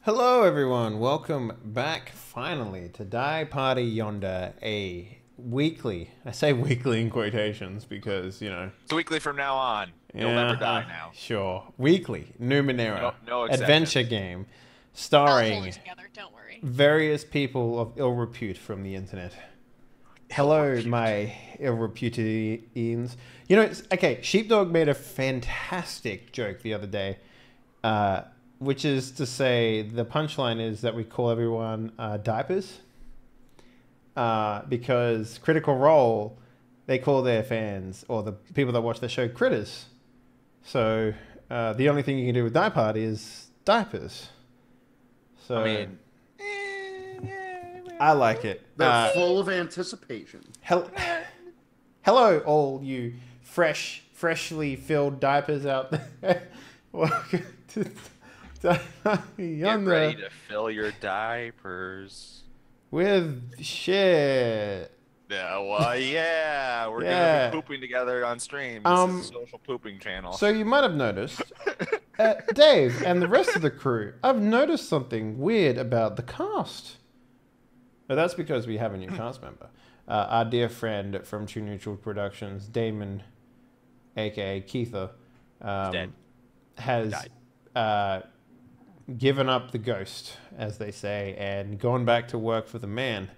Hello everyone, welcome back finally to Die Party Yonder, a weekly, I say weekly in quotations because, you know. It's weekly from now on. You'll never die now. Sure. Weekly, Numenera, no adventure game, starring I'll hold it together, don't worry. various people of ill repute from the internet. Hello, my ill reputians. You know, okay, Sheepdog made a fantastic joke the other day, which is to say the punchline is that we call everyone diapers, because Critical Role, they call their fans or the people that watch the show critters. So the only thing you can do with Die Party is diapers. So I mean, I like it. They're full of anticipation. Hello, all you freshly filled diapers out there. Welcome to Yonder. get ready to fill your diapers. With shit. Yeah, well, yeah, we're gonna be pooping together on stream. This is a social pooping channel. So you might have noticed, Dave and the rest of the crew, I've noticed something weird about the cast. But that's because we have a new cast member. Our dear friend from True Neutral Productions, Damon, aka Keitha, has given up the ghost, as they say, and gone back to work for the man.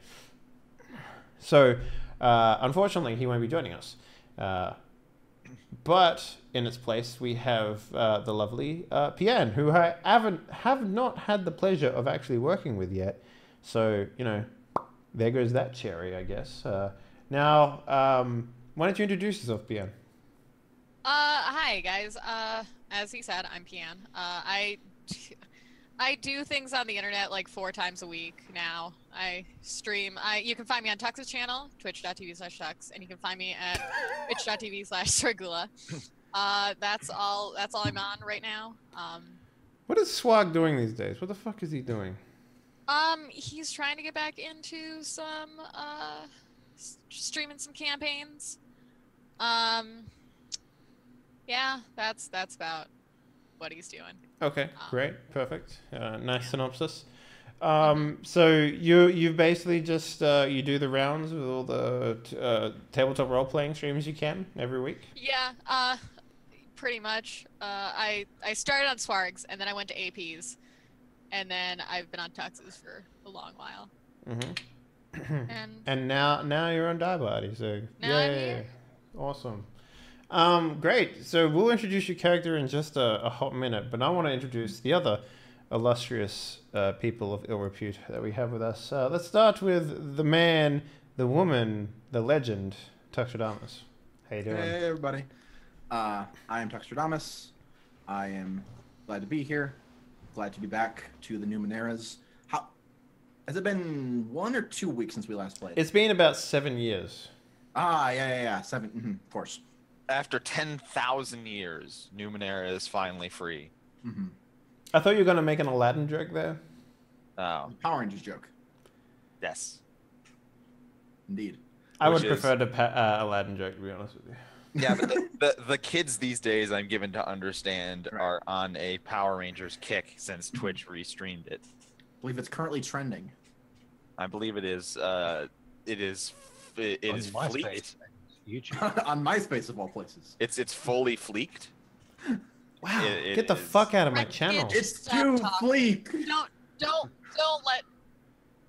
So, unfortunately, he won't be joining us. But in its place, we have the lovely Pian, who I have not had the pleasure of actually working with yet. So, you know, there goes that cherry, I guess. Now, why don't you introduce yourself, Pian? Hi guys. As he said, I'm Pian. I do things on the internet like 4 times a week now. I stream. You can find me on Tux's channel, twitch.tv/Tux, and you can find me at twitch.tv/Sorgula. That's all I'm on right now. What is Swag doing these days? What the fuck is he doing? He's trying to get back into some streaming some campaigns. Yeah, that's about what he's doing. Okay, great, perfect. Nice synopsis. So you basically just you do the rounds with all the tabletop role playing streams you can every week. Yeah, pretty much. I started on Swargs and then I went to APs, and then I've been on Tuxes for a long while. And now you're on Die Party, so now I'm here. Awesome. Great. So we'll introduce your character in just a hot minute, but I want to introduce the other illustrious people of ill repute that we have with us. Let's start with the man, the woman, the legend, Tuxtradamus. How you doing? Hey, everybody. I am Tuxtradamus. I am glad to be here. Glad to be back to the Numeneras. How has it been 1 or 2 weeks since we last played? It's been about 7 years. Yeah. 7, of course. After 10,000 years, Numenera is finally free. I thought you were going to make an Aladdin joke there. Oh, Power Rangers joke. yes. Indeed. I would Which prefer the Aladdin joke, to be honest with you. Yeah, but the kids these days, I'm given to understand, are on a Power Rangers kick since Twitch restreamed it. I believe it's currently trending. I believe it is. It is fleeked. YouTube. On MySpace of all places. It's fully fleeked. Wow! It Get the is. fuck out of my Right, channel. kids. It's Stop too talking. bleak. Don't let.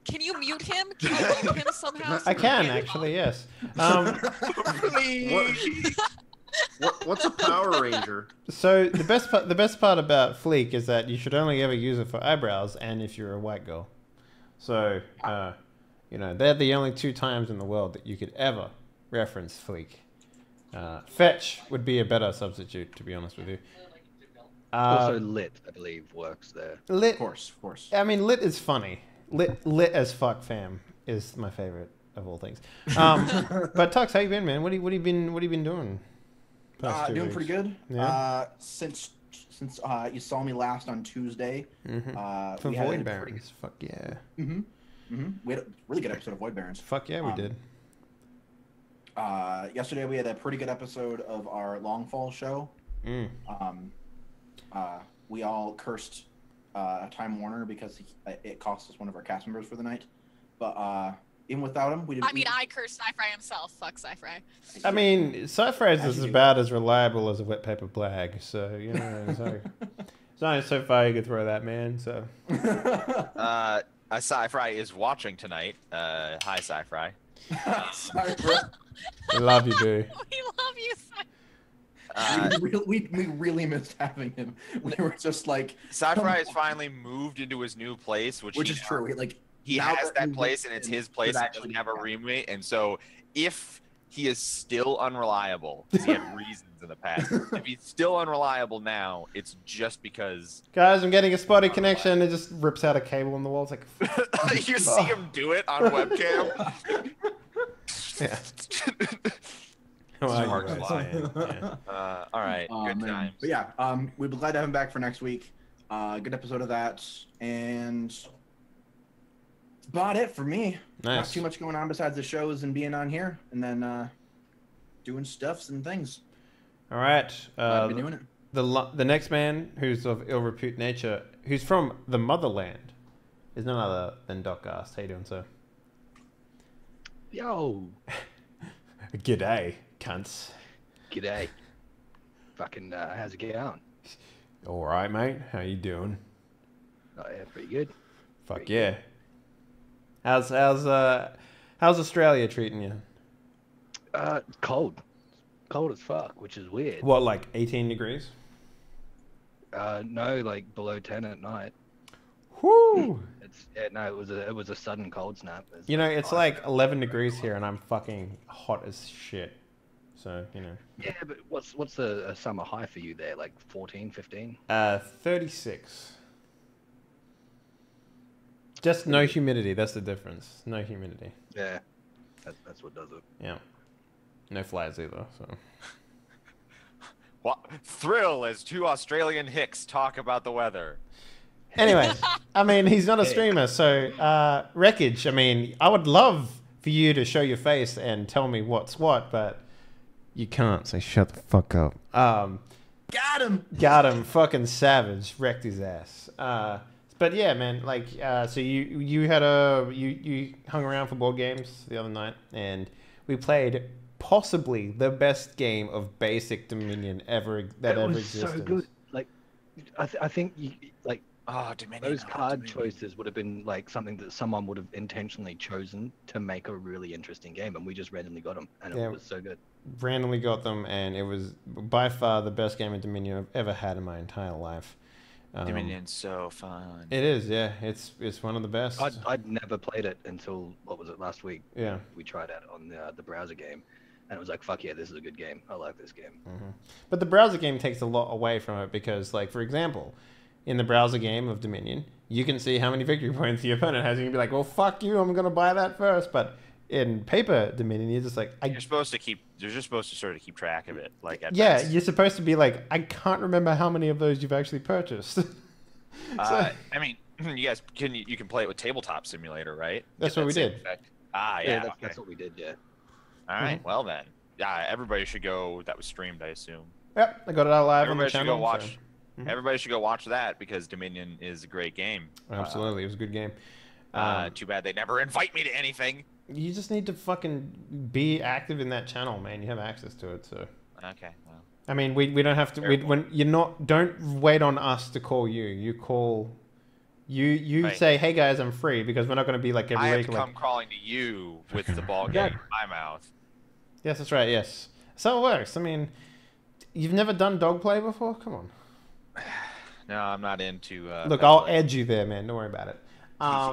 Can you mute him? Can you mute him somehow? I can actually, yes. What's a Power Ranger? So the best part about Fleek is that you should only ever use it for eyebrows and if you're a white girl. So you know, they're the only 2 times in the world that you could ever reference Fleek. Fetch would be a better substitute, to be honest with you. Also, lit, I believe, works there. Lit, Of course. I mean, lit is funny. Lit as fuck, fam, is my favorite of all things. But Tux, how you been, man? What have you been doing? Past 2 Doing weeks? pretty good. Yeah. Since you saw me last on Tuesday, For we had Void a Barons. Fuck yeah. we had a really good episode of Void Barons. Fuck yeah, we did. Yesterday we had a pretty good episode of our Longfall show. We all cursed Time Warner because it cost us one of our cast members for the night. But even without him, we didn't. I mean, I cursed Sci-Fi himself. Fuck Sci-Fi. I mean, Sci-Fi is about as reliable as a wet paper blag, so, you know, it's like, it's not so far you could throw that, man, so. Sci-Fi is watching tonight. Hi, Sci-Fi. Sorry, bro. I love you, boo. We love you, Sci-Fi. We really missed having him. We were just like... Sci-Fi has finally moved into his new place, which is true. He has that place, and it's his place, and doesn't have a roommate. And so, if he is still unreliable, because he had reasons in the past, if he's still unreliable now, it's just because... Guys, I'm getting a spotty connection. It just rips out a cable in the wall. It's like... You see him do it on webcam? Yeah. Sparks flying. Yeah. All right, good times. But yeah, we'd be glad to have him back for next week. Good episode of that. And... that's about it for me. Nice. Not too much going on besides the shows and being on here, and then doing stuffs and things. All right. Glad to be doing it. The next man, who's of ill repute nature, who's from the motherland, is none other than Doc Gast. How you doing, sir? Yo. G'day, cunts. G'day. Fucking, how's it going? All right, mate. How you doing? Oh, yeah, pretty good. Fuck Pretty yeah. How's Australia treating you? Cold. Cold as fuck, which is weird. What, like 18 degrees? No, like below 10 at night. Whoo! It was a sudden cold snap. You know, it's like 11 degrees here, and I'm fucking hot as shit. So, you know. Yeah, but what's the summer high for you there? Like 14, 15? 36. Just no humidity. That's the difference. No humidity. Yeah, that's what does it. Yeah. No flies either. So. What thrill as two Australian hicks talk about the weather. Anyway, I mean, he's not a streamer, so Wreckage. I mean, I would love for you to show your face and tell me what's what, but you can't. So shut the fuck up. Got him. Got him. Fucking savage. Wrecked his ass. But yeah, man, like, so you hung around for board games the other night, and we played possibly the best game of basic Dominion ever existed. So good. Like, I think Dominion. those card choices would have been like something that someone would have intentionally chosen to make a really interesting game, and we just randomly got them, and it was so good. Randomly got them, and it was by far the best game of Dominion I've ever had in my entire life. Dominion's so fun. It is, yeah. It's one of the best. I'd never played it until, what was it, last week? Yeah. We tried it on the browser game, and it was like, fuck yeah, this is a good game. I like this game. Mm-hmm. But the browser game takes a lot away from it because, like, for example, in the browser game of Dominion, you can see how many victory points the opponent has. You can be like, well, fuck you, I'm going to buy that first. But in paper Dominion, you're just like... You're just supposed to sort of keep track of it. Like, you're supposed to be like, I can't remember how many of those you've actually purchased. I mean, you guys you can play it with Tabletop Simulator, right? That's what we did. Effect. Yeah, that's what we did, yeah. All right, well then. Yeah, everybody should go. That was streamed, I assume. Yep, I got it out live on the channel. Everybody should go watch. Everybody should go watch that because Dominion is a great game. Absolutely, it was a good game. Too bad they never invite me to anything. You just need to fucking be active in that channel, man. You have access to it, so. Okay, well. I mean, we don't have to. When you're not, don't wait on us to call you. You call. You right. Say, hey guys, I'm free, because we're not going to be like every week. I have to come crawling to you with the ball game in my mouth. Yes, that's right. Yes, so it works. I mean, you've never done dog play before? Come on. No, I'm not into. Look, I'll edge you there, man. Don't worry about it.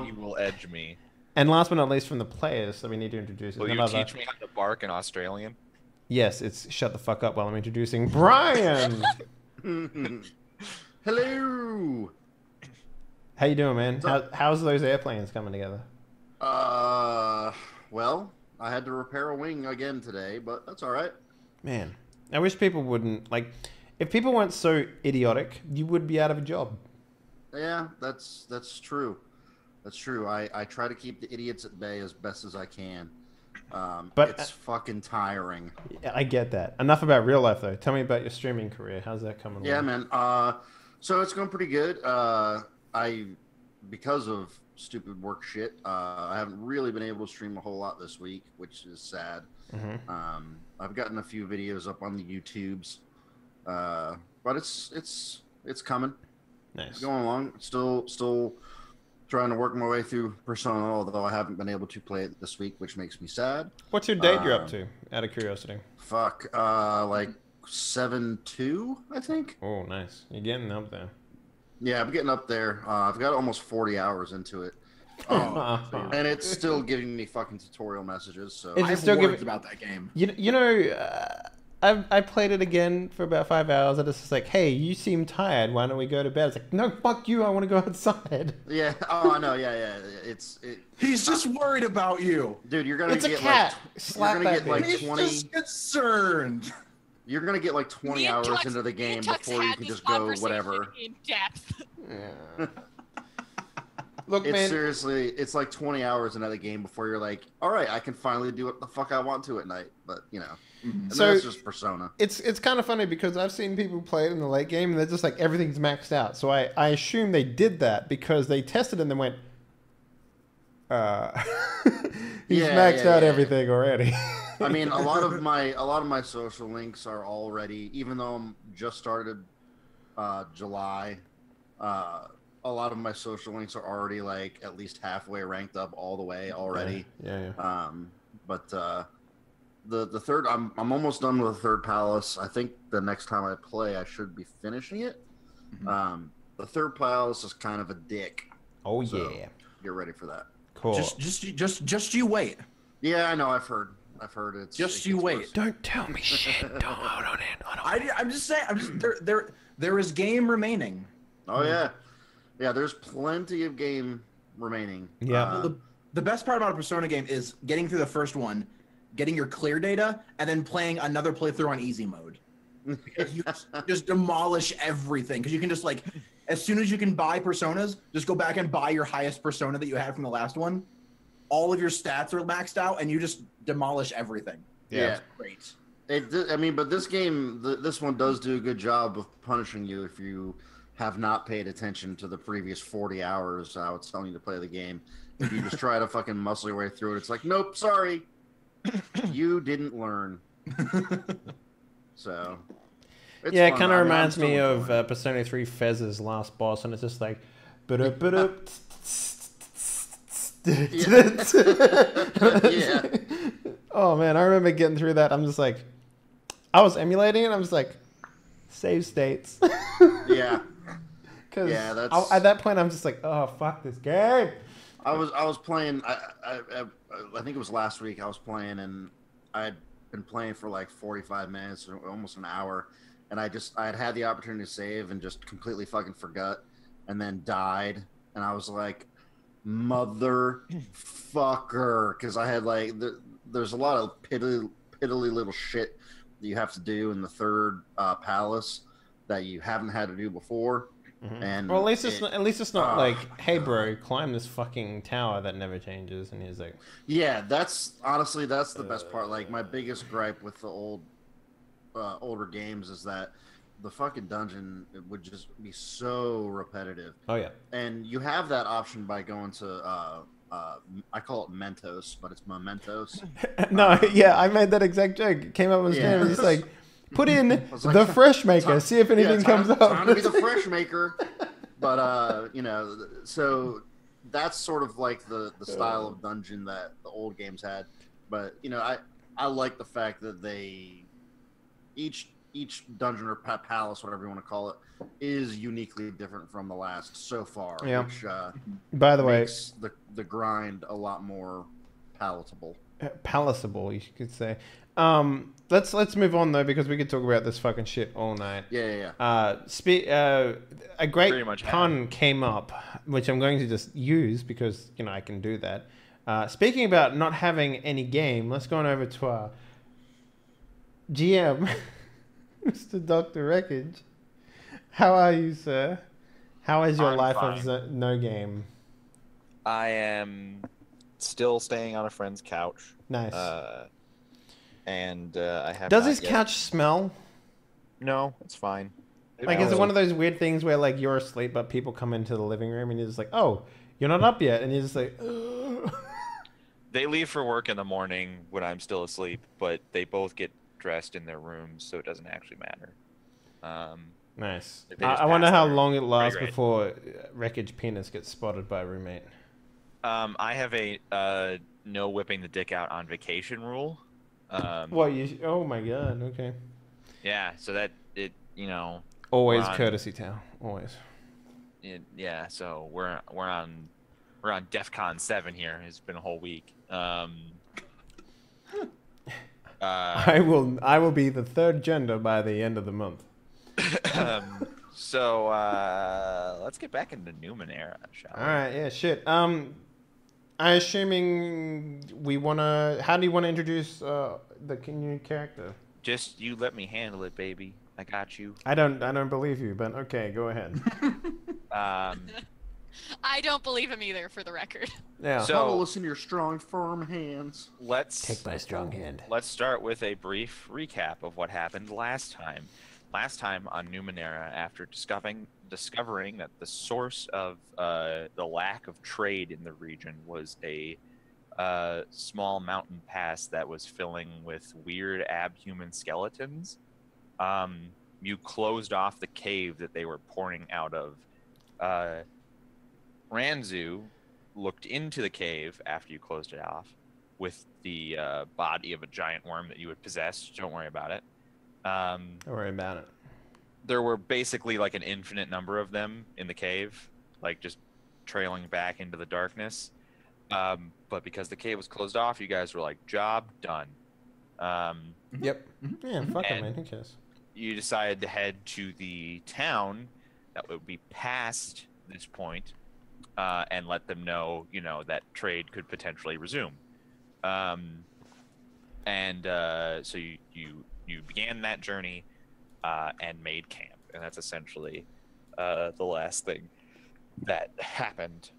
You will edge me. And last but not least, from the players that we need to introduce. Will you teach me how to bark in Australian? Yes, it's shut the fuck up while I'm introducing Brian. Hello. How you doing, man? How's those airplanes coming together? Well, I had to repair a wing again today, but that's all right. Man, I wish people wouldn't, like, if people weren't so idiotic, you would be out of a job. Yeah, that's true. That's true. I try to keep the idiots at bay as best as I can. But it's fucking tiring. I get that. Enough about real life, though. Tell me about your streaming career. How's that coming along? Yeah, man. So it's going pretty good. because of stupid work shit, I haven't really been able to stream a whole lot this week, which is sad. I've gotten a few videos up on the YouTubes, but it's coming. Nice. It's going along. Still trying to work my way through Persona, although I haven't been able to play it this week, which makes me sad. What's your date you're up to? Out of curiosity. Fuck, like 7-2, I think. Oh, nice. You're getting up there. Yeah, I'm getting up there. I've got almost 40 hours into it. And it's still giving me fucking tutorial messages. So Is I it have still words giving about that game. You know, I played it again for about 5 hours, and it's just like, hey, you seem tired. Why don't we go to bed? It's like, no, fuck you. I want to go outside. Yeah. Oh, I know. Yeah. He's just worried about you, dude. You're gonna It's a get cat. like Slap you're gonna that get like bitch. He's 20. just concerned. You're gonna get like 20 Me and hours Tux- into the me game and Tux before you had can this just go conversation whatever. in depth. Yeah. Look, It's man. seriously, it's like 20 hours into the game before you're like, all right, I can finally do what the fuck I want to at night. But you know, and So- that's just Persona. It's kind of funny because I've seen people play it in the late game, and they're just like, everything's maxed out. So I assume they did that because they tested it and then went, he's maxed out everything already. I mean, a lot of my social links are already, even though I'm just started July, a lot of my social links are already like at least halfway ranked up all the way already. Yeah. But the third, I'm almost done with the third palace. I think the next time I play, I should be finishing it. The third palace is kind of a dick. Oh So, yeah. Get ready for that. Cool. Just you wait. Yeah, I know. I've heard it's Just it you gets wait. worse. Don't tell me shit. Don't hold on in. I'm just saying. There is game remaining. Oh yeah, there's plenty of game remaining. Yeah. The best part about a Persona game is getting through the first one, getting your clear data, and then playing another playthrough on easy mode. Because you just demolish everything. Because you can just like, as soon as you can buy Personas, just go back and buy your highest Persona that you had from the last one. All of your stats are maxed out, and you just demolish everything. Yeah. It's great. I mean, but this game, this one does do a good job of punishing you if you have not paid attention to the previous 40 hours I was telling you to play the game. If you just try to fucking muscle your way through it, it's like, nope, sorry, you didn't learn. So, it's Yeah, it fun. kind I of mean, I'm reminds still me of enjoying it. Persona 3 Fez's last boss, and it's just like, yeah. Oh man, I remember getting through that. I'm just like, I was emulating it. I'm just like, save states. Yeah. Because that's... at that point, I'm just like, oh fuck this game. I was playing. I think it was last week. I was playing, and I had been playing for like 45 minutes, or almost an hour, and I had the opportunity to save and just completely fucking forgot, and then died, and I was like, motherfucker, because I had like there's a lot of piddly little shit that you have to do in the third palace that you haven't had to do before. And Well, at least it's not like, hey bro, climb this fucking tower that never changes, and he's like, yeah, that's honestly the best part. Like my biggest gripe with the older games is that the fucking dungeon would just be so repetitive. oh yeah. And you have that option by going to I call it Mentos, but it's Mementos. No, yeah, I made that exact joke. It came up on his Yeah. name, and he's like, put in was like, the fresh maker, see if anything comes up. Time to be the fresh maker. But so that's sort of like the style of dungeon that the old games had. But I like the fact that they each dungeon or palace, whatever you want to call it, is uniquely different from the last so far. Yeah. Which By the way, makes the grind a lot more palatable. palaceable, you could say. Let's move on though, because we could talk about this fucking shit all night. Yeah. A great Pretty much pun came up, which I'm going to just use because I can do that. Speaking about not having any game, let's go on over to our GM, Mr. Dr. Wreckage. How are you, sir? How is your I'm life fine. of no game? I am still staying on a friend's couch. Nice. And I have. Does not his yet- couch smell? No, it's fine. Like, is it one of those weird things where like you're asleep, but people come into the living room and you're just like, oh, you're not up yet, and you're just like, ugh. They leave for work in the morning when I'm still asleep, but they both get dressed in their rooms, so it doesn't actually matter. Nice. They just I wonder pass how their long it lasts grade. before wreckage penis gets spotted by a roommate. I have a no whipping the dick out on vacation rule. What you? Oh my god. Okay. Yeah, so that it Always we're on- courtesy towel. Always. yeah, so we're on DEFCON 7 here. It's been a whole week. I will be the third gender by the end of the month. So let's get back into Numenera, shall we? All right. Yeah. Shit. I'm assuming we wanna. How do you want to introduce the new character? Just you let me handle it, baby. I got you. I don't believe you, but okay, go ahead. I don't believe him either, for the record. Yeah. So- Follow us in your strong, firm hands. Let's my strong hand. Let's start with a brief recap of what happened last time. Last time on Numenera, after discovering that the source of the lack of trade in the region was a small mountain pass that was filling with weird abhuman skeletons, you closed off the cave that they were pouring out of. Ranzu looked into the cave after you closed it off with the body of a giant worm that you had possessed. Don't worry about it. Don't worry about it. There were basically like an infinite number of them in the cave, like just trailing back into the darkness. But because the cave was closed off, you guys were like, job done. Yep. Yeah. Fuck it, And- man. Who cares? You decided to head to the town that would be past this point, and let them know, that trade could potentially resume. So you began that journey and made camp, and that's essentially the last thing that happened.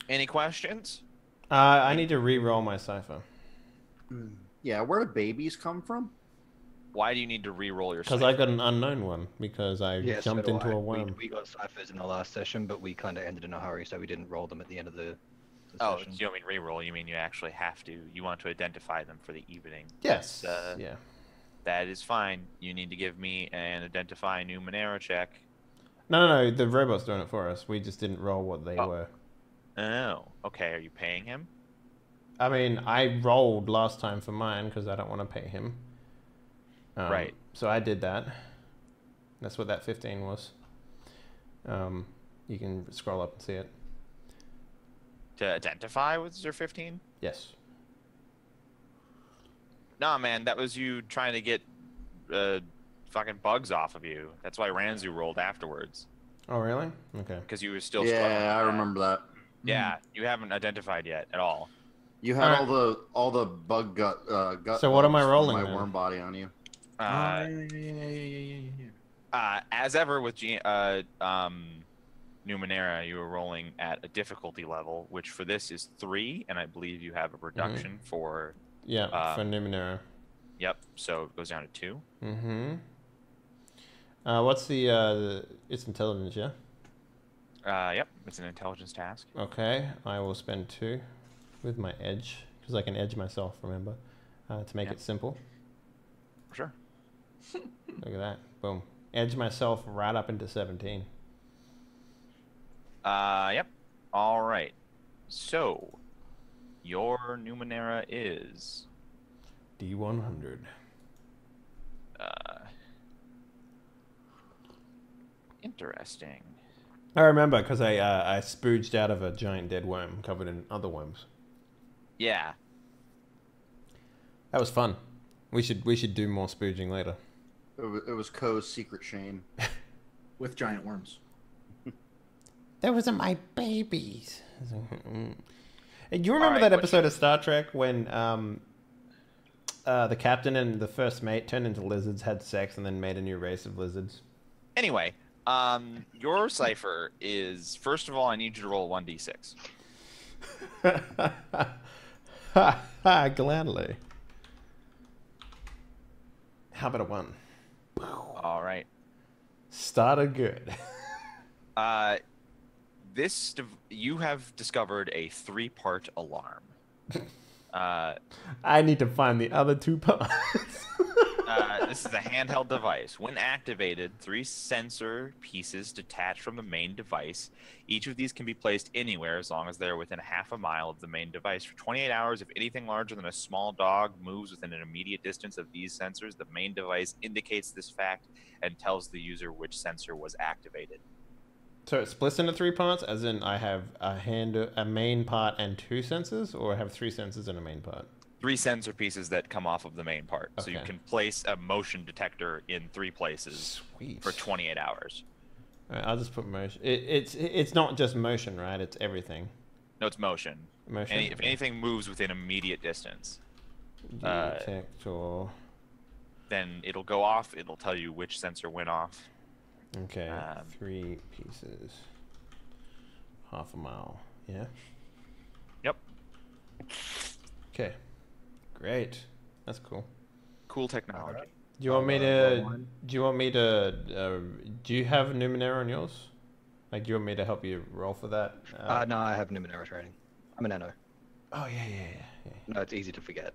Any questions? I need to re-roll my cipher Yeah, where do babies come from? Why do you need to re-roll your because cipher? I got an unknown one because I Yeah, jumped so do into I. a worm. We got ciphers in the last session, but we kind of ended in a hurry, so we didn't roll them at the end of the Oh, session. you don't mean re-roll. You mean you actually have to. You want to identify them for the evening. Yes. That's, Yeah. That is fine. You need to give me an identify Numenera check. No. The robot's doing it for us. We just didn't roll what they Oh. were. Oh, okay. Are you paying him? I mean, I rolled last time for mine because I don't want to pay him. Right. So I did that. That's what that 15 was. You can scroll up and see it. To identify was your 15? Yes. Nah, man. That was you trying to get fucking bugs off of you. That's why Ranzu rolled afterwards. Oh, really? Okay. Because you were still struggling Yeah, I with that. remember that. Yeah, you haven't identified yet at all. You had Alright. all the bug gut. So what am I bugs from rolling My then? worm body on you. As ever with Numenera, you were rolling at a difficulty level, which for this is 3, and I believe you have a reduction for. Yeah, for Numenera. Yep, so it goes down to 2. Mm-hmm. What's the it's intelligence, yeah? Yep, it's an intelligence task. Okay, I will spend 2 with my edge, because I can edge myself, remember, to make Yeah. it simple. Sure. Look at that. Boom. Edge myself right up into 17. Yep. All right. So, your Numenera is. D100. Interesting. I remember, because I spooged out of a giant dead worm covered in other worms. Yeah. That was fun. We should do more spooging later. It was Ko's secret shame. With giant worms. Those are my babies. Do you remember Alright, that what episode of Star Trek when the captain and the first mate turned into lizards, had sex, and then made a new race of lizards? Anyway, your cipher is, first of all, I need you to roll 1d6. Gladly. How about a 1? All right. Started good. You have discovered a 3-part alarm. I need to find the other 2 parts. This is a handheld device. When activated, 3 sensor pieces detach from the main device. Each of these can be placed anywhere as long as they're within half a mile of the main device. For 28 hours, if anything larger than a small dog moves within an immediate distance of these sensors, the main device indicates this fact and tells the user which sensor was activated. So it splits into 3 parts, as in I have a main part and 2 sensors, or I have 3 sensors and a main part? 3 sensor pieces that come off of the main part. Okay. So you can place a motion detector in 3 places. Sweet. For 28 hours. All right, I'll just put motion. It's not just motion, right? It's everything. No, it's motion. Motion. If anything moves within immediate distance, detect or... then it'll go off. It'll tell you which sensor went off. Okay, 3 pieces. Half a mile. Yeah. Yep. Okay. Great. That's cool. Cool technology. Do you want me to? Do you want me to? Do you have Numenera on yours? Like, do you want me to help you roll for that? No, I have Numenera training. I'm an Nano. Oh yeah. No, it's easy to forget.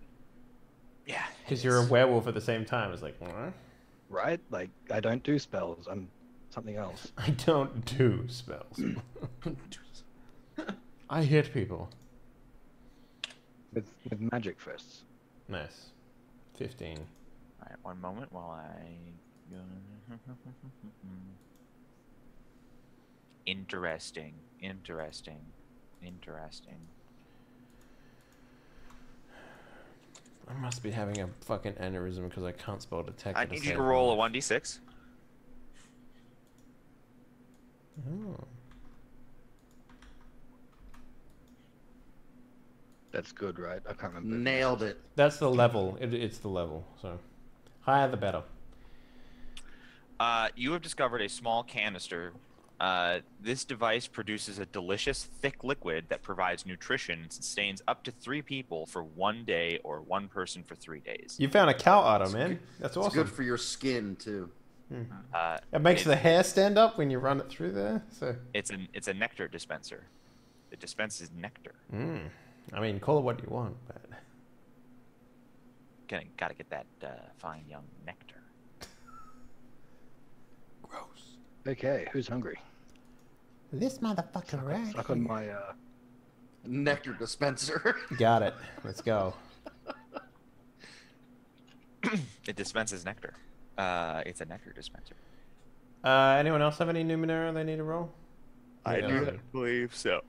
Yeah. Because you're a werewolf at the same time. It's like, what? Right? Like, I don't do spells. I'm something else. I don't do spells. I hit people. With magic fists. Nice. 15. All right, one moment while I. Interesting. I must be having a fucking aneurysm because I can't spell detect. I need you to roll a 1d6. Oh. That's good, right? I can't remember. Nailed it. That's the level. It's the level. So, higher the better. You have discovered a small canister. This device produces a delicious, thick liquid that provides nutrition and sustains up to 3 people for 1 day or 1 person for 3 days. You found a cow udder, man. That's awesome. It's good for your skin too. It makes the hair stand up when you run it through there. So it's a nectar dispenser. It dispenses nectar. I mean, call it what you want, but Gotta get that fine young nectar. gross. Okay, who's hungry? This motherfucker, right? Suck on my Nectar dispenser. Got it. Let's go. It dispenses nectar. It's a nectar dispenser. Anyone else have any Numenera they need to roll? I Yeah. do believe so.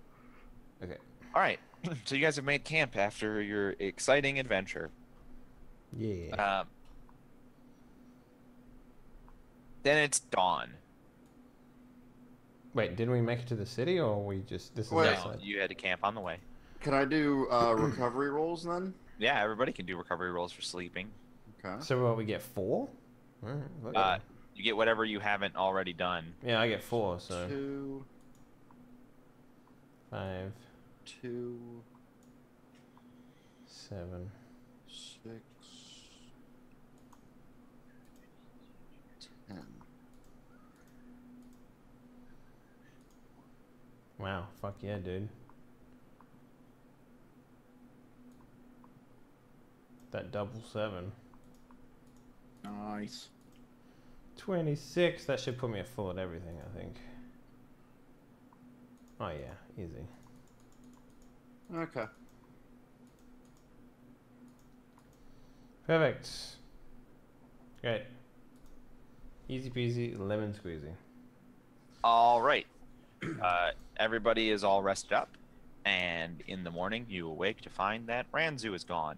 Okay. All right. So you guys have made camp after your exciting adventure. Yeah. Then it's dawn. Wait, didn't we make it to the city, or we just this is Wait. No, outside? you had to camp on the way. Can I do recovery rolls then? Yeah, everybody can do recovery rolls for sleeping. Okay. So what, we get 4? Alright, look. You get whatever you haven't already done. Yeah, I get 4. So 2, 5, 2, 7. 6, 10. Wow, fuck yeah, dude. That double 7. Nice. 26. That should put me at full at everything, I think. Oh yeah, easy. Okay. Perfect. Great. Easy peasy, lemon squeezy. All right. Everybody is all rested up, and in the morning you awake to find that Ranzu is gone.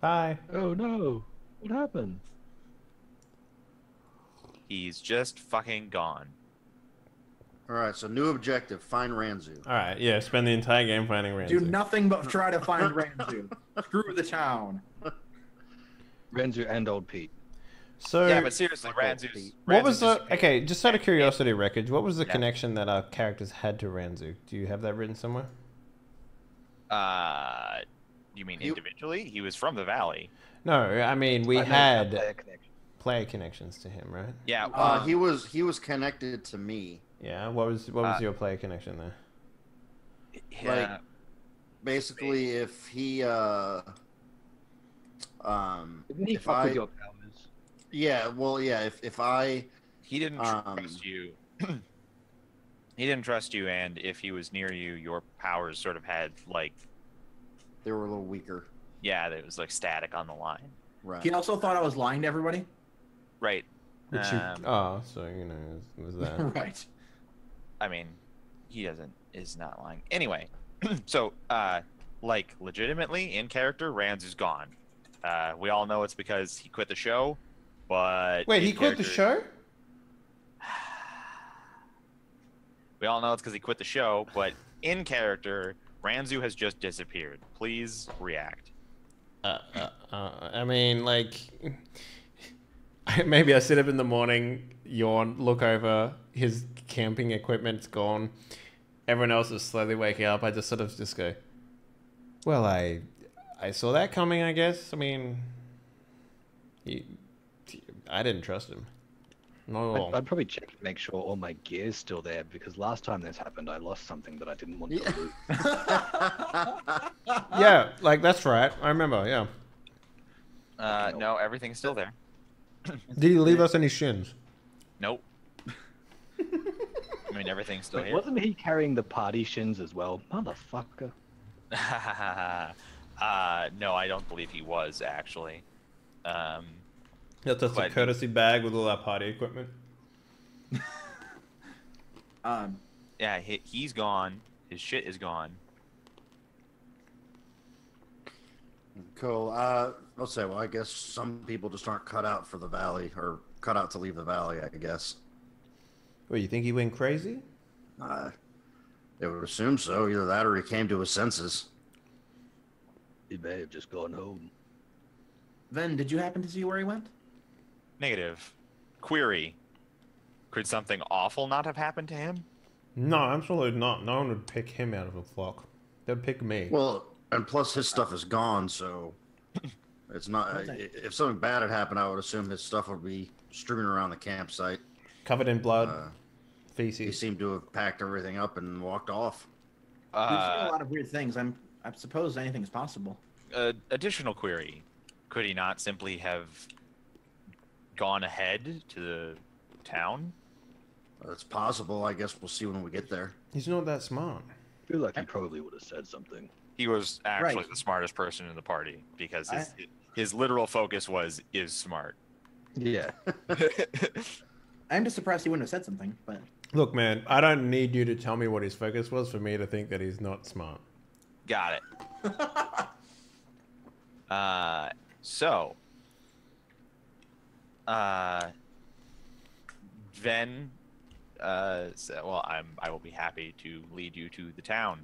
Bye. Oh no! What happened? He's just fucking gone. All right. So new objective: find Ranzu. Alright, yeah, spend the entire game finding Ranzu. Do nothing but try to find Ranzu. Screw the town. Renzu and old Pete. So, Yeah, but seriously, Fuck off, Ranzu's... Pete. what was the... disappeared. Okay, just out of curiosity, Wreckage, what was the Yeah. connection that our characters had to Ranzu? Do you have that written somewhere? You mean individually? He was from the valley. No, I mean, we I know had... player connection. player connections to him, right? Yeah. He was connected to me. Yeah. What was your player connection there? Yeah. Like, basically, if he Isn't he if fuck I with your powers? yeah, well, yeah, if I He didn't trust you. He didn't trust you, and if he was near you, your powers sort of had like, they were a little weaker, yeah, there was like static on the line. right? He also thought I was lying to everybody. Right. So you know, it was that. Right. I mean, he is not lying. Anyway, so like legitimately in character, Rands is gone. We all know it's because he quit the show, but Wait, in he quit the show? We all know it's because he quit the show, but in character, Ranzu has just disappeared. Please react. I mean, like, maybe I sit up in the morning, yawn, look over, his camping equipment's gone. Everyone else is slowly waking up. I just sort of just go, well, I saw that coming, I guess. I mean, I didn't trust him. Not at all. I'd probably check to make sure all my gear's still there, because last time this happened, I lost something that I didn't want to lose. Yeah, like, that's right. I remember, yeah. No, everything's still there. Did he leave us any shins? Nope. I mean, everything's still Wait, here. wasn't he carrying the party shins as well? Motherfucker. No, I don't believe he was actually. That's just a courtesy bag with all our party equipment. Yeah, he's gone. His shit is gone. Cool. I'll say, well, I guess some people just aren't cut out for the valley, or cut out to leave the valley, I guess. Well, you think he went crazy? They would assume so. Either that or he came to his senses. He may have just gone home. Then, did you happen to see where he went? Negative. Query. Could something awful not have happened to him? No, absolutely not. No one would pick him out of a flock. They'd pick me. Well, and plus his stuff is gone, so it's not. If something bad had happened, I would assume his stuff would be strewn around the campsite. Covered in blood, He feces. seemed to have packed everything up and walked off. We've seen a lot of weird things. I suppose anything is possible. Additional query. Could he not simply have gone ahead to the town? It's possible. I guess we'll see when we get there. He's not that smart. I feel like he probably would have said something. He was actually Right. the smartest person in the party because his literal focus is smart. Yeah. I'm just surprised he wouldn't have said something, but Look, man, I don't need you to tell me what his focus was for me to think that he's not smart. Got it. So, Ven, well, I will be happy to lead you to the town.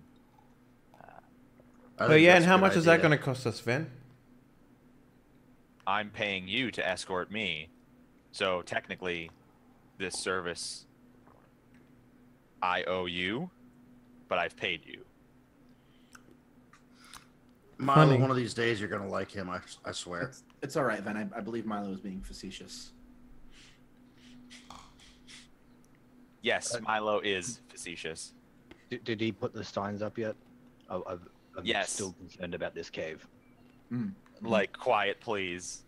I Oh think yeah, that's and a how good much is that idea. going to cost us, Ven? I'm paying you to escort me, so technically, this service I owe you, but I've paid you. Milo, Funny. one of these days you're gonna like him. I swear. it's all right, Then I believe Milo was being facetious. Yes, Milo is facetious. Did he put the signs up yet? I'm Yes. still concerned about this cave. Like, quiet, please.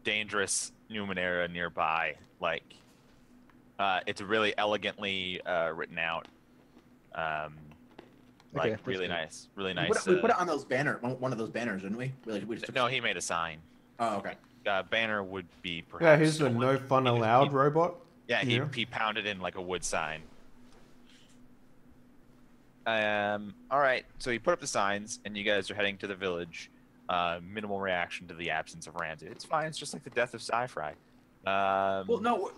Dangerous Numenera nearby. Like, it's really elegantly written out. Like, that's really good. nice. Really We nice. put it on those one of those banners, didn't we? We just took- No, he made a sign. Oh, okay. Banner would be perhaps. Yeah, here's the stolen. no fun He- allowed he- robot. Yeah, Yeah. he pounded in like a wood sign. All right, so he put up the signs, and you guys are heading to the village. Minimal reaction to the absence of Randu. It's fine. It's just like the death of Sci-Fry. Well, no.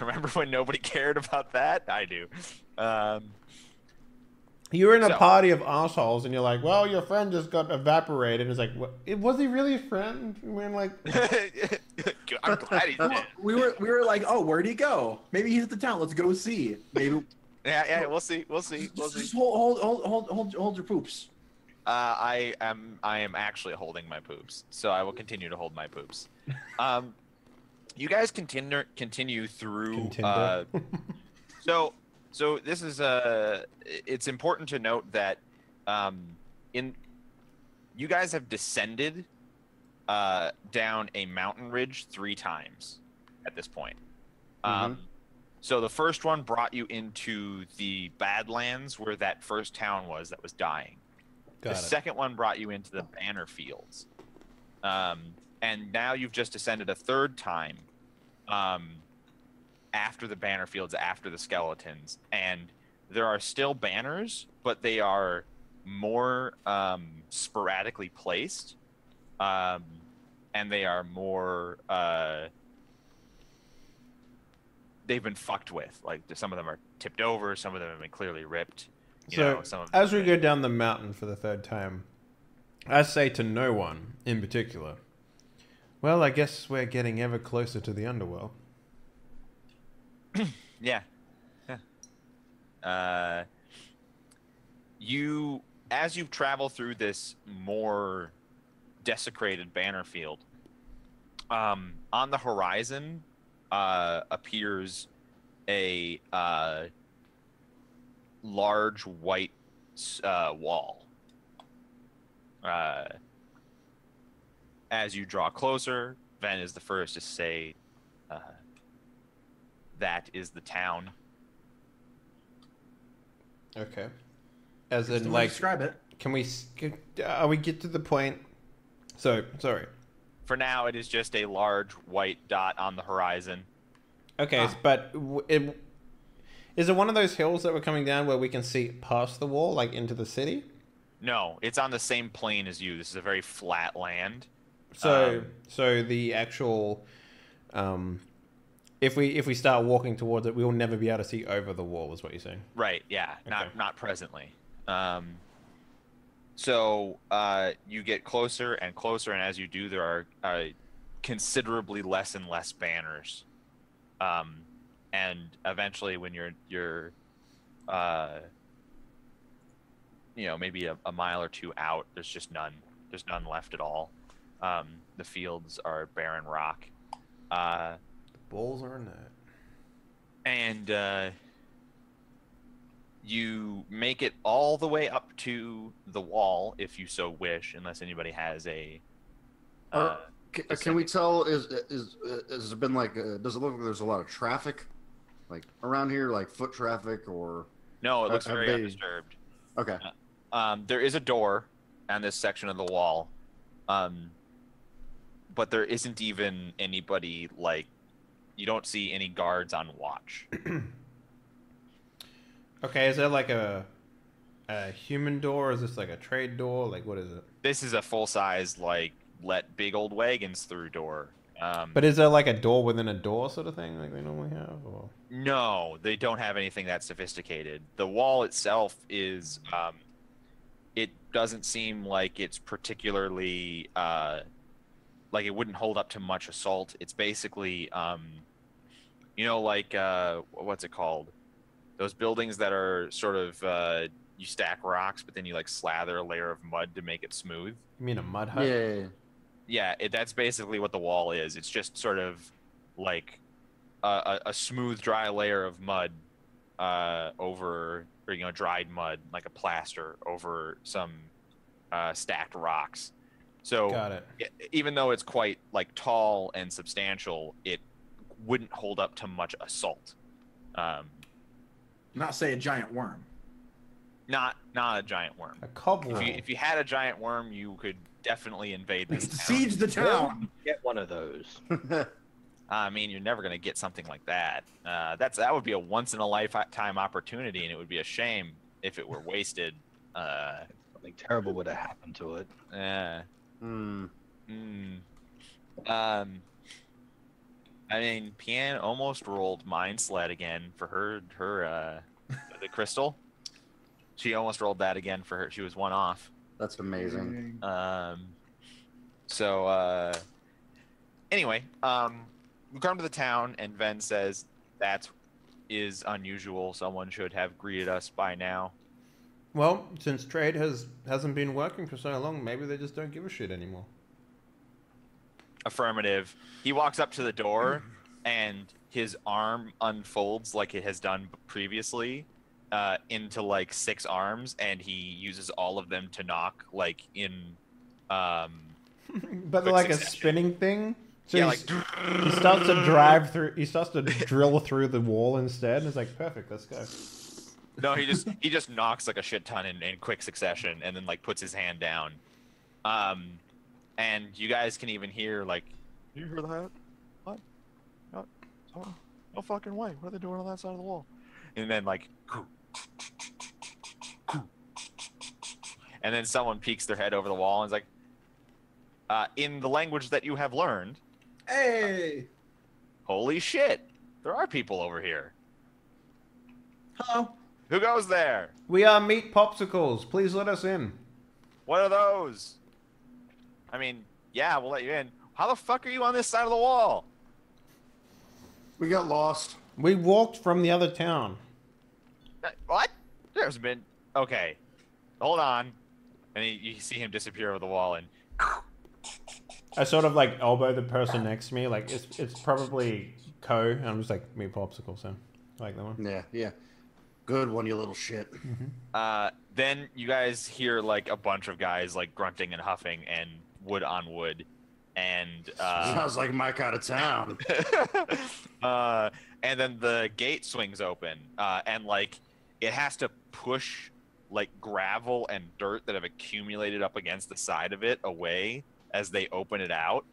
Remember when nobody cared about that? I do. You're in a So- party of assholes, and you're like, "Well, your friend just got evaporated." It's like, what? Was he really a friend? I mean, like, I'm glad he's dead. We were like, oh, where'd he go? Maybe he's at the town. Let's go see. Maybe Yeah, we'll see. We'll see. just hold your poops. I am actually holding my poops, so I will continue to hold my poops. You guys continue through. Contender. So this is it's important to note that you guys have descended down a mountain ridge 3 times at this point. So the first one brought you into the Badlands where that first town was that was dying. The second one brought you into the Banner Fields. And now you've just descended a 3rd time after the Banner Fields, after the skeletons. And there are still banners, but they are more sporadically placed. And they are more... they've been fucked with. Like, some of them are tipped over, some of them have been clearly ripped. As we go down the mountain for the 3rd time, I say to no one in particular, well, I guess we're getting ever closer to the underworld. Yeah. As you travel through this more desecrated banner field, on the horizon appears a large white wall. As you draw closer, Ven is the first to say, that is the town. Okay. As Just in, wanna like, describe it. can we get to the point? So, sorry. For now, it is just a large white dot on the horizon. Okay, but is it one of those hills that we're coming down where we can see past the wall, like into the city? No, it's on the same plane as you. This is a very flat land. So the actual, if we start walking towards it, we will never be able to see over the wall, is what you're saying? Right. Yeah. Okay. Not presently. So you get closer and closer, and as you do, there are considerably less and less banners. And eventually, when you're maybe a mile or 2 out, there's just none. There's none left at all. The fields are barren rock. The balls are in that. And you make it all the way up to the wall, if you so wish, unless anybody has a. Can we tell? Has it been like? Does it look like there's a lot of traffic, like around here, like foot traffic, or? No, it looks have very they- undisturbed. Okay. There is a door on this section of the wall, but there isn't even anybody, like, you don't see any guards on watch. Okay, is there like a human door, or is this like a trade door? Like, what is it? This is a full-size, like, let big old wagons through door. But is there like a door within a door sort of thing like they normally have? Or? No, they don't have anything that sophisticated. The wall itself is, it doesn't seem like it's particularly, like it wouldn't hold up to much assault. It's basically, like, what's it called? Those buildings that are sort of, you stack rocks, but then you like slather a layer of mud to make it smooth. You mean a mud hut? Yeah. Yeah, that's basically what the wall is. It's just sort of like a smooth, dry layer of mud over, or dried mud, like a plaster over some stacked rocks. So Got it. Even though it's quite like tall and substantial, it wouldn't hold up to much assault. Not say a giant worm. Not a giant worm. A cobweb. If you had a giant worm, you could definitely invade this town. Siege the town. Get one of those. I mean, you're never going to get something like that. That would be a once in a lifetime opportunity, and it would be a shame if it were wasted. Something terrible would have happened to it. I mean, Pian almost rolled Mind Sled again for her the crystal. She almost rolled that again for her. She was 1 off. That's amazing. Anyway, we come to the town, and Ven says that is unusual. Someone should have greeted us by now. Well, since trade hasn't been working for so long, maybe they just don't give a shit anymore. Affirmative. He walks up to the door, and his arm unfolds like it has done previously, into like 6 arms, and he uses all of them to knock like in. But they're like a spinning thing. So yeah, he starts to drive through. He starts to drill through the wall instead. And it's like perfect. Let's go. No, he just knocks like a shit ton in quick succession, and then like puts his hand down. And you guys can even hear like, you hear that? What? No fucking way. What are they doing on that side of the wall? And then like, and then someone peeks their head over the wall and is like, in the language that you have learned. Hey! Holy shit! There are people over here. Hello. Who goes there? We are meat popsicles. Please let us in. What are those? I mean, yeah, we'll let you in. How the fuck are you on this side of the wall? We got lost. We walked from the other town. What? There's been... Okay. Hold on. And you see him disappear over the wall, and... I sort of like elbow the person next to me. Like it's probably Co. And I'm just like meat popsicle. So I like that one. Yeah. Good one, you little shit. Then you guys hear like a bunch of guys like grunting and huffing and wood on wood, and sounds like my kind of town. And then the gate swings open, and like it has to push like gravel and dirt that have accumulated up against the side of it away as they open it out.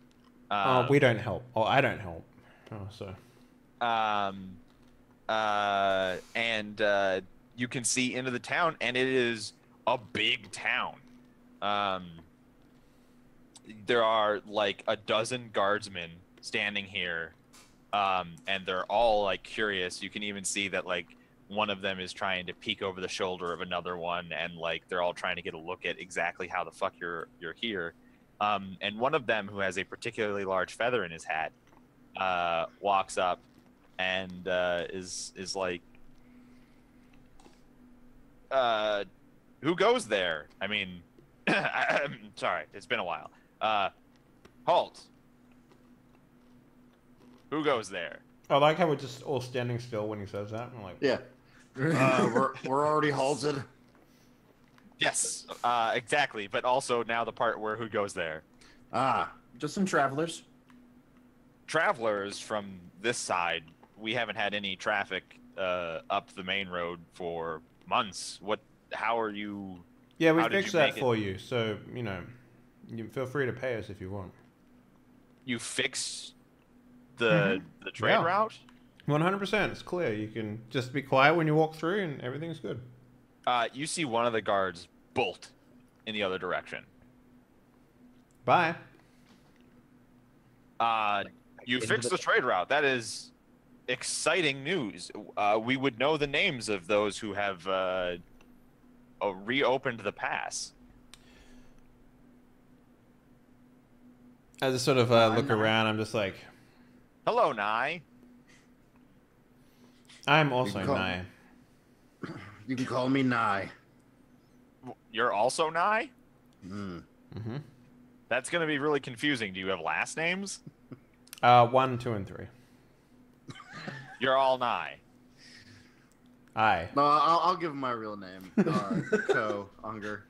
We don't help. Oh, I don't help. Oh, so. And you can see into the town, and it is a big town. There are like a dozen guardsmen standing here, and they're all like curious. You can even see that like one of them is trying to peek over the shoulder of another one, and like they're all trying to get a look at exactly how the fuck you're here. And one of them, who has a particularly large feather in his hat, walks up and is like, who goes there? I mean, I'm sorry, it's been a while. Halt. Who goes there? I like how we're just all standing still when he says that. I'm like, Yeah. We're already halted. Yes, exactly. But also now the part where who goes there? Just some travelers. Travelers from this side. We haven't had any traffic up the main road for months. How are you? Yeah, we fixed that for you. So, you know, you feel free to pay us if you want. You fix the trade route? 100%. It's clear. You can just be quiet when you walk through and everything's good. You see one of the guards bolt in the other direction. Bye. You fixed the trade route. That is exciting news. We would know the names of those who have reopened the pass. I just sort of look around. I'm just like, hello, Nye. I'm also Nye. You can call me Nye. You're also Nye? Mm-hmm. That's going to be really confusing. Do you have last names? 1, 2, and 3. You're all Nye. Aye. No, I'll give him my real name. Co. Unger.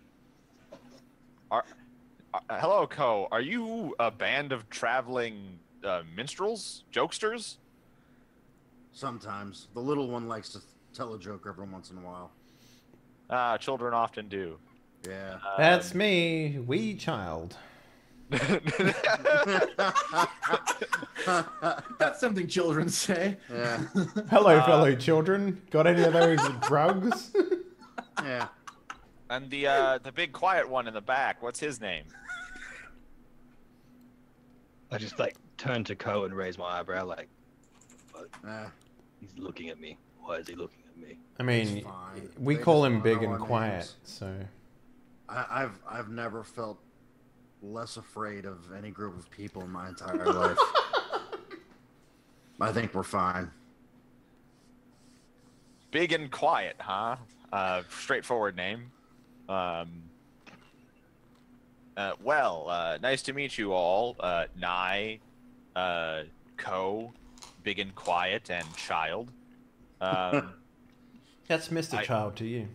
Hello, Co. Are you a band of traveling minstrels? Jokesters? Sometimes. The little one likes to tell a joke every once in a while. Children often do. Yeah. That's me, wee child. That's something children say. Yeah. Hello, fellow children. Got any of those drugs? Yeah. And the big quiet one in the back, what's his name? I just like turn to Co and raise my eyebrow like, Yeah. he's looking at me. Why is he looking at me? I mean, It's fine. we They call just him wanna big know and our quiet, names. so... I've never felt less afraid of any group of people in my entire life. I think we're fine. Big and quiet, huh? Straightforward name. Nice to meet you all. Nye, Co, Big and Quiet, and Child. That's Mr. Child to you.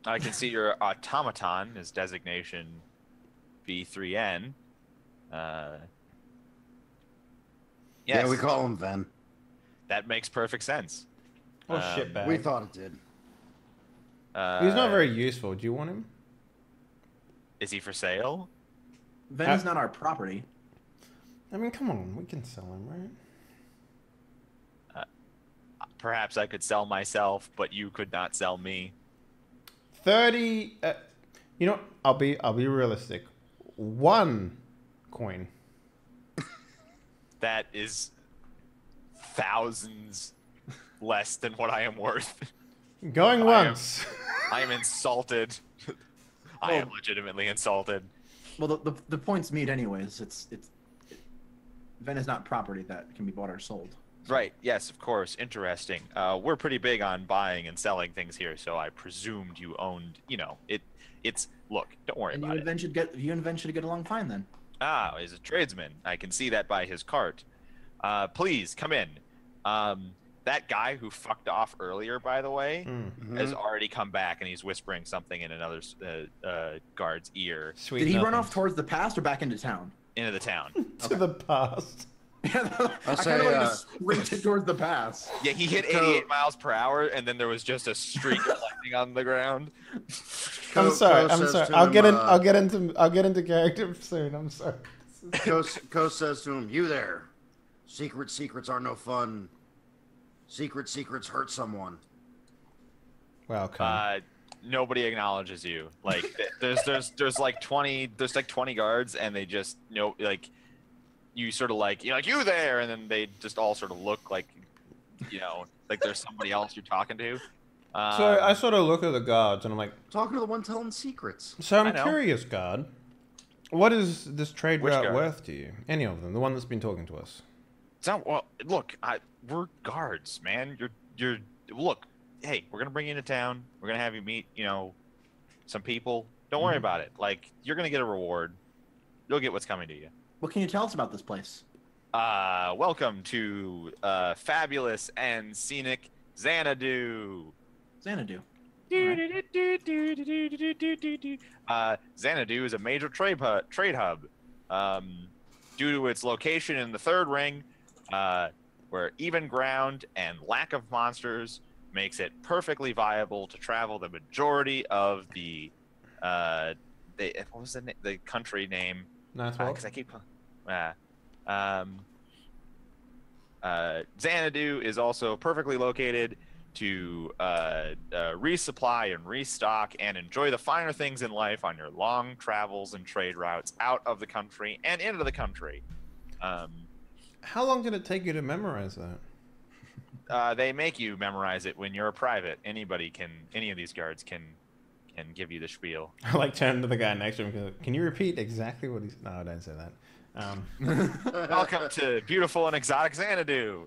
I can see your automaton is designation B3N. Yes. Yeah, we call him Ven. That makes perfect sense. Oh, shitbag. We thought it did. He's not very useful. Do you want him? Is he for sale? Ven is not our property. I mean, come on. We can sell him, right? Perhaps I could sell myself, but you could not sell me. 30. You know, I'll be realistic. 1 coin. That is thousands less than what I am worth. Going once. I am insulted. I am legitimately insulted. Well, the points meet anyways. Ven is not property that can be bought or sold. Right. Yes, of course. Interesting. We're pretty big on buying and selling things here, so I presumed you owned. You know, it's. Look, don't worry about it. You and Ven should get along fine then. Ah, he's a tradesman. I can see that by his cart. Please come in. That guy who fucked off earlier, by the way, has already come back, and he's whispering something in another guard's ear. Sweet. Did he run off towards the past or back into town? Into the town. To the past. I kind of like sprinted towards the past. Yeah, he hit 88 miles per hour, and then there was just a streak of lightning on the ground. I'm sorry. I'll get into character soon. I'm sorry. Ko says to him, "You there? Secrets are no fun. Secrets hurt someone." Welcome. Nobody acknowledges you. Like there's like 20 guards, and they just like you sort of like you're like you there, and then they just all sort of look like like there's somebody else you're talking to. So I sort of look at the guards, and I'm like, talking to the one telling secrets. So I'm curious, guard. What is this trade route guard? worth to you? Any of them? The one that's been talking to us. Well, look, we're guards, man. You're look. Hey, we're gonna bring you into town. We're gonna have you meet, some people. Don't worry about it. Like, you're gonna get a reward. You'll get what's coming to you. What can you tell us about this place? Welcome to fabulous and scenic Xanadu. Xanadu. Xanadu is a major trade hub. Due to its location in the third ring, where even ground and lack of monsters makes it perfectly viable to travel the majority of the what was the country name? Because I keep Xanadu is also perfectly located to resupply and restock and enjoy the finer things in life on your long travels and trade routes out of the country and into the country. How long did it take you to memorize that? They make you memorize it when you're a private. Any of these guards can give you the spiel. I like turn to the guy next to him. Can you repeat exactly what he's? No, don't say that. Welcome to beautiful and exotic Xanadu.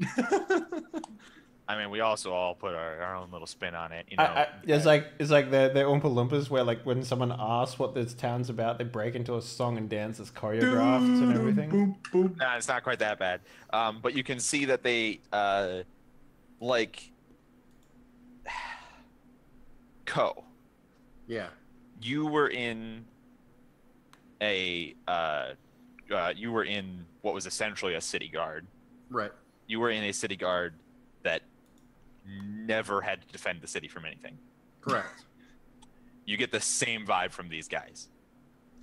I mean, we also all put our own little spin on it. It's like the Oompa Loompas where, like, when someone asks what this town's about, they break into a song and dance that's choreographed and everything. Nah, it's not quite that bad. But you can see that they Co. Yeah. You were in what was essentially a city guard. Right. You were in a city guard that never had to defend the city from anything. Correct. You get the same vibe from these guys.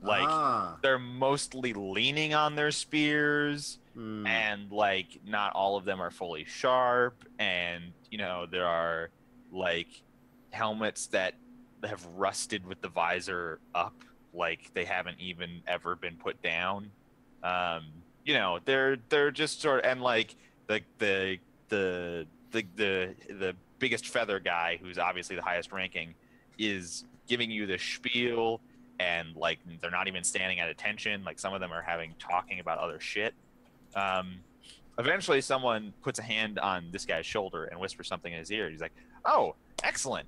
Like, they're mostly leaning on their spears, and, like, not all of them are fully sharp, and, there are, like, helmets that have rusted with the visor up, like they haven't even ever been put down. They're just sort of, and, like, the biggest feather guy, who's obviously the highest ranking, is giving you the spiel, and, like, they're not even standing at attention. Like, some of them are talking about other shit. Eventually someone puts a hand on this guy's shoulder and whispers something in his ear. He's like, "Oh, excellent.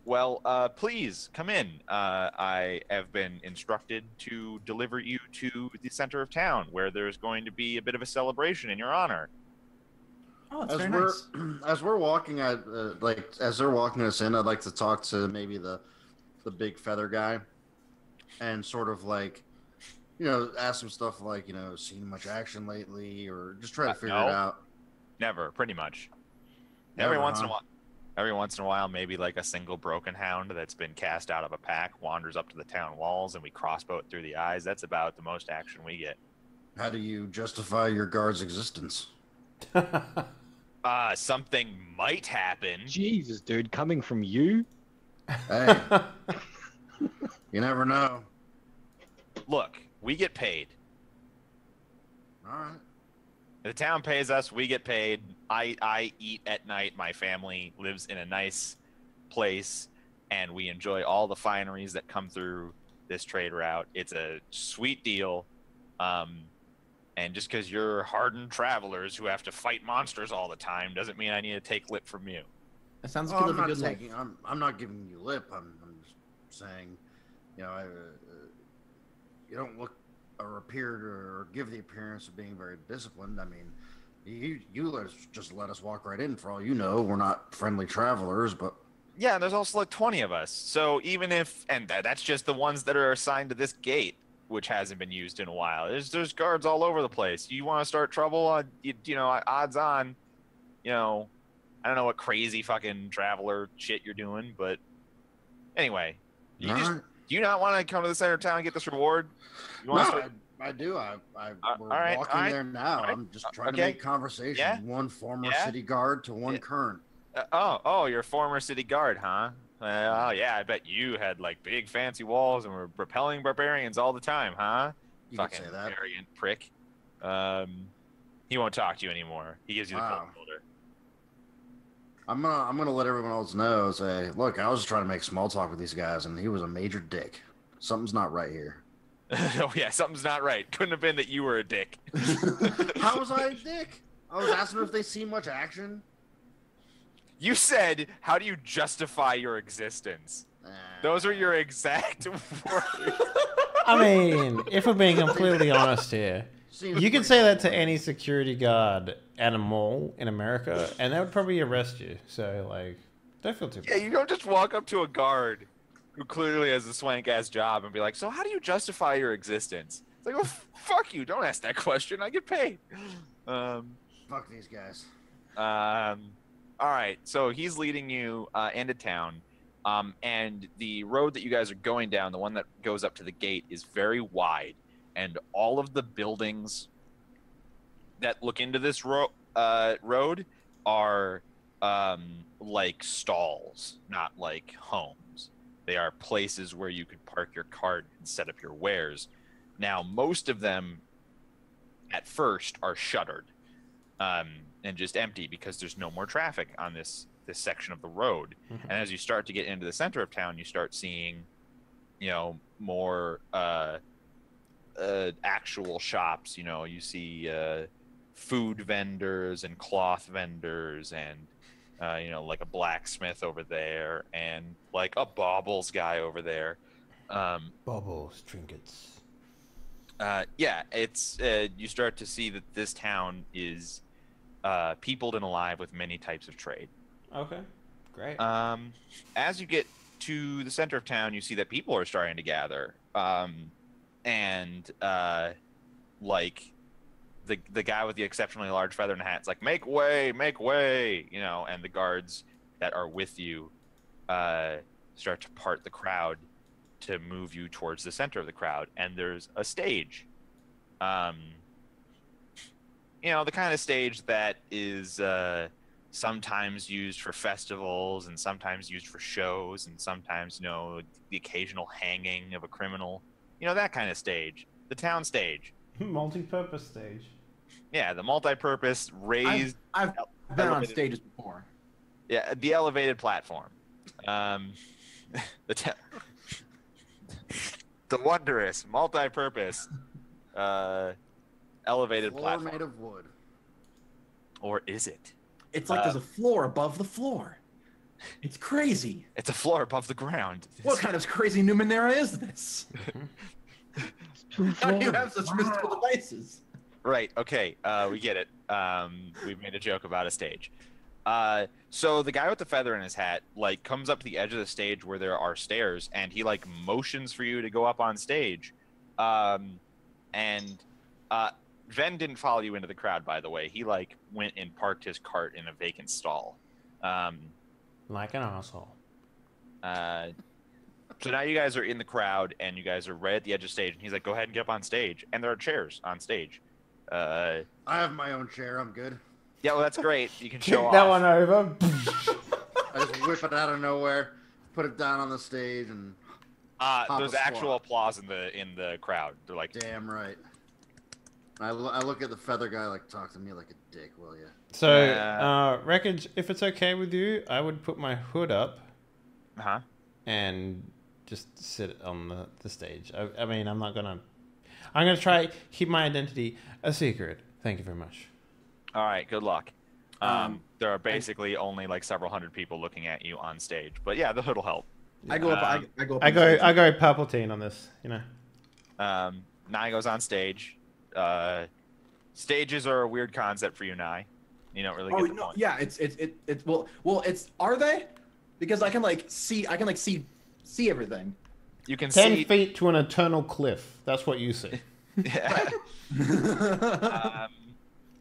Well, please come in. I have been instructed to deliver you to the center of town, where there's going to be a bit of a celebration in your honor. Oh, that's As very we're nice. as we're walking, as they're walking us in, I'd like to talk to maybe the big feather guy, and sort of like, ask him stuff like, seen much action lately, or just try to figure No. it out. Never, pretty much. Never, Every once in huh? a while. Every once in a while, maybe like a single broken hound that's been cast out of a pack wanders up to the town walls, and we crossbow it through the eyes. That's about the most action we get. How do you justify your guard's existence? Something might happen. Jesus, dude, coming from you? Hey, you never know. Look, we get paid. All right. The town pays us, we get paid. I eat at night. My family lives in a nice place, and we enjoy all the fineries that come through this trade route. It's a sweet deal. And just because you're hardened travelers who have to fight monsters all the time doesn't mean I need to take lip from you. That sounds Oh, like you I'm live a not good life. taking. I'm not giving you lip. I'm just saying, you don't look or appear or give the appearance of being very disciplined. I mean, you just let us walk right in. For all you know, we're not friendly travelers, but Yeah, and there's also like 20 of us. So even if, and that's just the ones that are assigned to this gate, which hasn't been used in a while. There's guards all over the place. You want to start trouble? Odds on, I don't know what crazy fucking traveler shit you're doing, but anyway, do you not want to come to the center of town and get this reward? You want to start? I do. We're all right, walking all right, there now. all right. I'm just trying to Okay. make conversation. Yeah. One former Yeah. city guard to one Yeah. current. You're a former city guard, huh? Well, yeah, I bet you had like big fancy walls and were repelling barbarians all the time, huh? You could Fucking say that. arrogant prick. He won't talk to you anymore. He gives you the cold Wow. shoulder. I'm gonna let everyone else know. Say, look, I was just trying to make small talk with these guys, and he was a major dick. Something's not right here. Oh yeah, something's not right. Couldn't have been that you were a dick. How was I a dick? I was asking if they see much action. You said, "How do you justify your existence?" Those are your exact words. I mean, if we're being completely honest here, you could say that to any security guard at a mall in America, and they would probably arrest you. So, like, don't feel too Yeah, bad. you don't just walk up to a guard who clearly has a swank ass job and be like, "So how do you justify your existence?" It's like, "Well, fuck you! Don't ask that question. I get paid." Fuck these guys. All right, so he's leading you into town, and the road that you guys are going down, the one that goes up to the gate, is very wide, and all of the buildings that look into this road are like stalls, not like homes. They are places where you could park your cart and set up your wares. Now, most of them at first are shuttered and just empty because there's no more traffic on this section of the road. And as you start to get into the center of town, you start seeing, more actual shops. You see food vendors and cloth vendors and like a blacksmith over there and like a baubles guy over there. Baubles, trinkets. Yeah, it's you start to see that this town is peopled and alive with many types of trade. Okay, great. As you get to the center of town, you see that people are starting to gather, and like the guy with the exceptionally large feather in the hat's like, make way, and the guards that are with you start to part the crowd to move you towards the center of the crowd, and there's a stage. The kind of stage that is sometimes used for festivals and sometimes used for shows and sometimes, the occasional hanging of a criminal. That kind of stage. The town stage. Multi-purpose stage. Yeah, the multi-purpose raised... I've been on stages before. Yeah, the elevated platform. The wondrous, multi-purpose, elevated Floor platform. made of wood. Or is it? It's like there's a floor above the floor. It's crazy. It's a floor above the ground. What kind of crazy Numenera is this? How do you have such mystical devices? Right. Okay. We get it. We've made a joke about a stage. So the guy with the feather in his hat like comes up to the edge of the stage where there are stairs, and he like motions for you to go up on stage. Ven didn't follow you into the crowd, by the way. He like went and parked his cart in a vacant stall. Like an asshole. So now you guys are in the crowd, and you guys are right at the edge of stage. And he's like, "Go ahead and get up on stage." And there are chairs on stage. I have my own chair. I'm good. Yeah, well, that's great. You can show Kick off. that one over. I just whip it out of nowhere, put it down on the stage, and There's actual applause in the crowd. They're like, damn right. I look at the feather guy like, talk to me like a dick, will you? So, Wreckage, if it's okay with you, I would put my hood up and just sit on the stage. I mean, I'm going to try keep my identity a secret. Thank you very much. all right, good luck. There are basically only like several hundred people looking at you on stage, but yeah, the hood will help. I go up. I go up. I go Palpatine on this, you know. Nye goes on stage. Stages are a weird concept for you, Nye. You don't really get the point. Yeah, it's are they? Because I can see everything. You can 10 see feet to an eternal cliff. That's what you see. Yeah.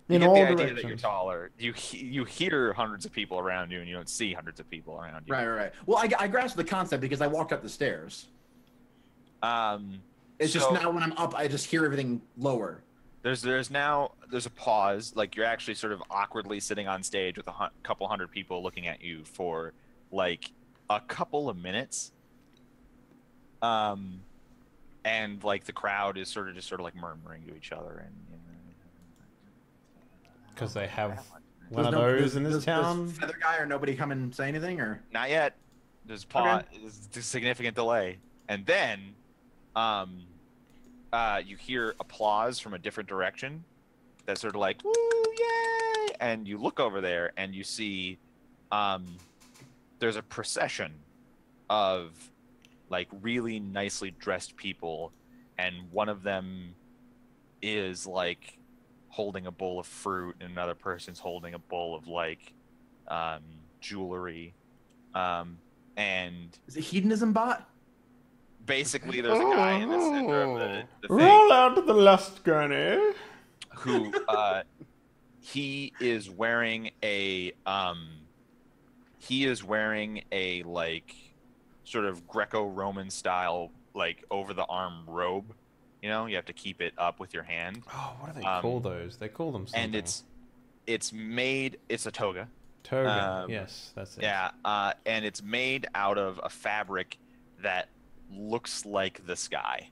In you get all the idea directions. that you're taller. You hear hundreds of people around you, and you don't see hundreds of people around you. Right. Well, I grasp the concept because I walked up the stairs. It's just now when I'm up, I just hear everything lower. There's a pause, like you're actually sort of awkwardly sitting on stage with a couple hundred people looking at you for like a couple of minutes. And like the crowd is sort of like murmuring to each other, and Because they have one of those in this town. Does feather guy or nobody come and say anything, or not yet. There's there's a significant delay, and then you hear applause from a different direction. That's sort of like, woo, yay! And you look over there and you see there's a procession of like really nicely dressed people, and one of them is like holding a bowl of fruit, and another person's holding a bowl of like jewelry. And is it hedonism bot? Basically, there's a guy in the center of the thing. Roll out the lust gurney. Who he is wearing a like sort of Greco-Roman style like over the arm robe. You know, you have to keep it up with your hand. Oh, what do they call those? They call them something. And it's a toga. Toga. Yes, that's it. Yeah, and it's made out of a fabric that looks like the sky.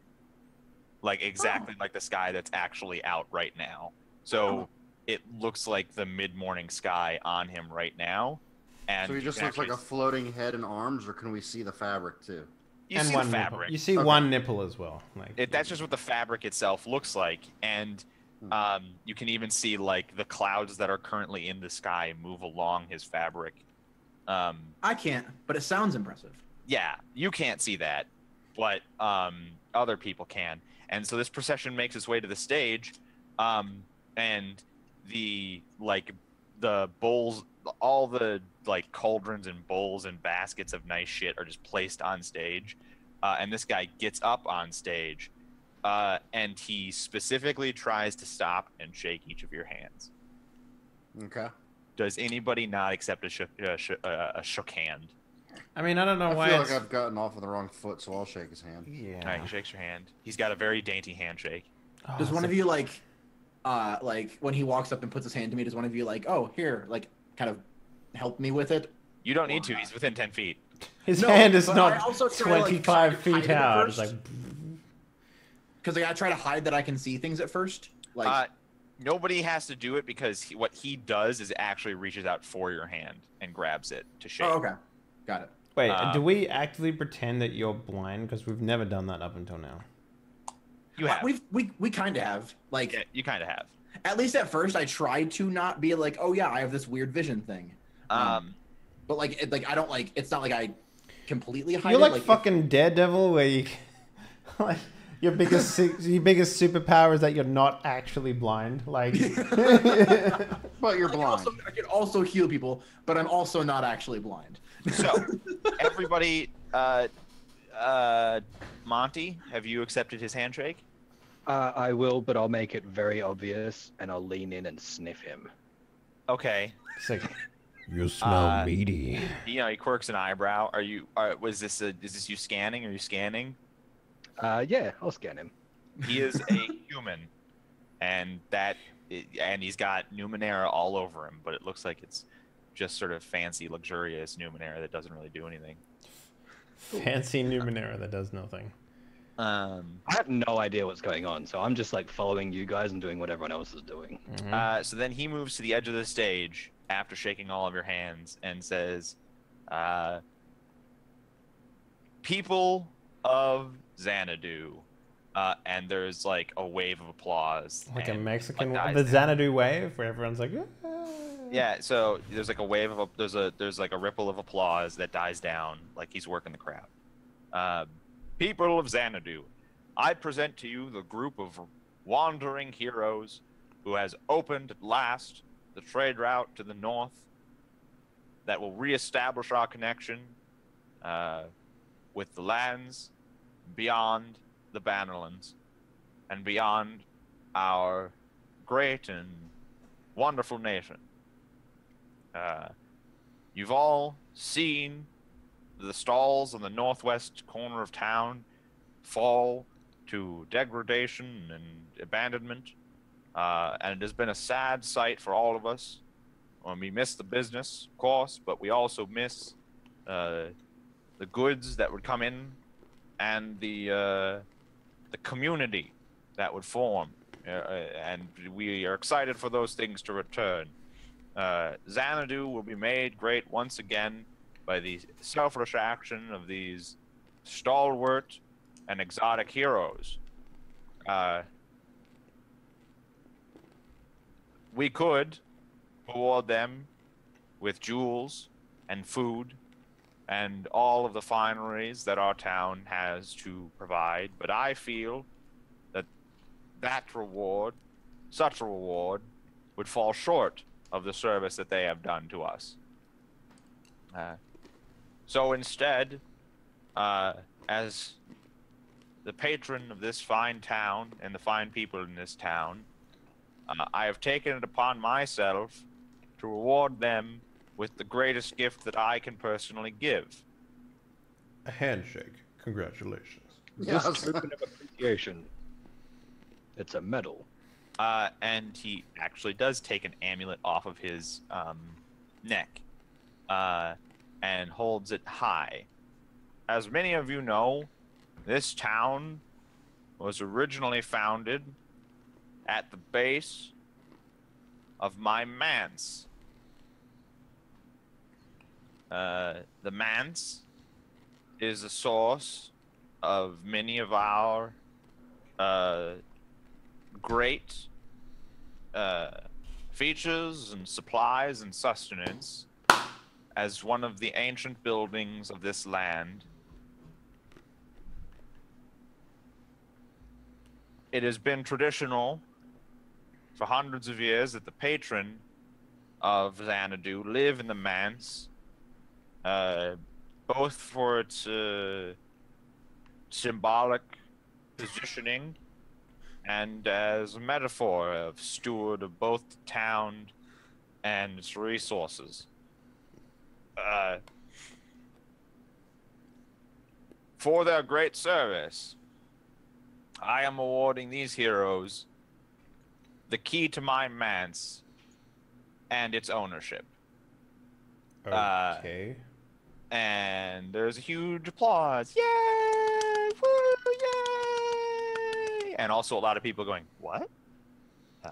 Like exactly like the sky that's actually out right now. So it looks like the mid-morning sky on him right now. And so he just looks like a floating head and arms, or can we see the fabric too? You and see one the fabric. Nipple. You see one nipple as well. Like that's just what the fabric itself looks like, and you can even see like the clouds that are currently in the sky move along his fabric. I can't, but it sounds impressive. Yeah, you can't see that, but other people can. And so this procession makes its way to the stage, and the bowls, all the like cauldrons and bowls and baskets of nice shit are just placed on stage. And this guy gets up on stage, and he specifically tries to stop and shake each of your hands. Okay. Does anybody not accept a shook hand? I mean, I don't know why. I feel like I've gotten off on the wrong foot, so I'll shake his hand. Yeah. All right, he shakes your hand. He's got a very dainty handshake. Oh, does one of you like when he walks up and puts his hand to me? Does one of you like, oh, here, like, kind of help me with it? You don't need to. He's within 10 feet. His hand is but not I also try to, 25 hide feet it out. first. It's like. Because I try to hide that I can see things at first. Like, nobody has to do it because what he does is actually reaches out for your hand and grabs it to shake. oh, okay, got it. Wait, do we actively pretend that you're blind? Because we've never done that up until now. You have. We kind of have. Like, Yeah, you kind of have. at least at first, I tried to not be like, oh yeah, I have this weird vision thing. but like I don't like. It's not like I completely hide You're it. like fucking Daredevil, where you like your biggest superpower is that you're not actually blind. Like, But you're blind. I can also heal people, but I'm also not actually blind. So, everybody, Monty, have you accepted his handshake? I will, but I'll make it very obvious, and I'll lean in and sniff him. Okay. it's like, you smell meaty. You know, he quirks an eyebrow. Is this you scanning? Are you scanning? Yeah, I'll scan him. He is a human, and he's got Numenera all over him, but it looks like it's just sort of fancy, luxurious Numenera that doesn't really do anything. Fancy Numenera that does nothing. I have no idea what's going on, so I'm just like following you guys and doing what everyone else is doing. So then he moves to the edge of the stage after shaking all of your hands and says, "People of Xanadu," and there's like a wave of applause. Like a Mexican, like the Xanadu wave, where everyone's like, yeah. So there's like a wave of there's like a ripple of applause that dies down, like he's working the crowd. People of Xanadu, I present to you the group of wandering heroes who has opened at last the trade route to the north that will reestablish our connection with the lands beyond the Bannerlands and beyond our great and wonderful nation. You've all seen the stalls on the northwest corner of town fall to degradation and abandonment, and it has been a sad sight for all of us. We miss the business, of course, but we also miss the goods that would come in and the community that would form, and we are excited for those things to return. Xanadu will be made great once again by the selfless action of these stalwart and exotic heroes. We could reward them with jewels and food and all of the fineries that our town has to provide, but I feel that such a reward, would fall short of the service that they have done to us. So instead, as the patron of this fine town and the fine people in this town, I have taken it upon myself to reward them with the greatest gift that I can personally give. a handshake. Congratulations. Just token of appreciation. It's a medal. And he actually does take an amulet off of his neck and holds it high. As many of you know, this town was originally founded at the base of my manse. The manse is a source of many of our great features and supplies and sustenance. As one of the ancient buildings of this land, it has been traditional for hundreds of years that the patron of Xanadu live in the manse, both for its symbolic positioning and as a metaphor of steward of both the town and its resources. For their great service, I am awarding these heroes the key to my manse and its ownership. Okay. And there's a huge applause. Yay! Woo! Yay! And also a lot of people going, what?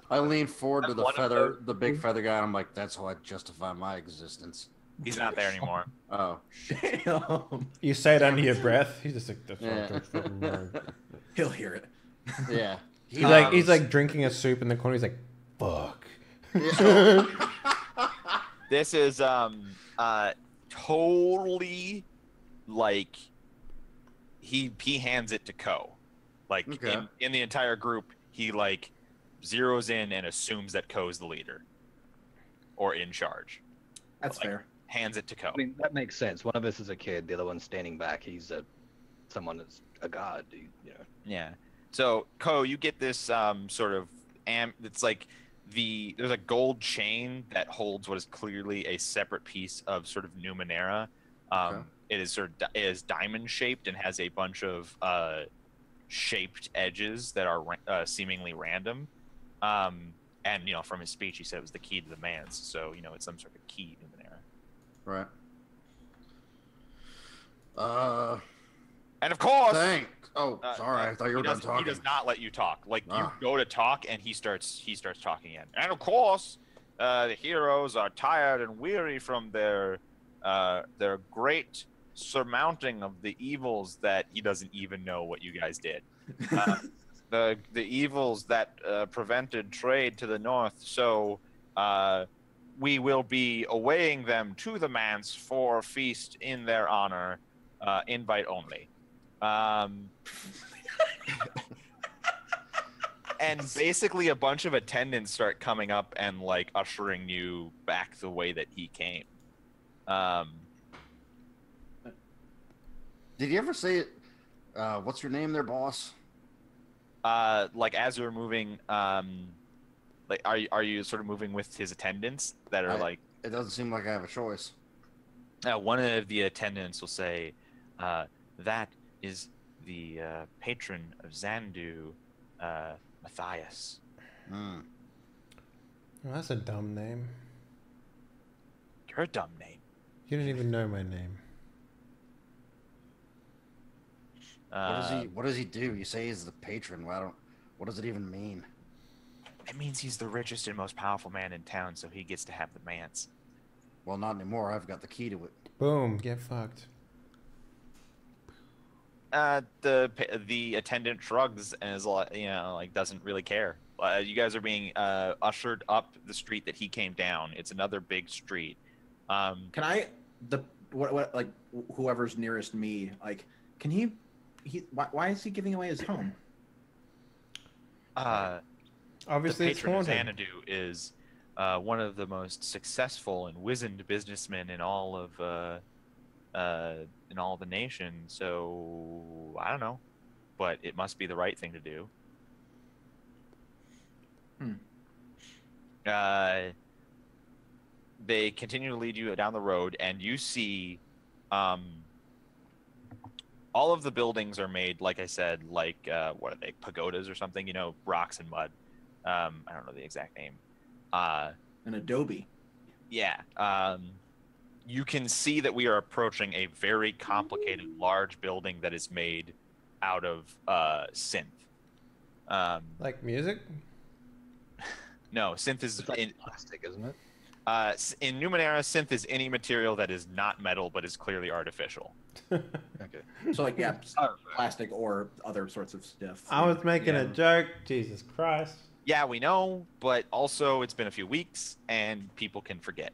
I lean forward to One of the big feather guy. And I'm like, that's how I justify my existence. He's not there anymore. Oh, Damn. You say it under your breath. He's just like, that's Yeah. not fucking word. He'll hear it. yeah. He's like drinking a soup in the corner. He's like, fuck. Yeah. This is totally like he hands it to Ko. Like Okay. in the entire group, he like zeroes in and assumes that Ko's the leader or in charge. That's Like, fair. hands it to Ko. I mean, that makes sense. One of us is a kid, the other one's standing back. He's someone that's a god, you know. Yeah. So Ko, you get this sort of it's like there's a gold chain that holds what is clearly a separate piece of sort of Numenera. Okay. It is it is diamond shaped and has a bunch of shaped edges that are seemingly random. And you know, from his speech, he said it was the key to the manse. So you know, it's some sort of key Numenera. Right. And of course, Thanks. Oh, sorry. I thought you were done talking. He does not let you talk. Like you Ah. go to talk, and he starts talking again. And of course, the heroes are tired and weary from their great surmounting of the evils that he doesn't even know what you guys did. The evils that prevented trade to the north. So we will be awaying them to the manse for a feast in their honor, invite only. And basically a bunch of attendants start coming up and like ushering you back the way that he came. Did you ever say it? What's your name there, boss? Like as you're moving, like are you sort of moving with his attendants that are like? It doesn't seem like I have a choice. One of the attendants will say, "That is the patron of Xandu, Matthias." Hmm. Well, that's a dumb name. You're a dumb name. You don't even know my name. What does he do? You say he's the patron. Well, what does it even mean? It means he's the richest and most powerful man in town, so he gets to have the manse. Well, not anymore. I've got the key to it. Boom, get fucked. The attendant shrugs and is like, you know, like doesn't really care. You guys are being ushered up the street that he came down. It's another big street. Can I what like whoever's nearest me, like, can he why is he giving away his home? Obviously, the it's patron of haunted. Xanadu is one of the most successful and wizened businessmen in all of the nation. So I don't know, but it must be the right thing to do. They continue to lead you down the road, and you see all of the buildings are made, like I said, like what are they, pagodas or something? You know, rocks and mud. I don't know the exact name. An adobe. Yeah. You can see that we are approaching a very complicated, large building that is made out of synth. Like music? No, synth is It's like plastic, isn't it? in Numenera. Synth is any material that is not metal but is clearly artificial. Okay. So like plastic or other sorts of stuff. I was making a Yeah. joke. Jesus Christ. Yeah, we know, but also it's been a few weeks and people can forget.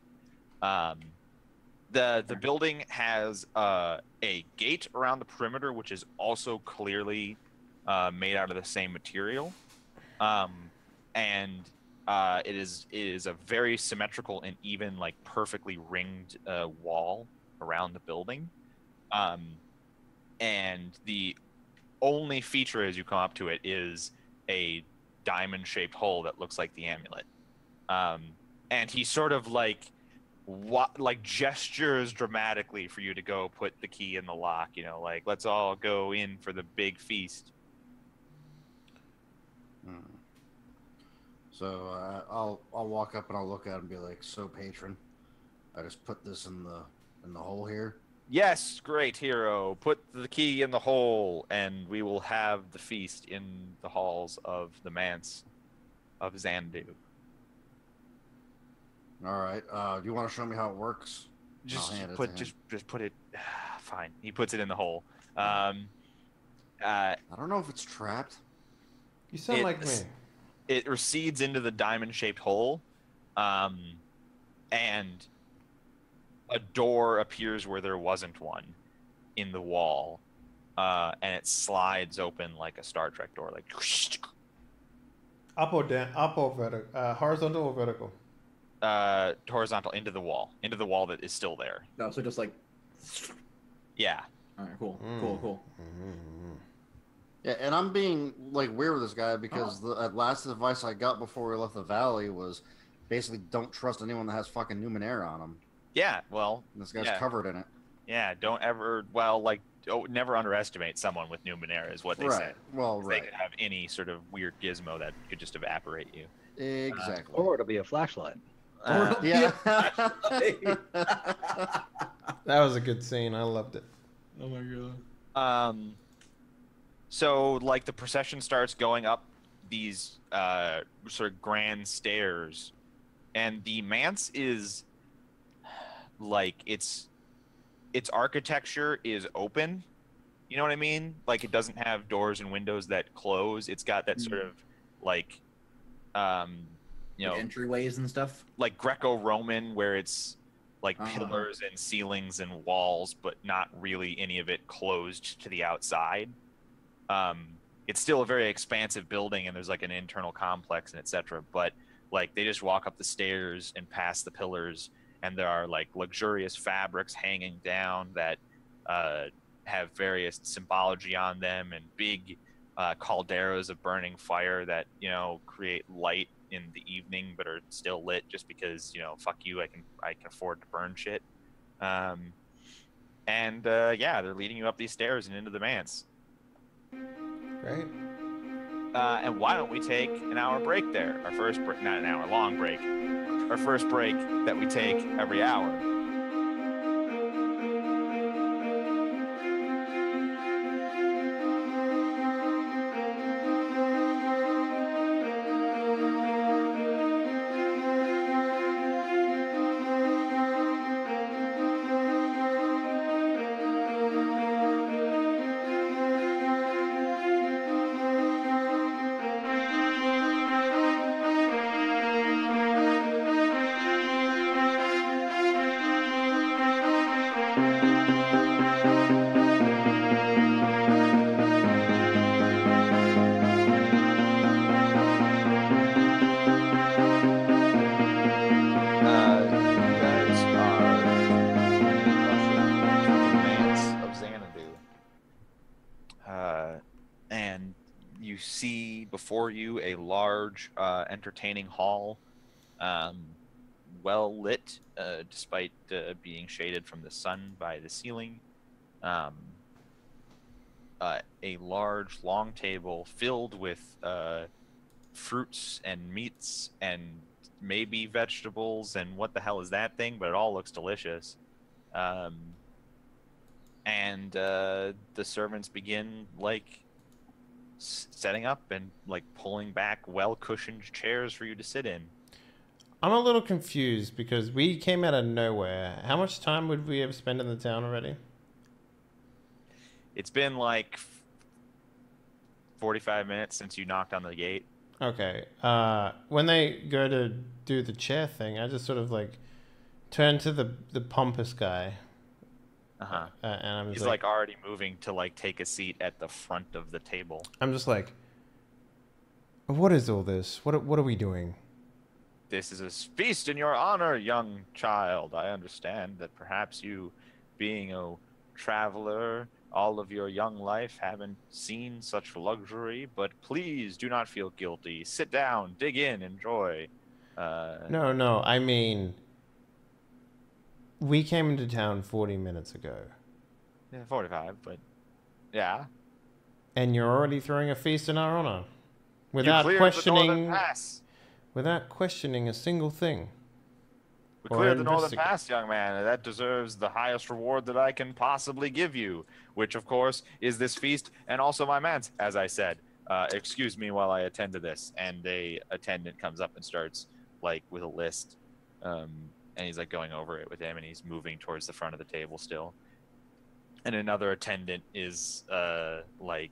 The building has a gate around the perimeter, which is also clearly made out of the same material, and it is a very symmetrical and even like perfectly ringed wall around the building, and the only feature as you come up to it is a diamond-shaped hole that looks like the amulet, and he sort of like gestures dramatically for you to go put the key in the lock, you know, like let's all go in for the big feast. So I'll walk up and I'll look at it and be like, "So, patron, I just put this in the hole here." Yes, great hero, put the key in the hole and we will have the feast in the halls of the manse of Xandu. All right. Do you want to show me how it works? Just hand it put to him. just put it. Fine. He puts it in the hole. I don't know if it's trapped. You sound like me. It recedes into the diamond-shaped hole, and a door appears where there wasn't one in the wall, and it slides open like a Star Trek door, like Up or down? Up or vertical? Horizontal or vertical? horizontal into the wall that is still there. No, so just like. Yeah. All right, cool, cool. Yeah, and I'm being like weird with this guy because the last advice I got before we left the valley was basically don't trust anyone that has fucking Numenera on them. Yeah. Well, And this guy's covered in it. Yeah. Don't ever. Never underestimate someone with Numenera is what they say. Well, They could have any sort of weird gizmo that could just evaporate you. Exactly. Or it'll be a flashlight. Yeah. That was a good scene. I loved it. Oh my god. So like the procession starts going up these sort of grand stairs, and the manse is like its architecture is open. You know what I mean? Like it doesn't have doors and windows that close. It's got that sort of like entryways and stuff. like Greco-Roman, where it's like pillars and ceilings and walls, but not really any of it closed to the outside. It's still a very expansive building, and there's like an internal complex and etc. But like they just walk up the stairs and past the pillars, and there are like luxurious fabrics hanging down that have various symbology on them, and big calderos of burning fire that create light in the evening but are still lit just because fuck you, I can afford to burn shit. They're leading you up these stairs and into the manse. Great. And why don't we take an hour break there? Our first break, not an hour long break, our first break that we take every hour. Before you a large entertaining hall, well lit despite being shaded from the sun by the ceiling. A large long table filled with fruits and meats and maybe vegetables and what the hell is that thing, but it all looks delicious. And the servants begin like setting up and like pulling back well-cushioned chairs for you to sit in. I'm a little confused because we came out of nowhere. How much time would we have spent in the town already? It's been like 45 minutes since you knocked on the gate. Okay. When they go to do the chair thing, I just sort of like turn to the pompous guy. And I'm just he's like already moving to like take a seat at the front of the table. I'm just like, what is all this? What are we doing? This is a feast in your honor, young child. I understand that perhaps you, being a traveler, all of your young life haven't seen such luxury, but please do not feel guilty. Sit down, dig in, enjoy. No, I mean, we came into town 40 minutes ago. Yeah, 45, but yeah. And you're already throwing a feast in our honor without questioning a single thing. We cleared the northern pass, young man, and that deserves the highest reward that I can possibly give you, which of course is this feast and also my man's, as I said. Excuse me while I attend to this. And a attendant comes up and starts like with a list. And he's like going over it with him, and he's moving towards the front of the table still. And another attendant is like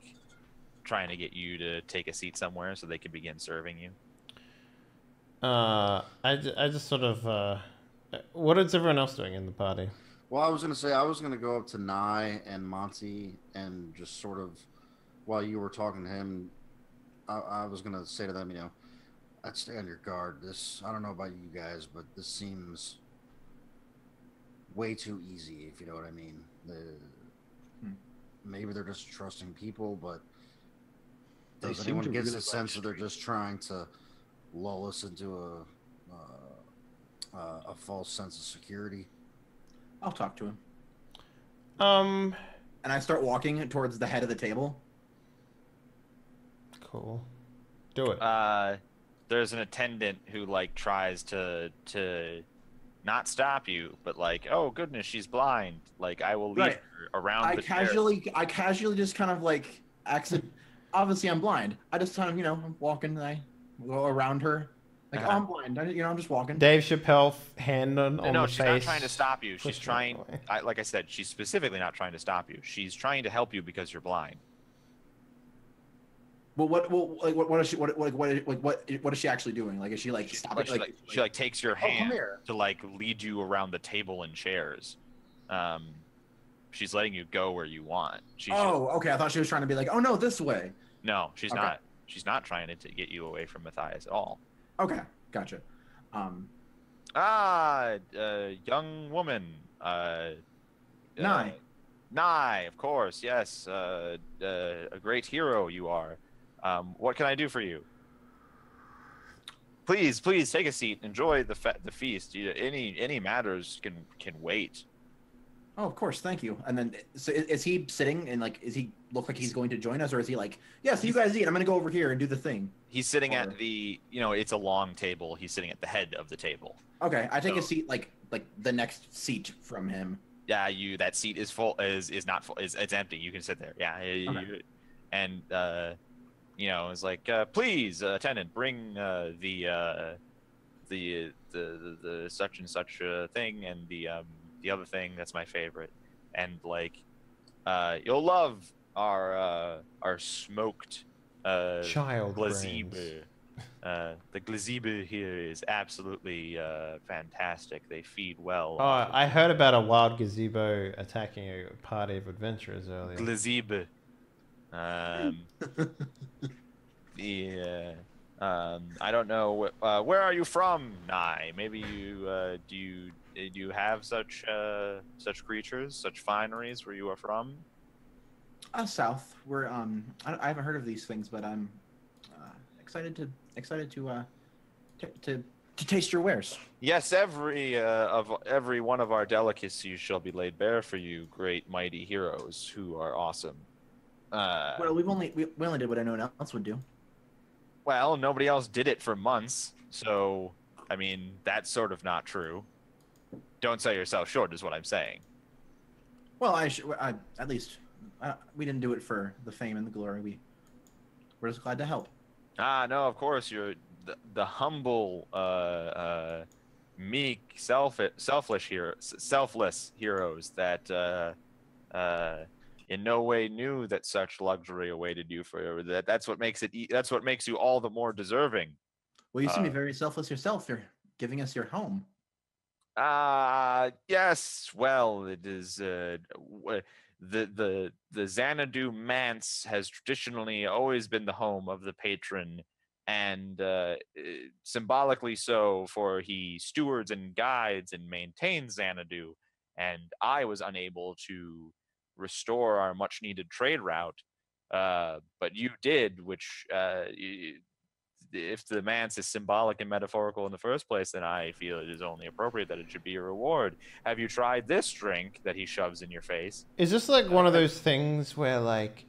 trying to get you to take a seat somewhere so they can begin serving you. I just sort of What is everyone else doing in the party? Well, I was gonna say I was gonna go up to Nye and Monty and just sort of, while you were talking to him, I was gonna say to them, you know, I'd stay on your guard. I don't know about you guys, but this seems way too easy, if you know what I mean. Maybe they're just trusting people, but does anyone get the sense that they're just trying to lull us into a false sense of security? I'll talk to him. Um. And I start walking towards the head of the table. Cool. Do it. There's an attendant who like tries to not stop you, but like, oh goodness, she's blind. Like I will lead her around. I casually just kind of like obviously I'm blind. I just kind of, you know, I'm walking and I go around her. Like, oh, I'm blind. I'm just walking. Dave Chappelle, hand on the face. No, she's not trying to stop you. She's trying. Like I said, she's specifically not trying to stop you. She's trying to help you because you're blind. Well, what is she actually doing? Like, is she like stopping? She takes your hand to like lead you around the table and chairs. She's letting you go where you want. Okay. I thought she was trying to be like, oh no, this way. No, she's not. She's not trying to get you away from Matthias at all. Okay, gotcha. Young woman. Nye. Nye, of course, yes. A great hero you are. What can I do for you? Please take a seat. Enjoy the feast. Any matters can wait. Oh, of course, thank you. And then, so is he sitting and like, is he look like he's going to join us, or is he like, yes, you guys eat. I'm gonna go over here and do the thing. He's sitting at the, it's a long table. He's sitting at the head of the table. Okay, I take a seat like the next seat from him. Yeah, that seat is full. Is not full. It's empty. You can sit there. Yeah, okay. And it's like, please, attendant, bring the such and such thing and the other thing that's my favorite, and like you'll love our smoked child glazibe. The glazibe here is absolutely fantastic. They feed well. Oh, I heard about a wild gazebo attacking a party of adventurers earlier. Glazibe. I don't know. Where are you from, Nye? Maybe you do you have such creatures, such fineries where you are from? South. We're I haven't heard of these things, but I'm excited to taste your wares. Yes, every one of our delicacies shall be laid bare for you, great mighty heroes who are awesome. Well, we only did what anyone else would do. Well, nobody else did it for months, so I mean that's sort of not true. Don't sell yourself short, is what I'm saying. Well, at least we didn't do it for the fame and the glory. We're just glad to help. No, of course you're the humble, meek, selfless heroes that in no way knew that such luxury awaited you. That's what makes that's what makes you all the more deserving. Well, you seem to be very selfless yourself. You're giving us your home. Yes. Well, it is the Xanadu Manse has traditionally always been the home of the patron, and symbolically so, for he stewards and guides and maintains Xanadu, and I was unable to restore our much needed trade route, but you did, which if the manse is symbolic and metaphorical in the first place, then I feel it is only appropriate that it should be a reward. Have you tried this drink that he shoves in your face? Is this like one of those things where, like,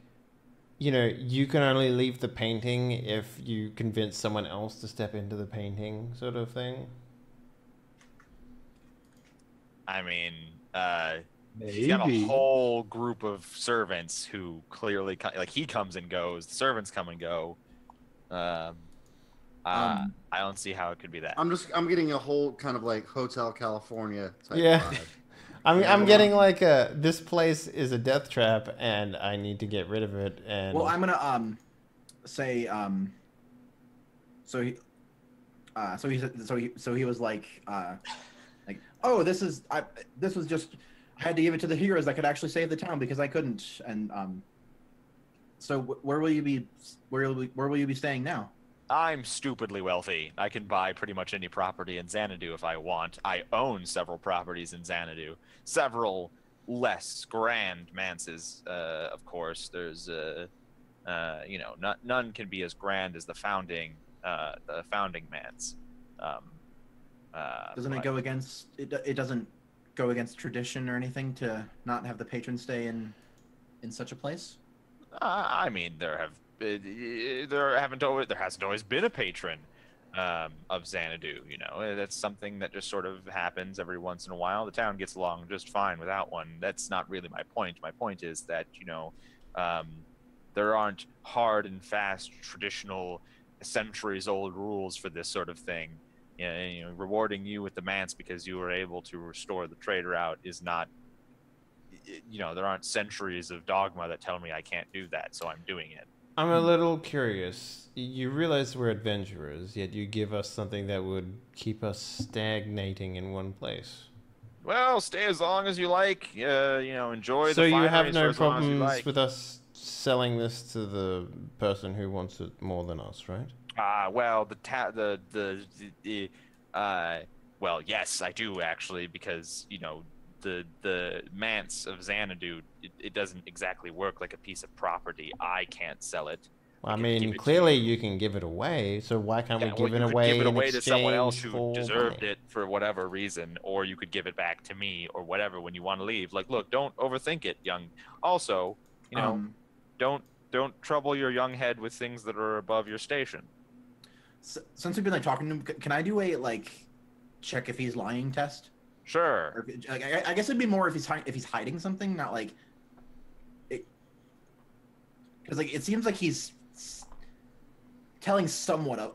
you can only leave the painting if you convince someone else to step into the painting, sort of thing? I mean, he's got a whole group of servants who clearly, like, he comes and goes, the servants come and go. I don't see how it could be that. I'm getting a whole kind of like Hotel California type vibe. I'm getting like this place is a death trap and I need to get rid of it. And well, I'm gonna say so he was like oh, this was just I had to give it to the heroes that could actually save the town because I couldn't. And so where will you be? Where will you be staying now? I'm stupidly wealthy. I can buy pretty much any property in Xanadu if I want. I own several properties in Xanadu. Several less grand manses, of course. There's, none can be as grand as the founding manse. Doesn't it go against it? It doesn't go against tradition or anything to not have the patron stay in such a place. I mean, there hasn't always been a patron of Xanadu. You know, that's something that just sort of happens every once in a while. The town gets along just fine without one. That's not really my point. My point is that there aren't hard and fast traditional centuries-old rules for this sort of thing. Rewarding you with the manse because you were able to restore the trader out is not. There aren't centuries of dogma that tell me I can't do that, so I'm doing it. I'm a little curious. You realize we're adventurers, yet you give us something that would keep us stagnating in one place. Well, stay as long as you like. Enjoy So the you fineries have for no as long as you problems like. with us selling this to the person who wants it more than us, right? Well, well, yes, I do actually, because the manse of Xanadu, it doesn't exactly work like a piece of property. I can't sell it. Well, I give mean, it to clearly you. you can give it away, so why can't we Well, give you it could away give it in away to someone else exchange who for deserved money? it for whatever reason, or you could give it back to me or whatever when you want to leave. Like, look, don't overthink it, young. Also, don't trouble your young head with things that are above your station. Since we've been talking to him, can I do a check if he's lying test? Sure. Or, I guess it'd be more if he's hiding something, not like it, because it seems like he's telling somewhat of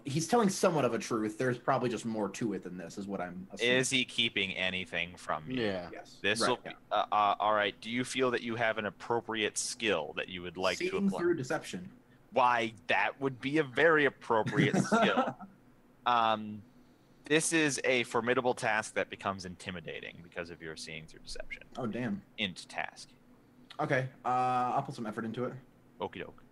a truth. There's probably just more to it than this, is what I'm assuming. Is he keeping anything from you? Yeah. Yes. This Right, will be all right. Do you feel that you have an appropriate skill that you would like to Seeing apply? through deception. Why, that would be a very appropriate skill. This is a formidable task that becomes intimidating because of your seeing through deception. Oh damn. Int task. Okay. I'll put some effort into it. Okie doke.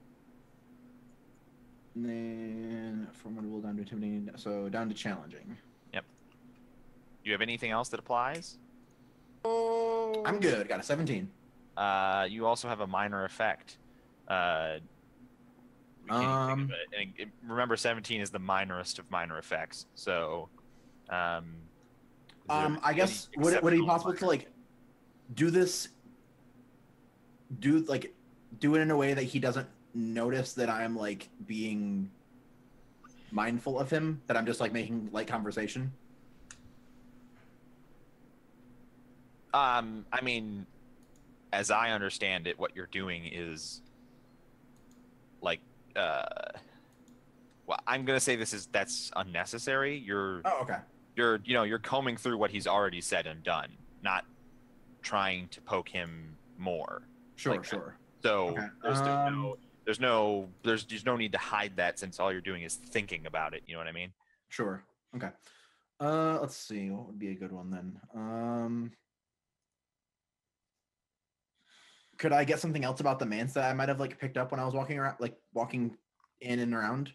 And then formidable down to intimidating, so down to challenging. Yep. Do you have anything else that applies? I'm good. Got a 17. You also have a minor effect. We can't even think of it. And remember, 17 is the minorest of minor effects. So, I guess would it be possible to do this? Do it in a way that he doesn't notice that I'm being mindful of him, that I'm just making light conversation. I mean, as I understand it, what you're doing is well, I'm gonna say that's unnecessary. You're Oh, okay. you're combing through what he's already said and done, not trying to poke him more. Sure, sure. So Okay. there's no need to hide that, since all you're doing is thinking about it. You know what I mean? Sure. Okay. Let's see. What would be a good one then? Could I get something else about the manse that I might have picked up when I was walking around, walking in and around?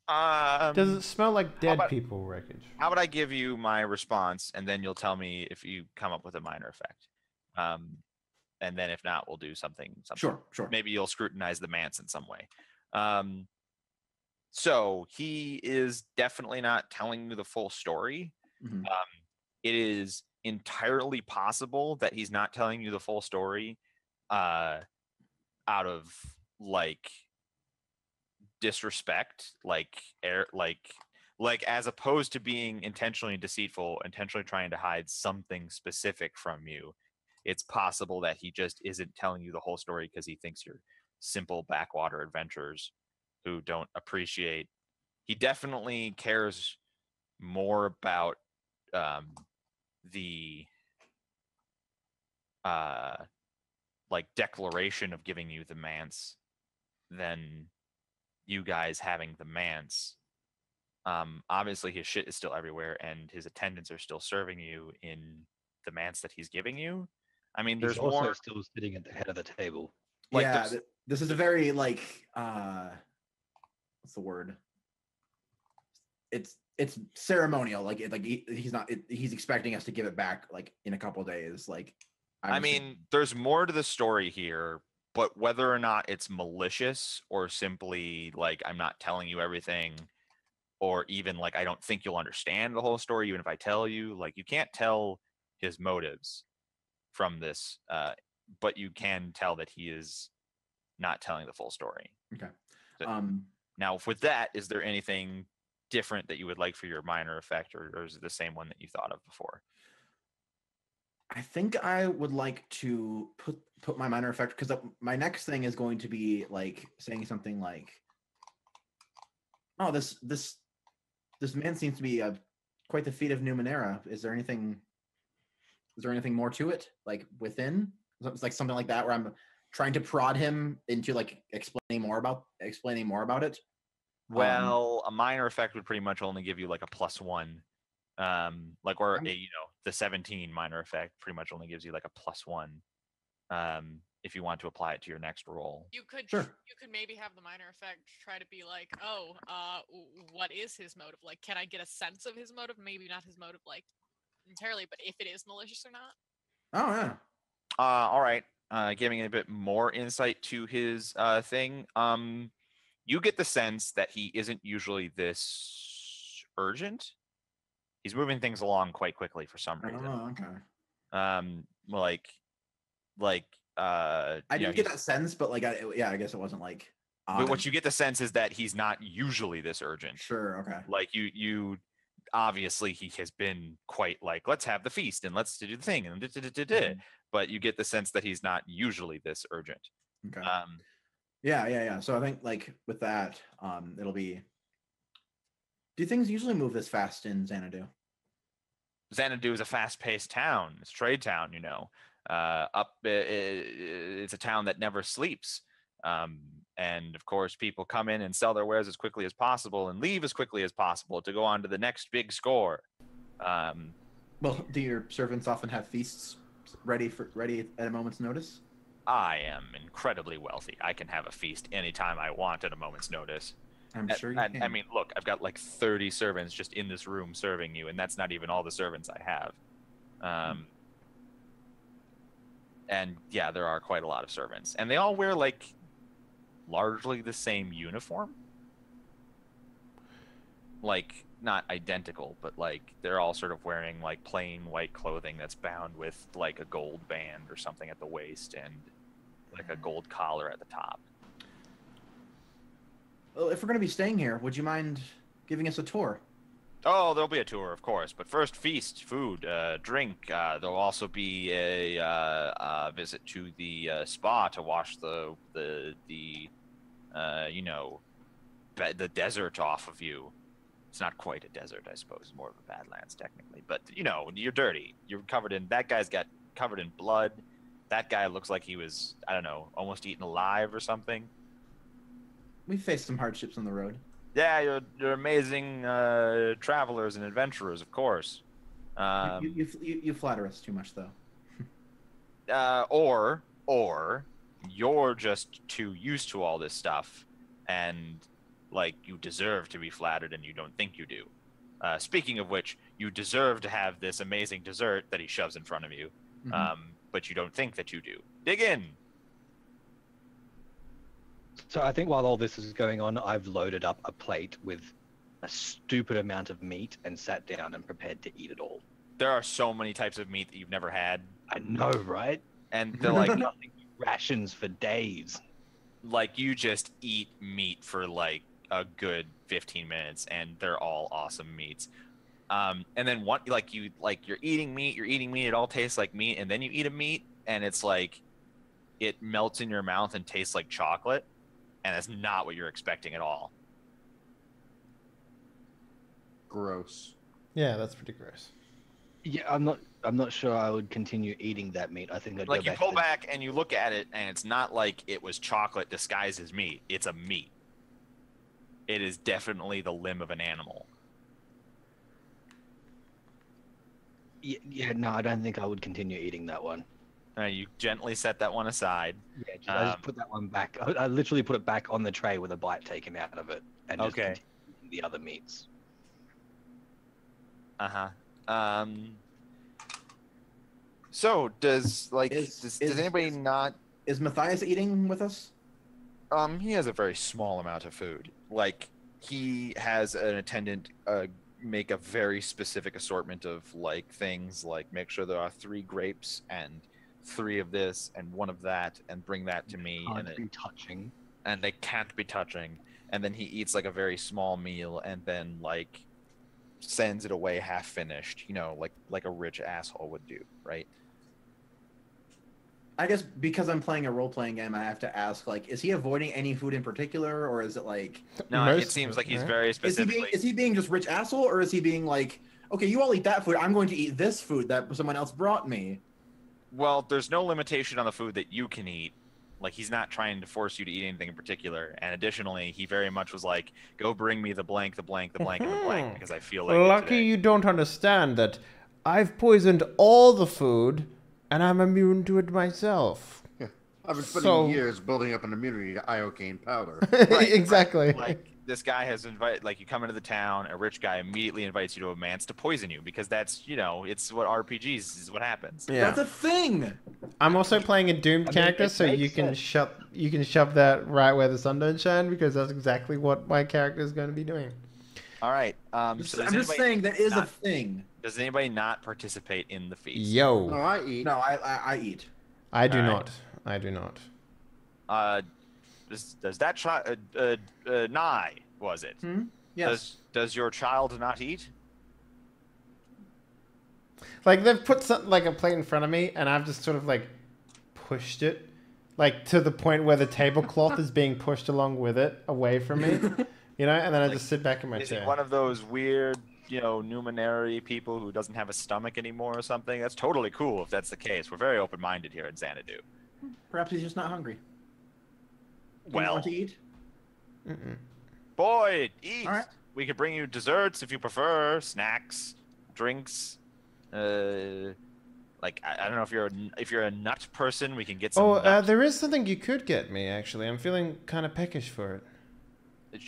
Does it smell like dead people wreckage? How about I give you my response, and then you'll tell me if you come up with a minor effect. And then if not, we'll do something. Sure. Maybe you'll scrutinize the manse in some way. So he is definitely not telling you the full story. Mhm. It is entirely possible that he's not telling you the full story out of disrespect, as opposed to being intentionally deceitful, intentionally trying to hide something specific from you. It's possible that he just isn't telling you the whole story because he thinks you're simple backwater adventurers who don't appreciate. He definitely cares more about the declaration of giving you the manse than you guys having the manse. Obviously his shit is still everywhere, and his attendants are still serving you in the manse that he's giving you. I mean, He's there's also more. still sitting at the head of the table. Like, yeah, there's- this is a very like what's the word? It's ceremonial. Like he's expecting us to give it back like in a couple days. Like I mean, there's more to the story here, but whether or not it's malicious or simply like I'm not telling you everything, or even like I don't think you'll understand the whole story, even if I tell you, like you can't tell his motives from this, but you can tell that he is not telling the full story. Okay. So, now, with that, is there anything different that you would like for your minor effect, or is it the same one that you thought of before? I think I would like to put my minor effect, because my next thing is going to be like saying something like, "Oh, this man seems to be quite the feat of Numenera. Is there anything more to it? Like within, it's like something like that, where I'm trying to prod him into like explaining more about it." Well, a minor effect would pretty much only give you like a +1, like, or the 17 minor effect pretty much only gives you like a +1, if you want to apply it to your next roll. You could Sure. you could maybe have the minor effect try to be like, oh, what is his motive? Like, can I get a sense of his motive? Maybe not his motive like entirely, but if it is malicious or not. Oh yeah. All right. Giving a bit more insight to his thing. You get the sense that he isn't usually this urgent. He's moving things along quite quickly for some reason. Oh, okay. I didn't get that sense, but like, I guess it wasn't like. But what you get the sense is that he's not usually this urgent. Sure. Okay. Like you obviously he has been quite like, let's have the feast and let's do the thing and but you get the sense that he's not usually this urgent. Okay. Yeah. So I think like with that, it'll be. Do things usually move this fast in Xanadu? Xanadu is a fast-paced town. It's a trade town, you know. It's a town that never sleeps. And of course, people come in and sell their wares as quickly as possible and leave as quickly as possible to go on to the next big score. Well, do your servants often have feasts ready at a moment's notice? I am incredibly wealthy. I can have a feast anytime I want at a moment's notice. I'm sure you can. I mean, look, I've got like 30 servants just in this room serving you, and that's not even all the servants I have. And yeah, there are quite a lot of servants, and they all wear like largely the same uniform. Like, not identical, but like they're all sort of wearing like plain white clothing that's bound with like a gold band or something at the waist and like a gold collar at the top. Well, if we're going to be staying here, would you mind giving us a tour? Oh, there'll be a tour, of course. But first, feast, food, drink. There'll also be a visit to the spa to wash the desert off of you. It's not quite a desert, I suppose. It's more of a badlands, technically. But, you're dirty. You're covered in... That guy's got covered in blood. That guy looks like he was, I don't know, almost eaten alive or something. We faced some hardships on the road. Yeah, you're amazing travelers and adventurers, of course. You flatter us too much, though. Or you're just too used to all this stuff, and like you deserve to be flattered, and you don't think you do. Speaking of which, you deserve to have this amazing dessert that he shoves in front of you, but you don't think that you do. Dig in. So I think while all this is going on, I've loaded up a plate with a stupid amount of meat and sat down and prepared to eat it all. There are so many types of meat that you've never had. I know, right? And they're like nothing rations for days. Like you just eat meat for like a good 15 minutes, and they're all awesome meats. And then you're eating meat, it all tastes like meat, and then you eat a meat, and it's like it melts in your mouth and tastes like chocolate. And that's not what you're expecting at all. Gross. Yeah, that's pretty gross. Yeah, I'm not sure I would continue eating that meat. I think I'd like go you pull back and you look at it, and it's not like it was chocolate disguised as meat. It's a meat. it is definitely the limb of an animal. Yeah, no, I don't think I would continue eating that one. You gently set that one aside. Yeah, I just put that one back. I literally put it back on the tray with a bite taken out of it, and just Okay. continue eating the other meats. So does Is anybody not? Is Matthias eating with us? He has a very small amount of food. Like, he has an attendant make a very specific assortment of like things, like make sure there are 3 grapes and 3 of this and 1 of that, and bring that to me. Can't be touching. And they can't be touching. And then he eats like a very small meal, and then like sends it away half finished. You know, like a rich asshole would do, right? I guess because I'm playing a role-playing game, I have to ask, like, is he avoiding any food in particular, or is it like... No, it seems like he's very specifically... Is he being just rich asshole, or is he being like, okay, you all eat that food, I'm going to eat this food that someone else brought me? Well, there's no limitation on the food that you can eat. Like, he's not trying to force you to eat anything in particular. And additionally, he very much was like, go bring me the blank, the blank, the blank, and the blank, because I feel like Lucky you don't understand that I've poisoned all the food, and I'm immune to it myself. Yeah. I've been spending years building up an immunity to iocane powder. Right, Exactly. Right. Like, this guy has invited, like, you come into the town, a rich guy immediately invites you to a manse to poison you, because that's, you know, it's what RPGs is what happens. Yeah. That's a thing! I'm also playing a Doomed character, it so you makes can shove that right where the sun don't shine, because that's exactly what my character is going to be doing. All right. So I'm does just anybody saying that is a not- thing. Does anybody not participate in the feast? Yo. No, I eat. No, I eat. I do All right. not. I do not. Does that child Nye, was it? Yes. Does your child not eat? Like, they've put something like a plate in front of me, and I've just sort of like pushed it, like to the point where the tablecloth is being pushed along with it away from me, you know, and then I just sit back in my Is he chair. one of those weird, you know, Numenera people who doesn't have a stomach anymore or something? That's totally cool if that's the case. We're very open-minded here in Xanadu. Perhaps he's just not hungry. Do you Well, want to eat? boy, eat. All right. We could bring you desserts if you prefer, snacks, drinks. Like I don't know if you're a nut person, we can get some. Oh, nuts. there is something you could get me, actually. I'm feeling kind of peckish for it.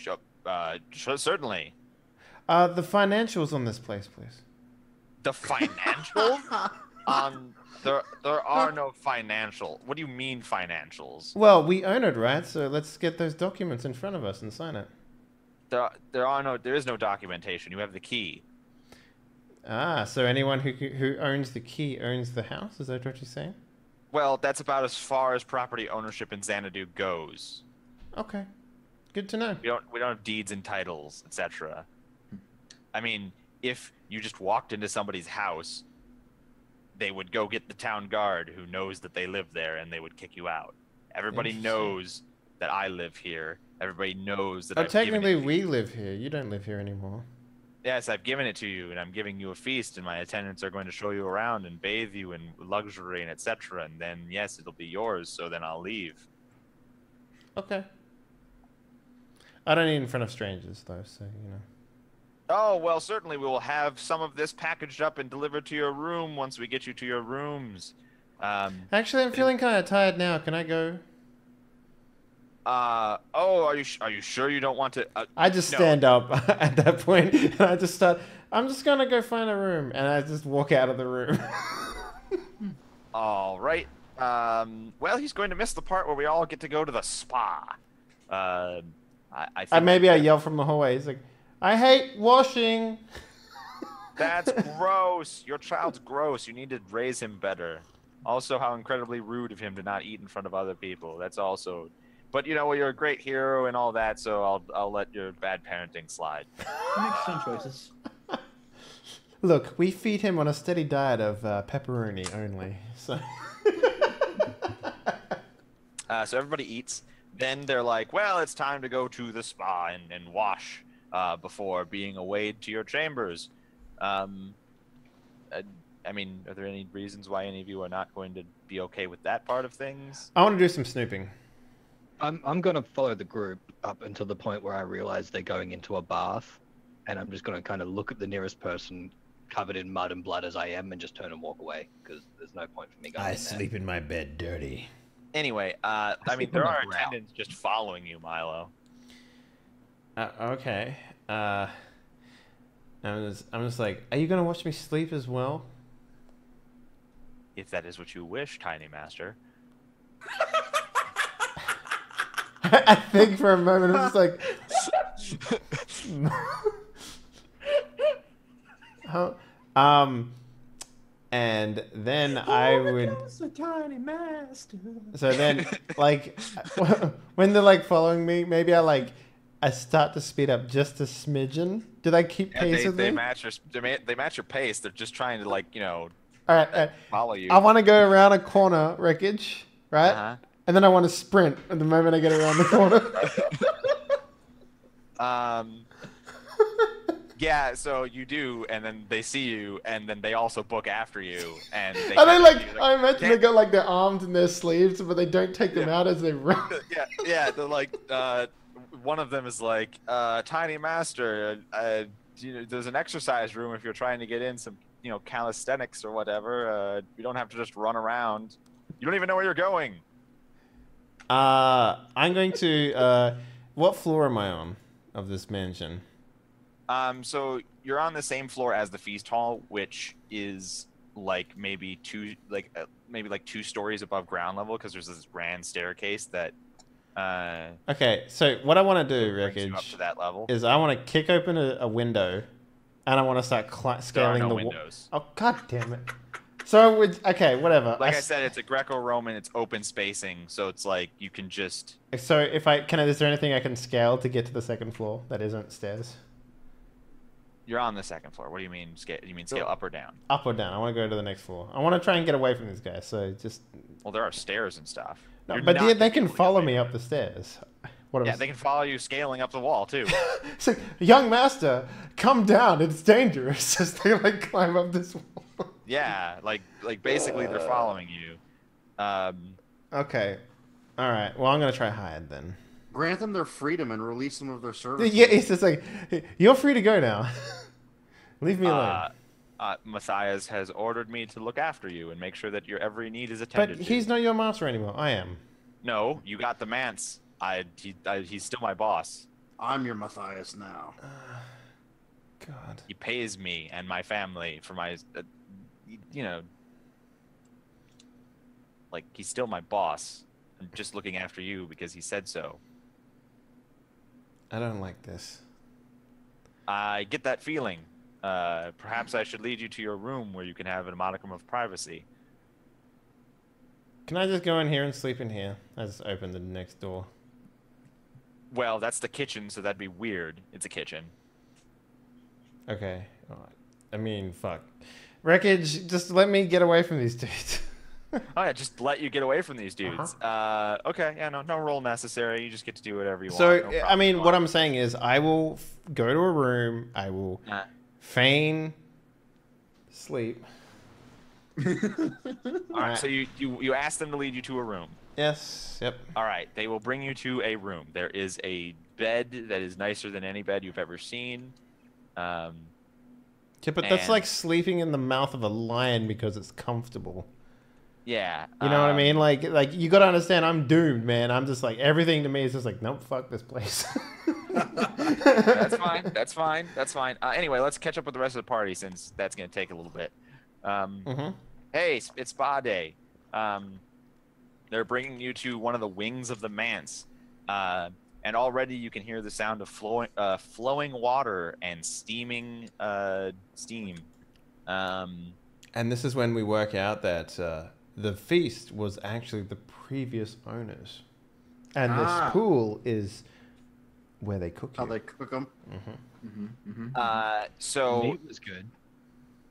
Certainly. The financials on this place, please. The financials? There are no financial. What do you mean financials? Well, we own it, right? So let's get those documents in front of us and sign it. There is no documentation. You have the key. Ah, so anyone who owns the key owns the house? Is that what you're saying? Well, that's about as far as property ownership in Xanadu goes. Okay, good to know. We don't have deeds and titles, etc. I mean, if you just walked into somebody's house, they would go get the town guard who knows that they live there, and they would kick you out. Everybody knows that I live here. Everybody knows that. Oh, I've given technically it to we you. live here. You don't live here anymore. Yes, I've given it to you, and I'm giving you a feast, and my attendants are going to show you around and bathe you in luxury and etc. And then, yes, it'll be yours. So then I'll leave. Okay. I don't eat in front of strangers, though, so, you know. Oh, well, certainly we will have some of this packaged up and delivered to your room once we get you to your rooms. Actually, I'm feeling kind of tired now. Can I go? Are you sure you don't want to? I just no. stand up at that point, and I just start, I'm just going to go find a room, and I just walk out of the room. All right. Well, he's going to miss the part where we all get to go to the spa. I think And maybe I yell from the hallway. He's like, I hate washing. that's gross. Your child's gross. You need to raise him better. Also, how incredibly rude of him to not eat in front of other people. That's also... But, you know, well, you're a great hero and all that, so I'll let your bad parenting slide. He makes some choices. Look, we feed him on a steady diet of pepperoni only. So, So everybody eats. Then they're like, well, it's time to go to the spa and wash before being awayed to your chambers. I mean, are there any reasons why any of you are not going to be okay with that part of things? I want to do some snooping. I'm gonna follow the group up until the point where I realize they're going into a bath, and I'm just gonna kind of look at the nearest person covered in mud and blood as I am, and just turn and walk away because there's no point for me going I in sleep in my bed dirty. Anyway, I mean, sleep there on the are ground. attendants just following you, Milo. Okay. I'm just like, are you gonna watch me sleep as well? If that is what you wish, Tiny Master. I think for a moment I'm just like, huh? And then I would. A tiny master. So then, like, when they're like following me, maybe I start to speed up just a smidgen. Do they keep Yeah, pace with they me? match your pace. They're just trying to All right. follow you. I want to go around a corner, wreckage, right? Uh-huh. And then I want to sprint at the moment I get around the corner. Yeah, so you do, and then they see you, and then they also book after you, and they. And they catch you, I imagine they got like their arms in their sleeves, but they don't take them out as they run. yeah. They're like, one of them is like, Tiny Master, there's an exercise room if you're trying to get in some, calisthenics or whatever. You don't have to just run around. You don't even know where you're going. I'm going to. What floor am I on of this mansion? So you're on the same floor as the feast hall, which is like maybe two stories above ground level because there's this grand staircase that. Okay, so what I want to do, brings you wreckage, up to that level. is I want to kick open a window, and I want to start scaling There are no the windows. Oh god damn it! So okay, whatever. Like I said, it's a Greco-Roman. It's open spacing, so it's like you can just. So if is there anything I can scale to get to the second floor that isn't stairs? You're on the second floor. What do you mean scale? You mean scale up or down? Up or down? I want to go to the next floor. I want to try and get away from these guys. So just. Well, there are stairs and stuff. No, You're but not they gonna be can able to follow get me away. up the stairs. What Yeah, they can follow you scaling up the wall too. It's like, young master, come down. It's dangerous as they like climb up this wall. Yeah, like basically they're following you. Okay. All right. Well, I'm gonna try hide then. Grant them their freedom and release them of their service. Yeah, it's just like you're free to go now. Leave me alone. Matthias has ordered me to look after you and make sure that your every need is attended But to. he's not your master anymore. I am. No, you got the manse. He's still my boss. I'm your Matthias now. God. He pays me and my family for my, like he's still my boss. I'm just looking after you because he said so. I don't like this. I get that feeling. Perhaps I should lead you to your room where you can have a modicum of privacy. Can I just go in here and sleep in here? I just open the next door. Well, that's the kitchen, so that'd be weird. It's a kitchen. Okay. All right. I mean, fuck. Wreckage, just let me get away from these dudes. Oh yeah, just let you get away from these dudes. Okay, yeah, no roll necessary. You just get to do whatever you want. So, No problem. I mean, what I'm saying is I will go to a room, I will feign sleep. All right, so you ask them to lead you to a room. Yes, yep. All right, they will bring you to a room. There is a bed that is nicer than any bed you've ever seen. Yeah, but that's and- like sleeping in the mouth of a lion because it's comfortable. Yeah. You know what I mean? Like you got to understand, I'm doomed, man. I'm just like, everything to me is just like, nope, fuck this place. That's fine. That's fine. That's fine. Anyway, let's catch up with the rest of the party since that's going to take a little bit. Hey, it's spa day. They're bringing you to one of the wings of the manse. And already you can hear the sound of flowing water and steaming steam. And this is when we work out that the feast was actually the previous owners. And this pool is where they cook How you. they cook them. So Meat was good.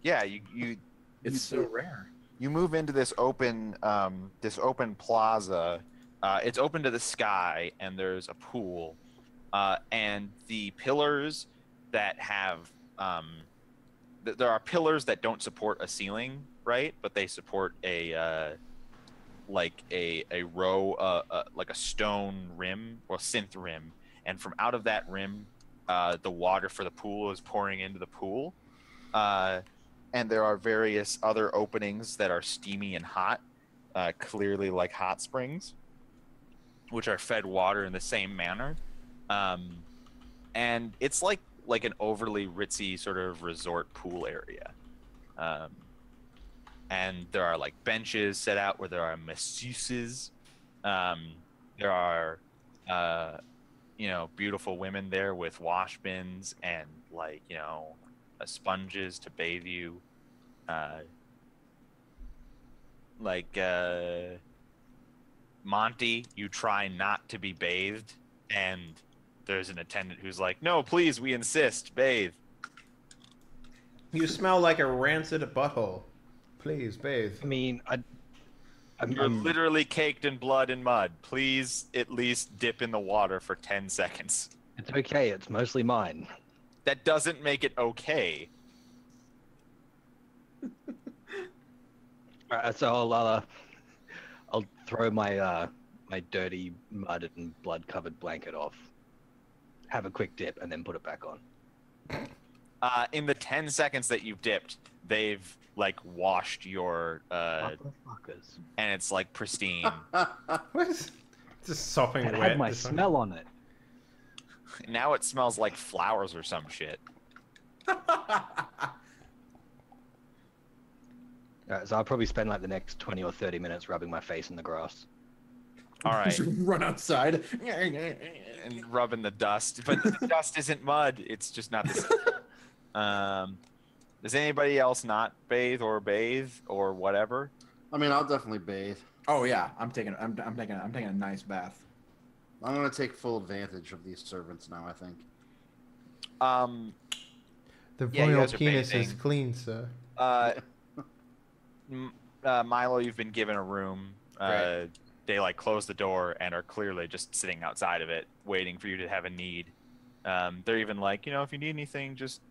yeah, you It's so rare. you move into this open plaza. It's open to the sky, and there's a pool, and the pillars that have there are pillars that don't support a ceiling, right? But they support a like a row, like a stone rim or synth rim, and from out of that rim, the water for the pool is pouring into the pool, and there are various other openings that are steamy and hot, clearly like hot springs, which are fed water in the same manner, and it's like an overly ritzy sort of resort pool area. And there are like benches set out where there are masseuses. There are, beautiful women there with wash bins and like, sponges to bathe you. Monty, you try not to be bathed, and there's an attendant who's like, "No, please, we insist, bathe." You smell like a rancid butthole. Please bathe. I mean, You're literally caked in blood and mud. Please at least dip in the water for 10 seconds. It's okay. It's mostly mine. That doesn't make it okay. So I'll throw my my dirty mud and blood covered blanket off, have a quick dip, and then put it back on. In the 10 seconds that you've dipped, they've like washed your Motherfuckers. and it's like pristine. What is just sopping It wet? had my or something? smell on it. Now it smells like flowers or some shit. So I'll probably spend like the next 20 or 30 minutes rubbing my face in the grass. All right. Run outside. And rubbing the dust, but the dust isn't mud. It's just not the same. Does anybody else not bathe or whatever? I mean, I'll definitely bathe. Oh yeah, I'm taking a nice bath. I'm gonna take full advantage of these servants now, I think. The Yeah, you royal guys are penis is bathing. clean, sir. Milo, you've been given a room. Right. They like close the door and are clearly just sitting outside of it, waiting for you to have a need. They're even like, if you need anything, just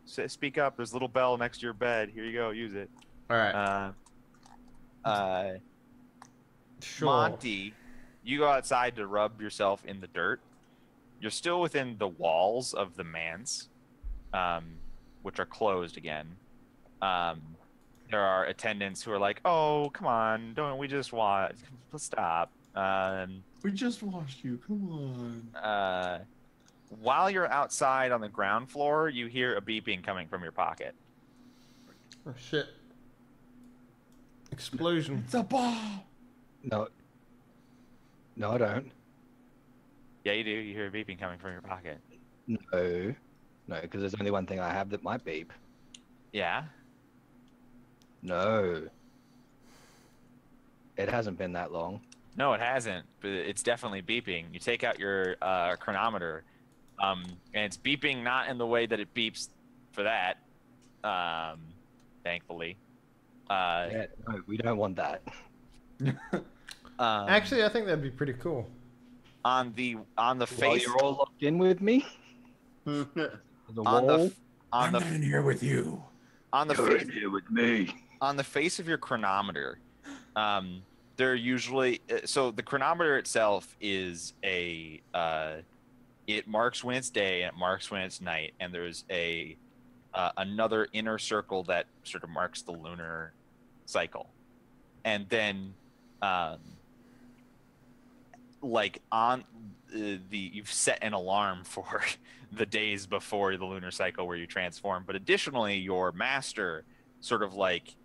speak up. There's a little bell next to your bed. Here you go, use it. All right. Sure. Monty, you go outside to rub yourself in the dirt. You're still within the walls of the manse, which are closed again. There are attendants who are like, "Oh, come on, we just want, stop." We just washed you. Come on. While you're outside on the ground floor, you hear a beeping coming from your pocket. Oh shit! Explosion. It's a bomb. No, I don't. Yeah, you do. You hear a beeping coming from your pocket. No, because there's only one thing I have that might beep. Yeah. No. It hasn't been that long. No, it hasn't, but it's definitely beeping. You take out your chronometer, and it's beeping not in the way that it beeps for that, thankfully. Yeah, no, we don't want that. Actually, I think that'd be pretty cool. On the While face, you're all locked in with me? The on wall? the on the in here with you. on the You're face, in here with me. on the face of your chronometer, they're usually so the chronometer itself is it marks when it's day and it marks when it's night, and there's another inner circle that sort of marks the lunar cycle, and then like on you've set an alarm for the days before the lunar cycle where you transform, but additionally your master sort of like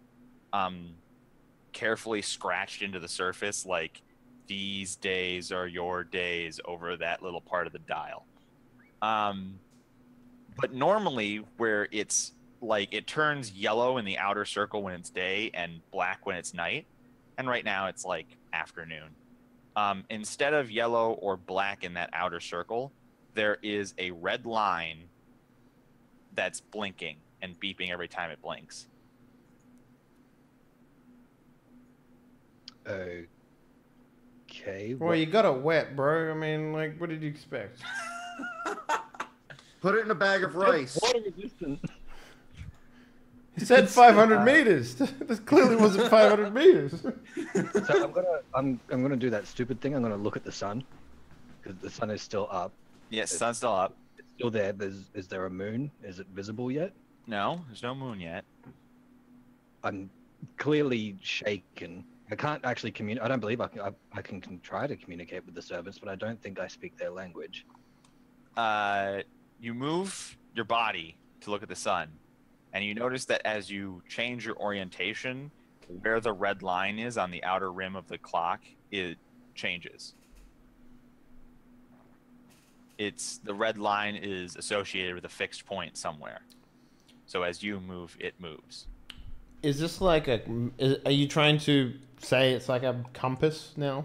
carefully scratched into the surface like these days are your days over that little part of the dial. But normally where it's like it turns yellow in the outer circle when it's day and black when it's night, and right now it's like afternoon. Instead of yellow or black in that outer circle, there is a red line that's blinking and beeping every time it blinks. Okay. Well, you got it wet, bro. I mean, like, what did you expect? Put it in a bag of rice. Water resistant. It said 500 meters. This clearly wasn't 500 meters. So I'm gonna do that stupid thing. I'm gonna look at the sun because the sun is still up. Yes, sun's still up. It's still there. Is there a moon? Is it visible yet? No, there's no moon yet. I'm clearly shaken. I can't actually communicate. I don't believe I can try to communicate with the servants, but I don't think I speak their language. You move your body to look at the sun, and you notice that as you change your orientation, where the red line is on the outer rim of the clock, it changes. The red line is associated with a fixed point somewhere. So as you move, it moves. Is this like are you trying to say it's like a compass now?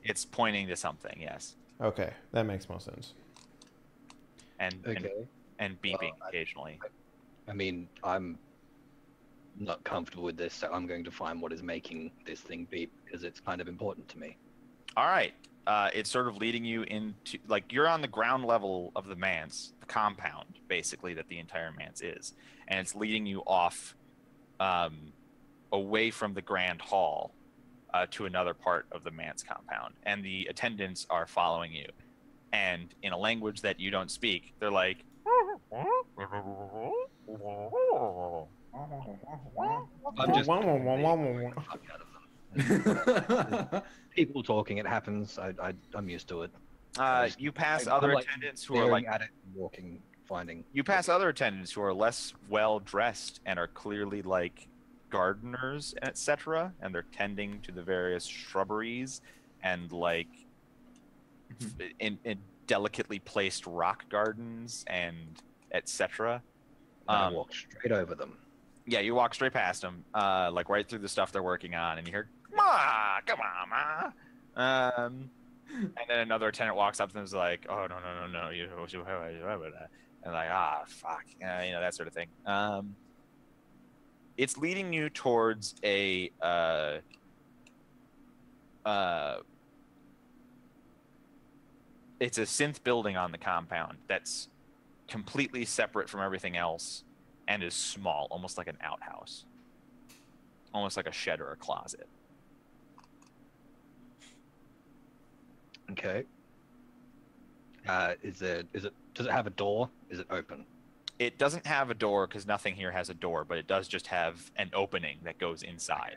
It's pointing to something, yes. Okay, that makes more sense. And Okay. and beeping occasionally. I mean, I'm not comfortable with this, so I'm going to find what is making this thing beep because it's kind of important to me. All right. It's sort of leading you into, like, you're on the ground level of the manse, the compound, basically, that the entire manse is. And it's leading you off away from the grand hall to another part of the manse compound. And the attendants are following you. And in a language that you don't speak, they're like... I'm just people talking. It happens. I'm used to it. You pass I'm other like attendants who are like at it, walking, finding. You pass other attendants who are less well dressed and are clearly like gardeners, etc. And they're tending to the various shrubberies and like in delicately placed rock gardens and etc. I walk straight over them. Yeah, you walk straight past them, like right through the stuff they're working on, and you hear, "Ma, come on, ma." And then another attendant walks up to them and is like, "Oh no, you," and like, "Ah, fuck," you know, that sort of thing. It's leading you towards a it's a synth building on the compound that's completely separate from everything else and is small, almost like an outhouse, almost like a shed or a closet. Okay. Does it have a door? Is it open? It doesn't have a door because nothing here has a door, but it does just have an opening that goes inside.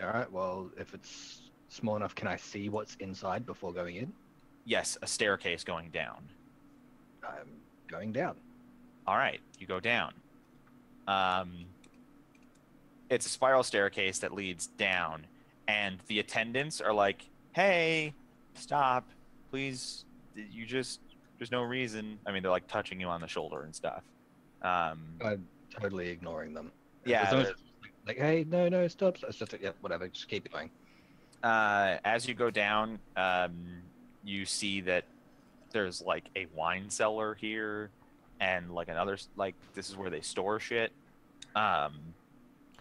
All right. Well, if it's small enough, can I see what's inside before going in? Yes, a staircase going down. I'm going down. All right, you go down. It's a spiral staircase that leads down, and the attendants are like, "Hey, stop, please. There's no reason." I mean, they're like touching you on the shoulder and stuff. I'm totally ignoring them. Yeah. As long as it's like, hey, no, stop. It's just yeah, whatever. Just keep going. As you go down, you see that there's like a wine cellar here, and like another, like, this is where they store shit.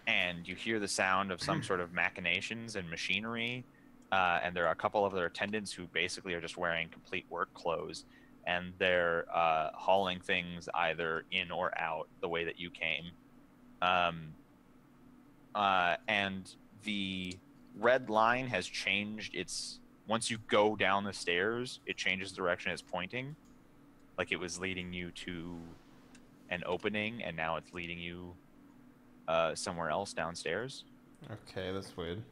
And you hear the sound of some sort of machinations and machinery. And there are a couple of other attendants who basically are just wearing complete work clothes, and they're hauling things either in or out the way that you came. And the red line has changed its... Once you go down the stairs, it changes the direction it's pointing. Like it was leading you to an opening, and now it's leading you somewhere else downstairs. Okay, that's weird.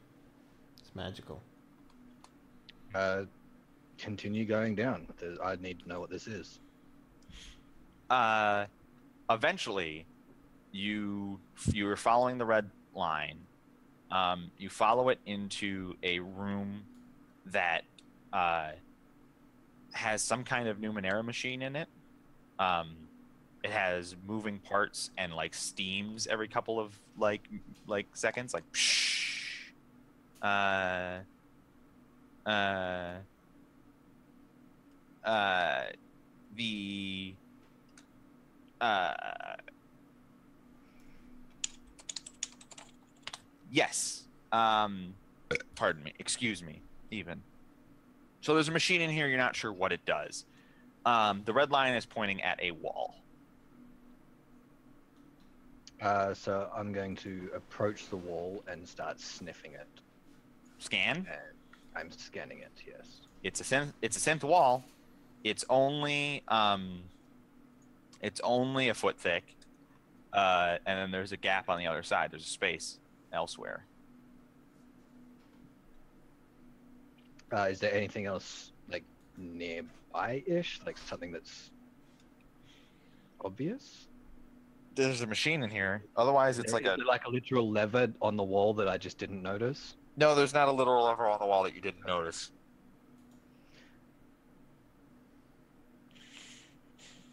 It's magical. Continue going down. I need to know what this is. Eventually, you're following the red line. You follow it into a room that has some kind of Numenera machine in it. It has moving parts and like steams every couple of like seconds, like psh. Yes. Pardon me. Excuse me. Even. So there's a machine in here. You're not sure what it does. The red line is pointing at a wall. So I'm going to approach the wall and start sniffing it. Scan. And I'm scanning it. Yes. It's a synth wall. It's only a foot thick. And then there's a gap on the other side. There's a space elsewhere. Is there anything else like nearby-ish, like something that's obvious? There's a machine in here. Otherwise, it's Is like there like a literal lever on the wall that I just didn't notice. No, there's not a literal lever on the wall that you didn't notice.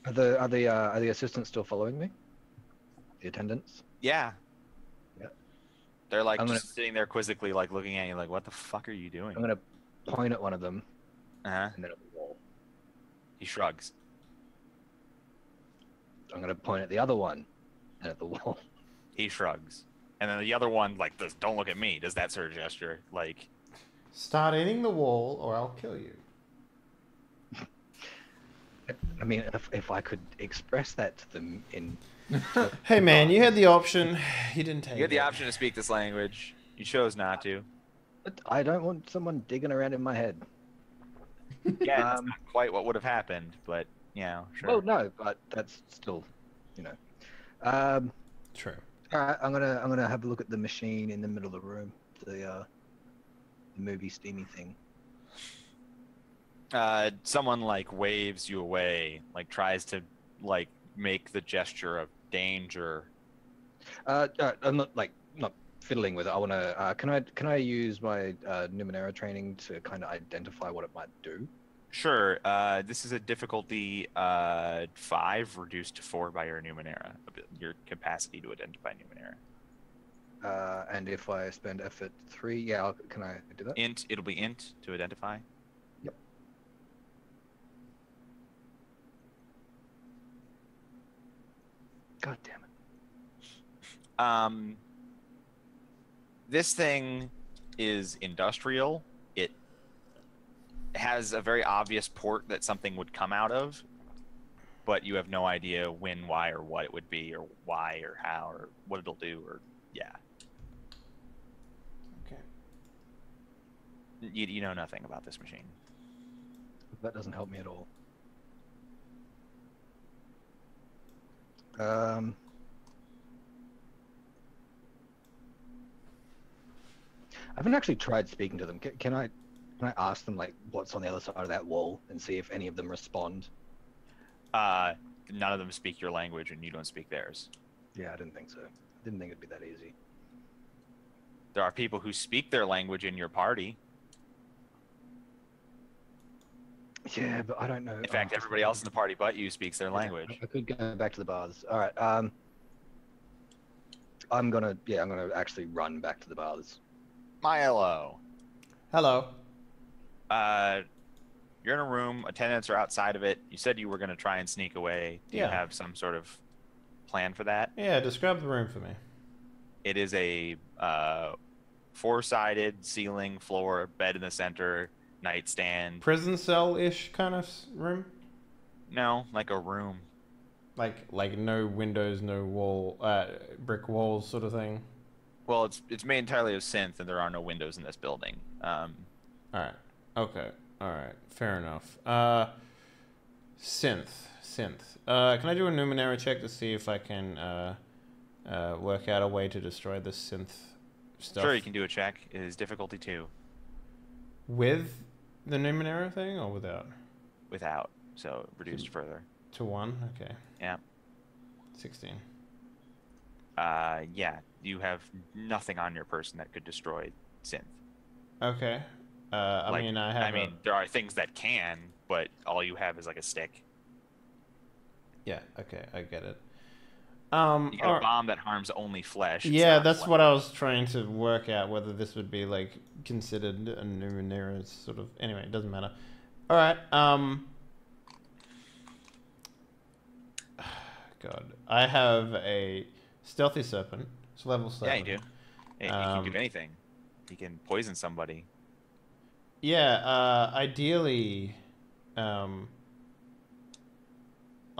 Are the assistants still following me? The attendants? Yeah. Yeah. They're like I'm just sitting there quizzically, like looking at you, like, "What the fuck are you doing?" I'm gonna point at one of them Uh-huh. and then at the wall. He shrugs. I'm gonna point at the other one and at the wall. He shrugs. And then the other one, like, does "Don't look at me," does that sort of gesture, like. Start eating the wall, or I'll kill you. I mean, if I could express that to them in. Hey man, you had the option. You didn't take it. You had the option to speak this language. You chose not to. But I don't want someone digging around in my head. Yeah, it's not quite what would have happened, but yeah, sure. Well, no, but that's still, you know. True. All right, I'm gonna have a look at the machine in the middle of the room, the movie steamy thing. Someone like waves you away, like tries to like make the gesture of danger. I'm not fiddling with it. I want to. Can I use my Numenera training to kind of identify what it might do? Sure. This is a difficulty 5 reduced to 4 by your Numenera, your capacity to identify Numenera. And if I spend effort 3, yeah, can I do that? Int. It'll be int to identify. Yep. God damn it. This thing is industrial. It has a very obvious port that something would come out of, but you have no idea when, why, or what it would be, or why, or how, or what it'll do, or yeah. Okay. You know nothing about this machine. That doesn't help me at all. I haven't actually tried speaking to them. Can I ask them like what's on the other side of that wall and see if any of them respond? None of them speak your language, and you don't speak theirs. Yeah, I didn't think so. I didn't think it'd be that easy. There are people who speak their language in your party. Yeah, but I don't know. In fact, everybody else in the party but you speaks their language. I could go back to the baths. All right. I'm gonna actually run back to the baths. Milo. Hello. You're in a room. Attendants are outside of it. You said you were going to try and sneak away. Do you Yeah. have some sort of plan for that? Yeah, describe the room for me. It is a 4-sided ceiling, floor, bed in the center, nightstand. Prison cell-ish kind of room? No, like a room. Like no windows, no wall, brick walls sort of thing? Well, it's made entirely of synth, and there are no windows in this building. All right. Okay. All right. Fair enough. Synth. Can I do a Numenera check to see if I can work out a way to destroy this synth stuff? Sure, you can do a check. It is difficulty 2. With the Numenera thing or without? Without, so reduced further. To 1? Okay. Yeah. 16. Yeah, you have nothing on your person that could destroy synth. Okay. I mean, there are things that can, but all you have is like a stick. Yeah, okay, I get it. You got a bomb that harms only flesh. Yeah, that's what I was trying to work out, whether this would be like considered a Numenera sort of. Anyway, it doesn't matter. All right. God, I have a stealthy serpent. It's level 7. Yeah, you do. He can do anything. He can poison somebody. Yeah, ideally,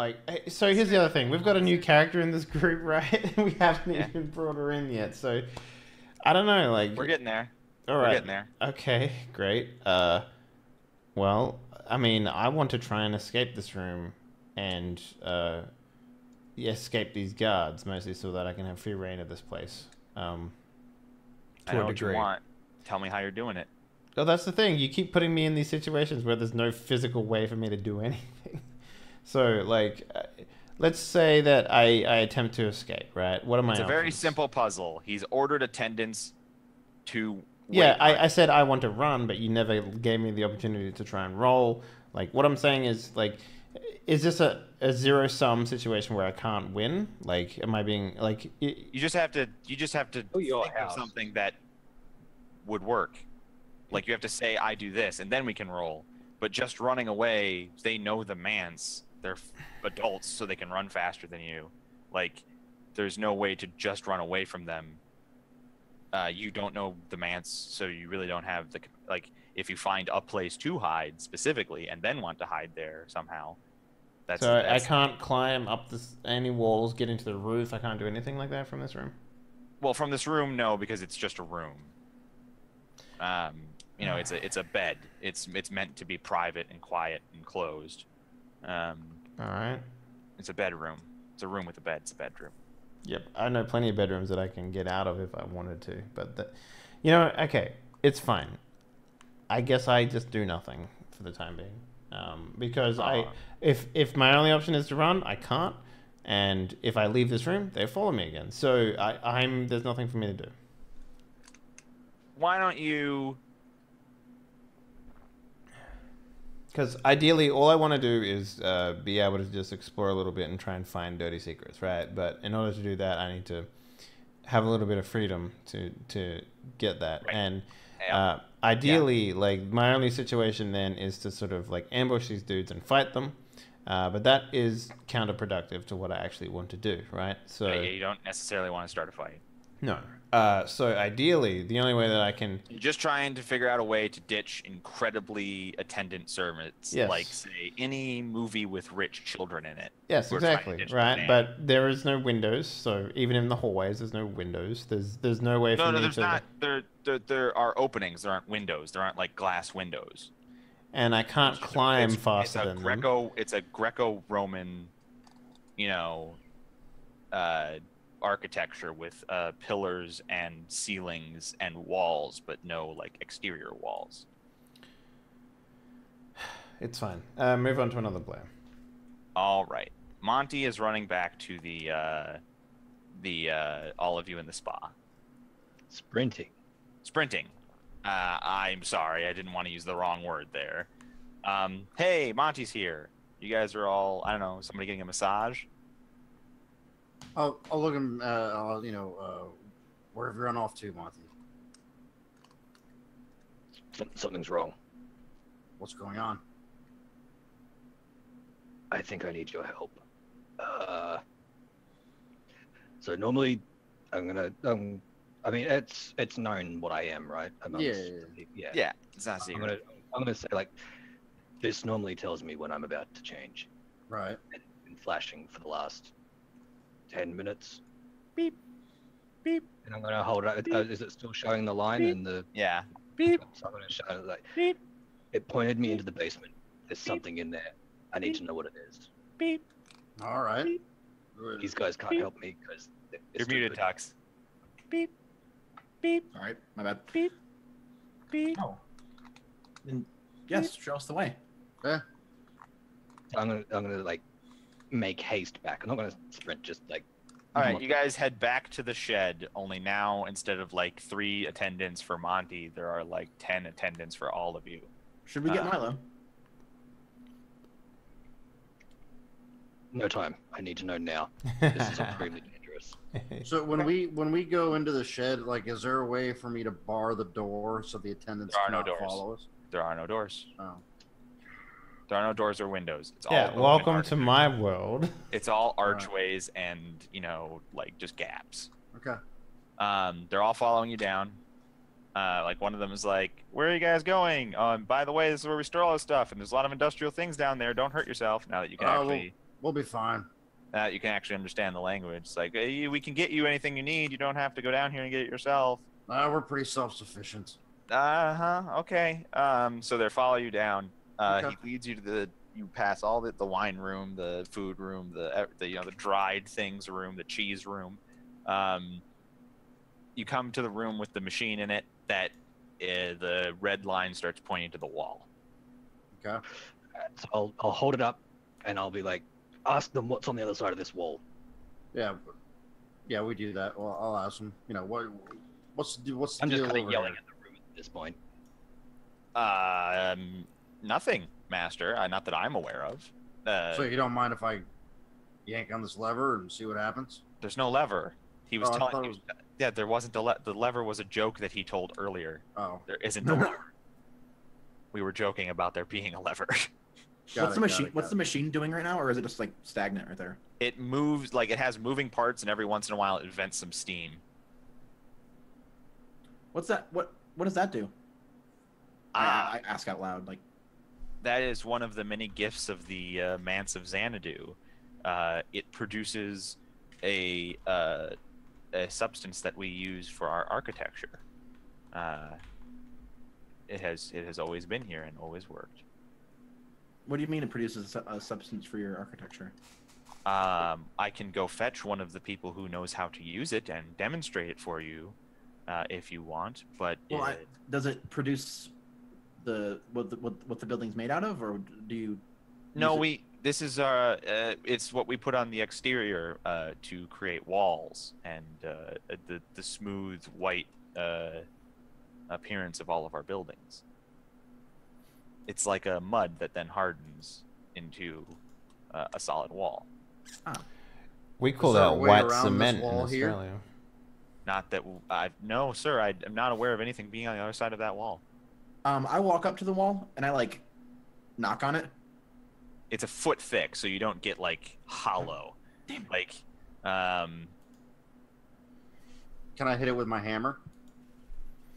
Like, so here's the other thing. We've got a new character in this group, right? We haven't even brought her in yet. So, I don't know. Like, We're getting there. all right. We're getting there. Okay, great. Well, I mean, I want to try and escape this room and escape these guards, mostly so that I can have free reign of this place. I know what you want. Tell me how you're doing it. Oh, that's the thing. You keep putting me in these situations where there's no physical way for me to do anything. So, like, let's say that I attempt to escape, right? What am I? It's a very simple puzzle. He's ordered attendants to. Yeah, I said I want to run, but you never gave me the opportunity to try and roll. Like, what I'm saying is, like, is this a zero-sum situation where I can't win? Like, am I being, like... You just have to think of something that would work. Like, you have to say, I do this, and then we can roll. But just running away, they know the mans. They're adults, so they can run faster than you. Like, there's no way to just run away from them. You don't know the mans, so you really don't have the... Like, if you find a place to hide specifically and then want to hide there somehow, that's... So I can't climb up any walls, get into the roof. I can't do anything like that from this room? Well, from this room, no, because it's just a room. You know, it's a bed. It's meant to be private and quiet and closed. All right. It's a bedroom. It's a room with a bed. It's a bedroom. Yep, I know plenty of bedrooms that I can get out of if I wanted to. But, you know, okay, it's fine. I guess I just do nothing for the time being. Because if my only option is to run, I can't. And if I leave this room, they follow me again. So there's nothing for me to do. Why don't you... Because ideally, all I want to do is be able to just explore a little bit and try and find dirty secrets, right? But in order to do that, I need to have a little bit of freedom to get that. Right. And ideally, like, my only situation then is to sort of, like, ambush these dudes and fight them. But that is counterproductive to what I actually want to do, right? So yeah, you don't necessarily want to start a fight. No. So ideally, the only way that I can... You're just trying to figure out a way to ditch incredibly attendant servants, like, say, any movie with rich children in it. Yes, exactly, right? But there is no windows, so even in the hallways, there's no windows. There's no way for me to... No, there's not. There are openings. There aren't windows. There aren't, like, glass windows. And I can't climb faster than them. It's a Greco-Roman, you know... architecture with pillars and ceilings and walls, but no, like, exterior walls. It's fine. Move on to another player. All right. Monty is running back to the all of you in the spa. Sprinting. I'm sorry, I didn't want to use the wrong word there. Hey, Monty's here. You guys are all, I don't know, somebody getting a massage? I'll look him. Where have you run off to, Monty? Something's wrong. What's going on? I think I need your help. So normally, I'm gonna. I mean, it's known what I am, right? Yeah. It's not secret. I'm gonna say, like, this normally tells me when I'm about to change. Right. It's been flashing for the last 10 minutes. Beep. Beep. And I'm going to hold it. Is it still showing the line? Beep. And the... Yeah. Beep. So I'm going to show it like... Beep. It pointed me into the basement. There's something in there. I need to know what it is. Beep. All right. Beep. These guys can't help me because... You're muted, Tux. Beep. Beep. All right. My bad. Beep. Beep. Oh. Then, yes, show us the way. Yeah. I'm gonna like make haste back. I'm not gonna sprint. Just like. All right, you guys head back to the shed. Only now, instead of like 3 attendants for Monty, there are like 10 attendants for all of you. Should we get Milo? No time. I need to know now. This is extremely dangerous. So when we go into the shed, like, is there a way for me to bar the door so the attendants cannot follow us? There are no doors. Oh. There are no doors or windows. It's all welcome to my world. It's all archways and, you know, like, just gaps. Okay. They're all following you down. Like, one of them is like, where are you guys going? By the way, this is where we store all this stuff, and there's a lot of industrial things down there. Don't hurt yourself now that you can actually... We'll be fine. You can actually understand the language. It's like, hey, we can get you anything you need. You don't have to go down here and get it yourself. We're pretty self-sufficient. Okay. So they follow you down. Okay. He leads you to you pass all the wine room, the food room, the the dried things room, the cheese room. You come to the room with the machine in it that the red line starts pointing to the wall. Okay. So I'll hold it up, and I'll be like, ask them what's on the other side of this wall. Yeah, we do that. Well, I'll ask them. You know what's the I'm deal just kind over of yelling here? at the room at this point. Nothing, Master. Not that I'm aware of. So you don't mind if I yank on this lever and see what happens? There's no lever. He was Oh, I telling thought you. it was- Yeah, there wasn't the lever was a joke that he told earlier. Oh, There isn't a lever. We were joking about there being a lever. What's the machine? What's the machine doing right now, or is it just like stagnant right there? It moves like it has moving parts, and every once in a while it vents some steam. What's that? What does that do? I ask out loud, like. That is one of the many gifts of the Manse of Xanadu. It produces a substance that we use for our architecture. It has always been here and always worked. What do you mean it produces a substance for your architecture? I can go fetch one of the people who knows how to use it and demonstrate it for you, if you want. But Well, does it produce what the building's made out of, or do you? No, this is it's what we put on the exterior to create walls and the smooth white appearance of all of our buildings. It's like a mud that then hardens into a solid wall. We call there a that way white around this cement in wall here? Australia. Not that no, sir. I'm not aware of anything being on the other side of that wall. I walk up to the wall and I like knock on it. It's a foot thick, so you don't get like hollow. Damn it. Like, Can I hit it with my hammer?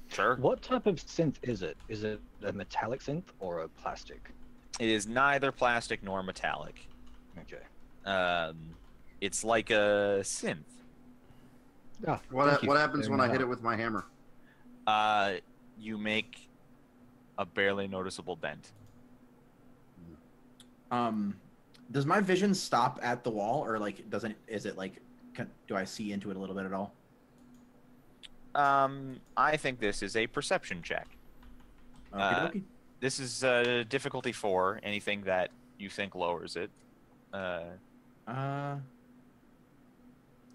sure. What type of synth is it? Is it a metallic synth or a plastic? It is neither plastic nor metallic. Okay. It's like a synth. Ah, What thank you. happens when I hit Yeah. it with my hammer? You make a barely noticeable dent. Does my vision stop at the wall, or like is it like do I see into it a little bit at all? I think this is a perception check. Okey-dokey. This is difficulty 4. Anything that you think lowers it.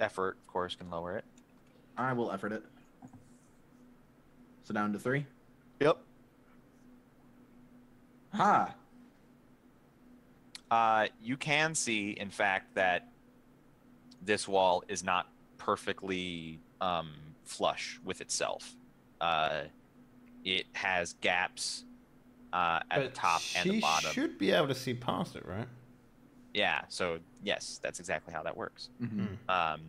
Effort, of course, can lower it. I will effort it. So down to 3. Yep. Ha! You can see, in fact, that this wall is not perfectly flush with itself. It has gaps at the top and the bottom. She should be able to see past it, right? Yeah, so yes, that's exactly how that works. Mm-hmm.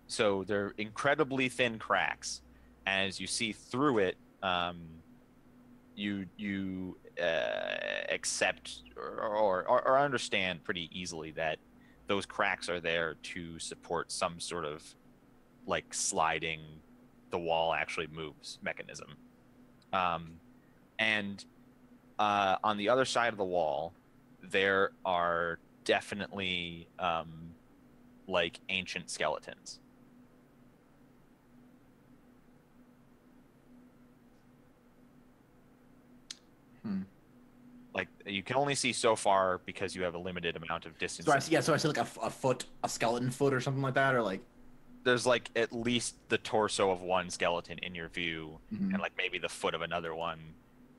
So they're incredibly thin cracks. As you see through it, you accept or understand pretty easily that those cracks are there to support some sort of like sliding the wall actually moves mechanism. And on the other side of the wall, there are definitely like ancient skeletons. Like you can only see so far because you have a limited amount of distance. So I see like a skeleton foot or something like that, or like. There's like at least the torso of one skeleton in your view, Mhm. and like maybe the foot of another one,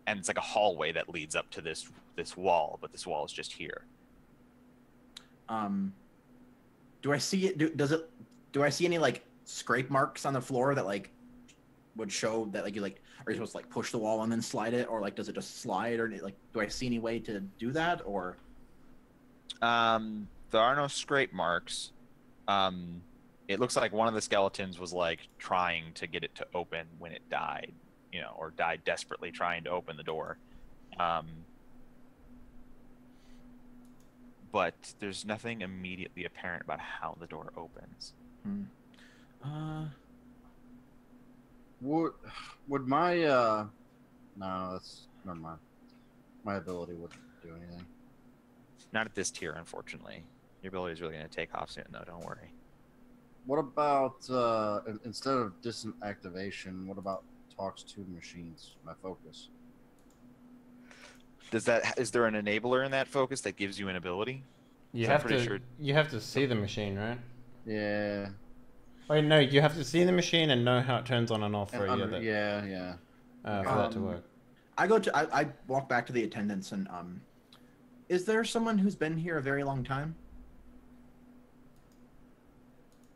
and it's like a hallway that leads up to this wall, but this wall is just here. Do I see it? Do I see any like scrape marks on the floor that like would show that like are you supposed to like push the wall and then slide it, or like does it just slide, or like do I see any way to do that, or? There are no scrape marks. It looks like one of the skeletons was like trying to get it to open when it died, or died desperately trying to open the door. but there's nothing immediately apparent about how the door opens. Would my no, that's never mind. My ability wouldn't do anything. Not at this tier, unfortunately. Your ability is really going to take off soon, though. Don't worry. What about instead of distant activation? What about talks to machines? My focus. Is there an enabler in that focus that gives you an ability? You I'm have pretty to. sure- You have to see the machine, right? Yeah. Wait, no. You have to see the machine and know how it turns on and off for And you. under, yeah. For that to work. I walk back to the attendants and is there someone who's been here a very long time?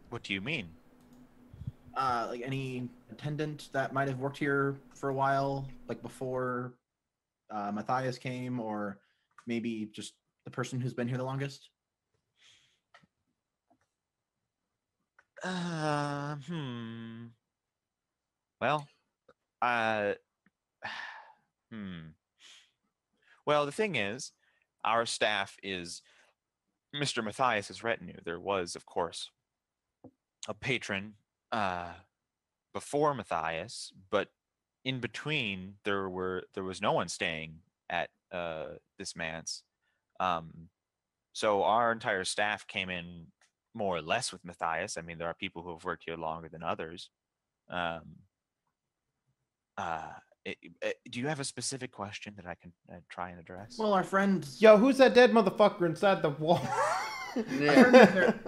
What do you mean? Like any attendant that might have worked here for a while, like before Matthias came, or maybe just the person who's been here the longest? Well, Well, the thing is, our staff is Mr. Matthias's retinue. There was, of course, a patron before Matthias, but in between there was no one staying at this manse. So our entire staff came in more or less with Matthias. I mean, there are people who have worked here longer than others. Do you have a specific question that I can try and address? Well, our friend. Yo, who's that dead motherfucker inside the wall?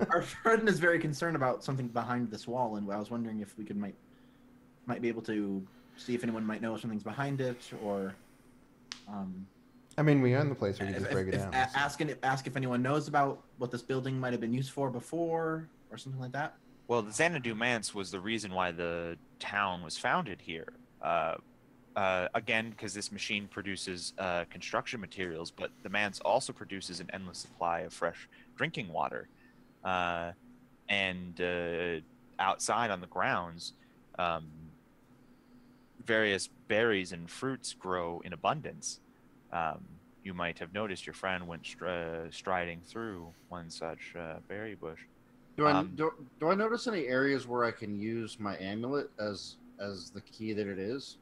Our friend is very concerned about something behind this wall, and I was wondering if we might be able to see if anyone might know if something's behind it, or. I mean, we own the place. We can just break it down. Ask if anyone knows about what this building might have been used for before, or something like that. Well, the Xanadu Manse was the reason why the town was founded here. Again, because this machine produces construction materials, but the manse also produces an endless supply of fresh drinking water. And outside on the grounds, various berries and fruits grow in abundance. You might have noticed your friend went striding through one such berry bush. Do I notice any areas where I can use my amulet as the key that it is?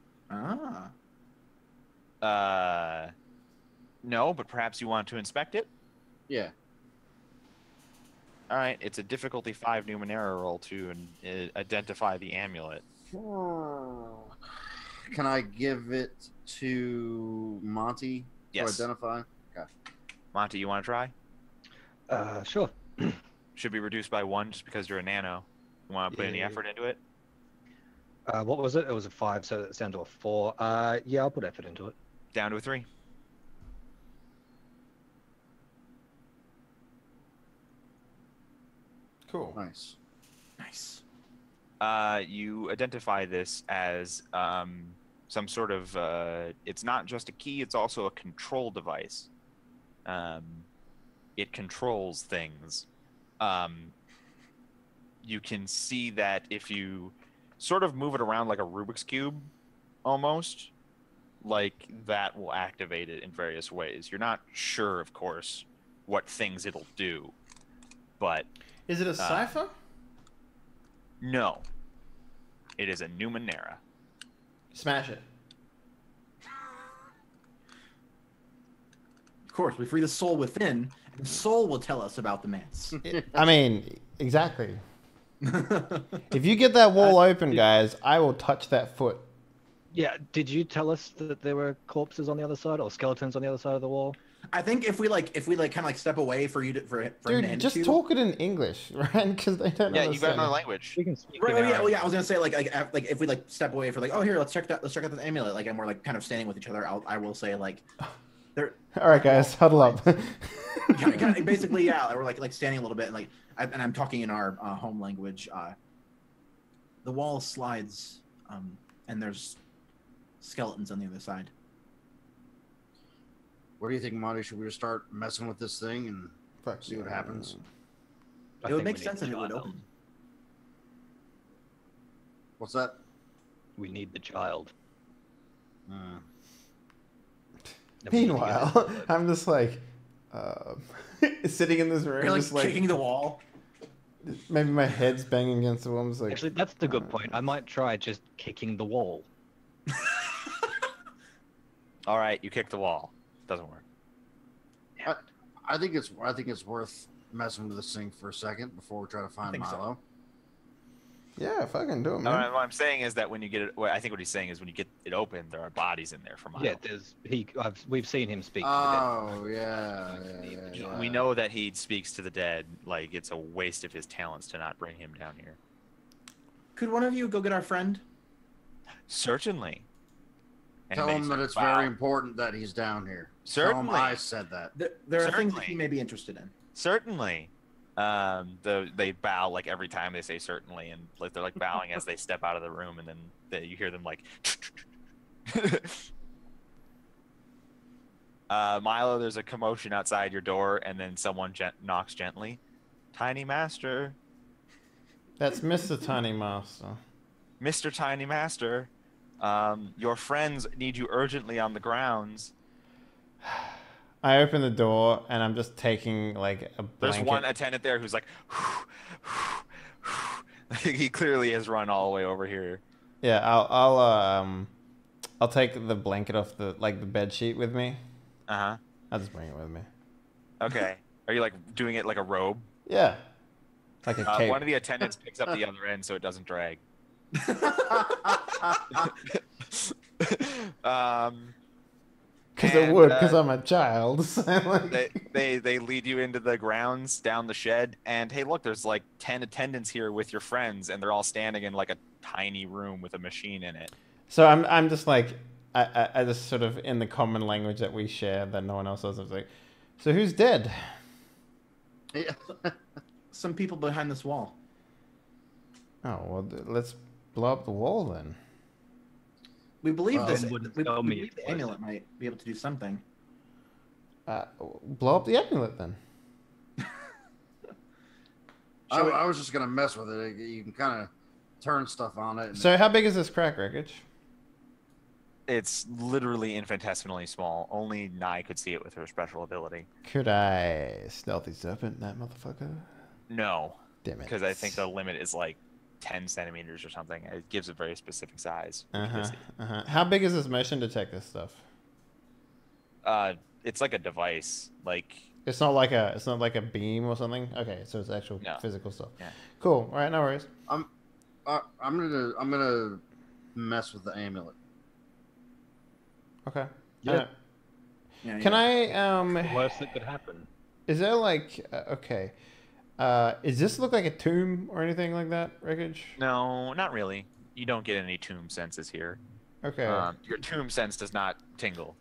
No, but perhaps you want to inspect it? Yeah. All right, it's a difficulty 5 Numenera roll to identify the amulet. Can I give it to Monty Yes. to identify? Okay. Monty, you want to try? Sure. Should be reduced by 1 just because you're a nano. You want to put any Yeah. effort into it? What was it? It was a 5, so it's down to a 4. Yeah, I'll put effort into it. Down to a 3. Cool. Nice. You identify this as some sort of it's not just a key, it's also a control device. It controls things. You can see that if you sort of move it around like a Rubik's Cube, almost, like that will activate it in various ways. You're not sure, of course, what things it'll do, but... Is it a cipher? No. It is a Numenera. Smash it. Of course, we free the soul within, and the soul will tell us about the manse. I mean, exactly. If you get that wall open, guys, I will touch that foot. Yeah, did you tell us that there were corpses on the other side or skeletons on the other side of the wall? I think if we kind of like step away for him to Dude, end just to- talk it in English, right? Because they don't Yeah, you got understand. another language. We can speak Right, in yeah, our- well, yeah. I was gonna say like if we like step away for like, oh here, let's check out the amulet, like, and we're like kind of standing with each other. I will say like, there. All right, guys, huddle up. kind of, basically, yeah, we're like standing a little bit, and like, and I'm talking in our home language. The wall slides, and there's skeletons on the other side. What do you think, Monty? Should we just start messing with this thing and Fuck see what yeah. happens? I It would think make we need sense the if it would child. open. What's that? We need the child. Hmm. And we need to get Meanwhile, this- I'm just like, sitting in this room, You're like just like kicking the wall. maybe my head's banging against the wall. I'm just like, Actually, that's the good point. I might try just kicking the wall. All right, you kick the wall. Doesn't work. I think it's worth messing with this thing for a second before we try to find think so. Milo. yeah, fucking do it, man. What I'm saying is that when you get it, I think what he's saying is when you get it open, there are bodies in there for Milo. Yeah, we've seen him speak to Oh yeah. We know that he speaks to the dead. Like, it's a waste of his talents to not bring him down here. Could one of you go get our friend? Certainly. Tell him that it's very important that he's down here. Tell him Certainly. I said that. There are things that Certainly. he may be interested in. Certainly. They bow like every time they say certainly, and like they're like bowing as they step out of the room, and then you hear them like. Milo, there's a commotion outside your door, and then someone knocks gently. Tiny Master, That's Mr. Tiny Master. Mr. Tiny Master, your friends need you urgently on the grounds. I open the door and I'm just taking like a blanket. There's one attendant there who's like, he clearly has run all the way over here. Yeah, I'll take the blanket off the bed sheet with me. Uh-huh. I'll just bring it with me. Okay. Are you like doing it like a robe? Yeah, like a cape. One of the attendants picks up the other end so it doesn't drag. Because it would, because I'm a child. So like... they lead you into the grounds down the shed, and hey, look, there's like 10 attendants here with your friends, and they're all standing in like a tiny room with a machine in it. So I'm just like I just sort of in the common language that we share that no one else does. I was like, so who's dead? Yeah. Some people behind this wall. Oh well, let's blow up the wall then. We believe Well, this. then We wouldn't tell me believe it the was. amulet might be able to do something. Blow up the amulet then. I was just gonna mess with it. You can kind of turn stuff on it. So how big is this crack wreckage? It's literally infinitesimally small. Only Nye could see it with her special ability. Could I stealthy serpent that motherfucker? No, Damn it. because I think the limit is like 10 centimeters or something. It gives a very specific size. How big is this motion detector stuff? It's like a device. Like, It's not like a beam or something. Okay, so it's actual physical stuff. Yeah. Cool. All right, no worries. I'm gonna mess with the amulet. Okay. Yeah. Can I The worst that could happen. Is there like okay? Does this look like a tomb or anything like that? Wreckage? no, not really. You don't get any tomb senses here. Okay. Your tomb sense does not tingle.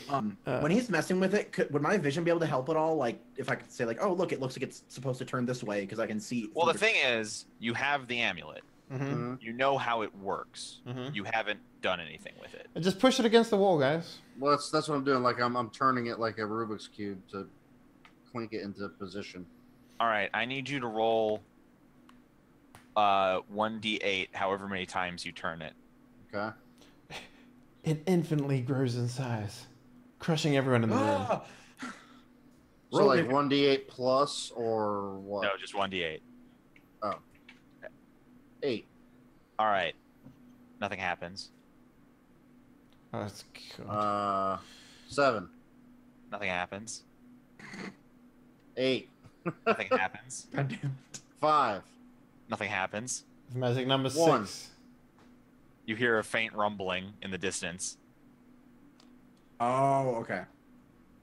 When he's messing with it, would my vision be able to help at all? Like, if I could say, like, oh, look, it looks like it's supposed to turn this way because I can see. Well, the thing is, you have the amulet. Mm-hmm. You know how it works. Mhm. You haven't done anything with it. Just push it against the wall, guys. Well, that's what I'm doing. Like I'm turning it like a Rubik's cube to clink it into position. All right, I need you to roll 1d8 however many times you turn it. Okay. It infinitely grows in size, crushing everyone in the room. So Roll like it. 1d8 plus or what? No, just 1d8. Oh. 8. All right. Nothing happens. Oh, that's good. 7. Nothing happens. 8. Nothing happens. Goddamn. 5. Nothing happens. Magic number 1. 6. You hear a faint rumbling in the distance. Oh, okay.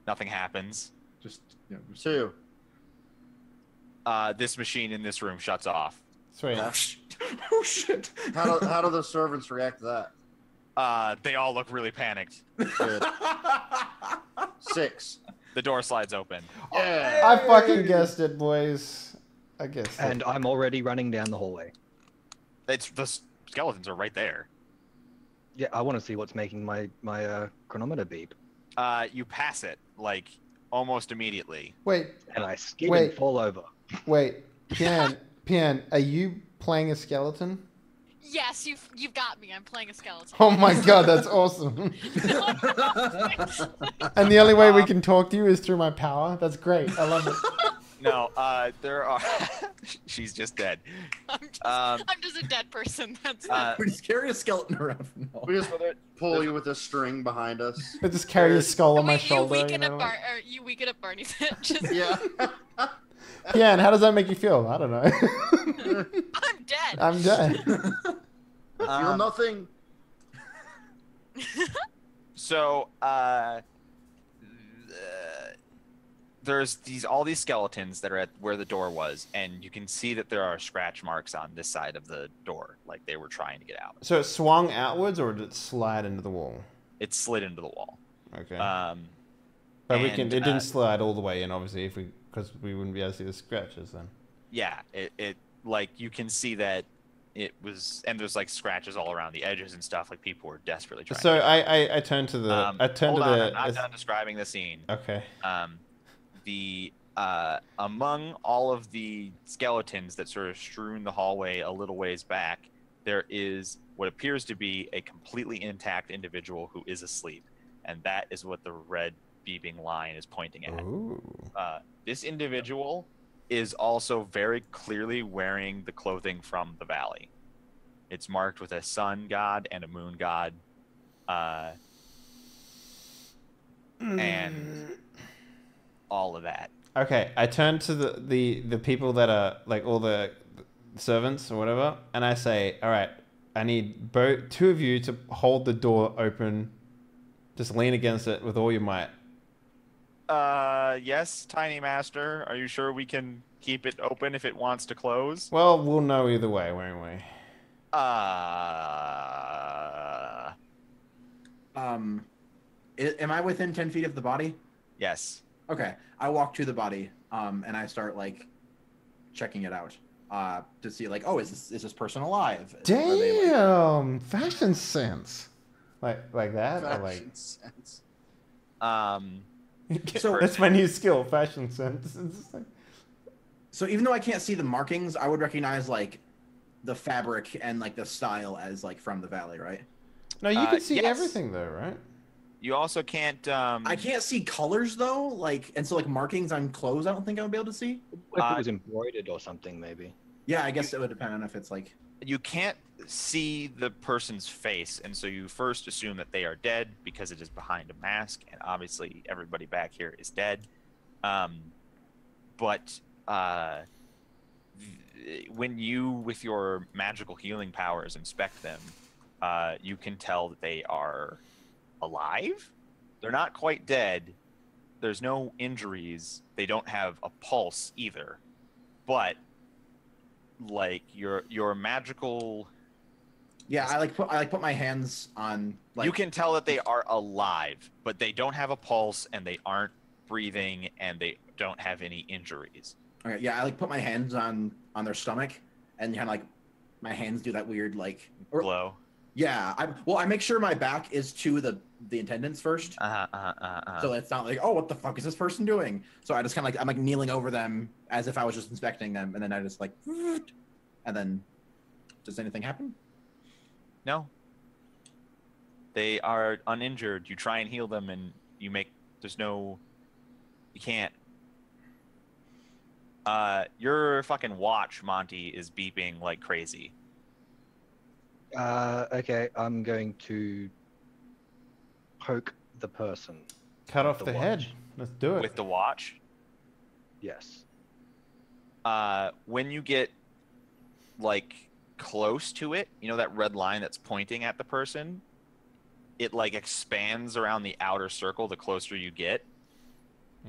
Nothing happens. Just 2. This machine in this room shuts off. Sweet. Oh shit. How do the servants react to that? They all look really panicked. Good. 6. The door slides open. Yeah. I fucking guessed it, boys. I guessed it. And I'm already running down the hallway. The skeletons are right there. Yeah, I want to see what's making my chronometer beep. You pass it like almost immediately. Wait, And I skid Wait. and fall over. wait. Pian, are you playing a skeleton? Yes, you've got me. I'm playing a skeleton. Oh my god, that's awesome. And the only way we can talk to you is through my power? That's great. I love it. No, there are. She's just dead. I'm just a dead person. That's We just carry a skeleton around from now. We just pull you with a string behind us. I just carry your skull on my Wait, shoulder. You weaken know, up you weaken up Barney's head. Just... Yeah. Yeah, and how does that make you feel? I don't know. I'm dead. I'm dead. I feel nothing. So, there's all these skeletons that are at where the door was, and you can see that there are scratch marks on this side of the door, like they were trying to get out. So it swung outwards, or did it slide into the wall? It slid into the wall. Okay. But and, it didn't slide all the way in, obviously, because we wouldn't be able to see the scratches then. Yeah, it like you can see that it was, and there's like scratches all around the edges and stuff, like people were desperately trying. So to I turned to the I'm not done describing the scene. Okay. Among all of the skeletons that sort of strewn the hallway a little ways back, there is what appears to be a completely intact individual who is asleep, and that is what the red beeping line is pointing at. Ooh. This individual is also very clearly wearing the clothing from the valley. It's marked with a sun god and a moon god, and all of that. Okay, I turn to the people that are like all the servants or whatever, and I say, all right, I need two of you to hold the door open. Just lean against it with all your might. Yes, Tiny Master. Are you sure we can keep it open if it wants to close? Well, we'll know either way, won't we? Am I within 10 feet of the body? Yes. Okay. I walk to the body, and I start like checking it out, to see like, oh, is this person alive? Damn, Are they, like... fashion sense. Like that? Or like... sense. So that's my new skill, fashion sense. So even though I can't see the markings, I would recognize like the fabric and like the style as like from the valley, right? No, you can see yes. everything though, right? You also can't. I can't see colors though, like, and so like markings on clothes, I don't think I would be able to see. If it was embroidered or something, maybe. Yeah, I guess it would depend on if it's like. You can't see the person's face, and so you first assume that they are dead because it is behind a mask, and obviously everybody back here is dead. But when you, with your magical healing powers, inspect them, you can tell that they are alive. They're not quite dead. There's no injuries. They don't have a pulse either. But like your magical, Yeah, I put my hands on. Like, you can tell that they are alive, but they don't have a pulse and they aren't breathing and they don't have any injuries. Okay, yeah, I like put my hands on their stomach, and kind of like my hands do that weird like Glow. Yeah, I make sure my back is to the attendants first. So it's not like, oh, what the fuck is this person doing? So I just kind of like, I'm like kneeling over them as if I was just inspecting them, and then I just like, and then, does anything happen? No. They are uninjured. You try and heal them, and you can't. Your fucking watch, Monty, is beeping like crazy. Okay, I'm going to poke the person. Cut off the the watch. head. Let's do it. With the watch. Yes. When you get like close to it, you know that red line that's pointing at the person? It like expands around the outer circle the closer you get.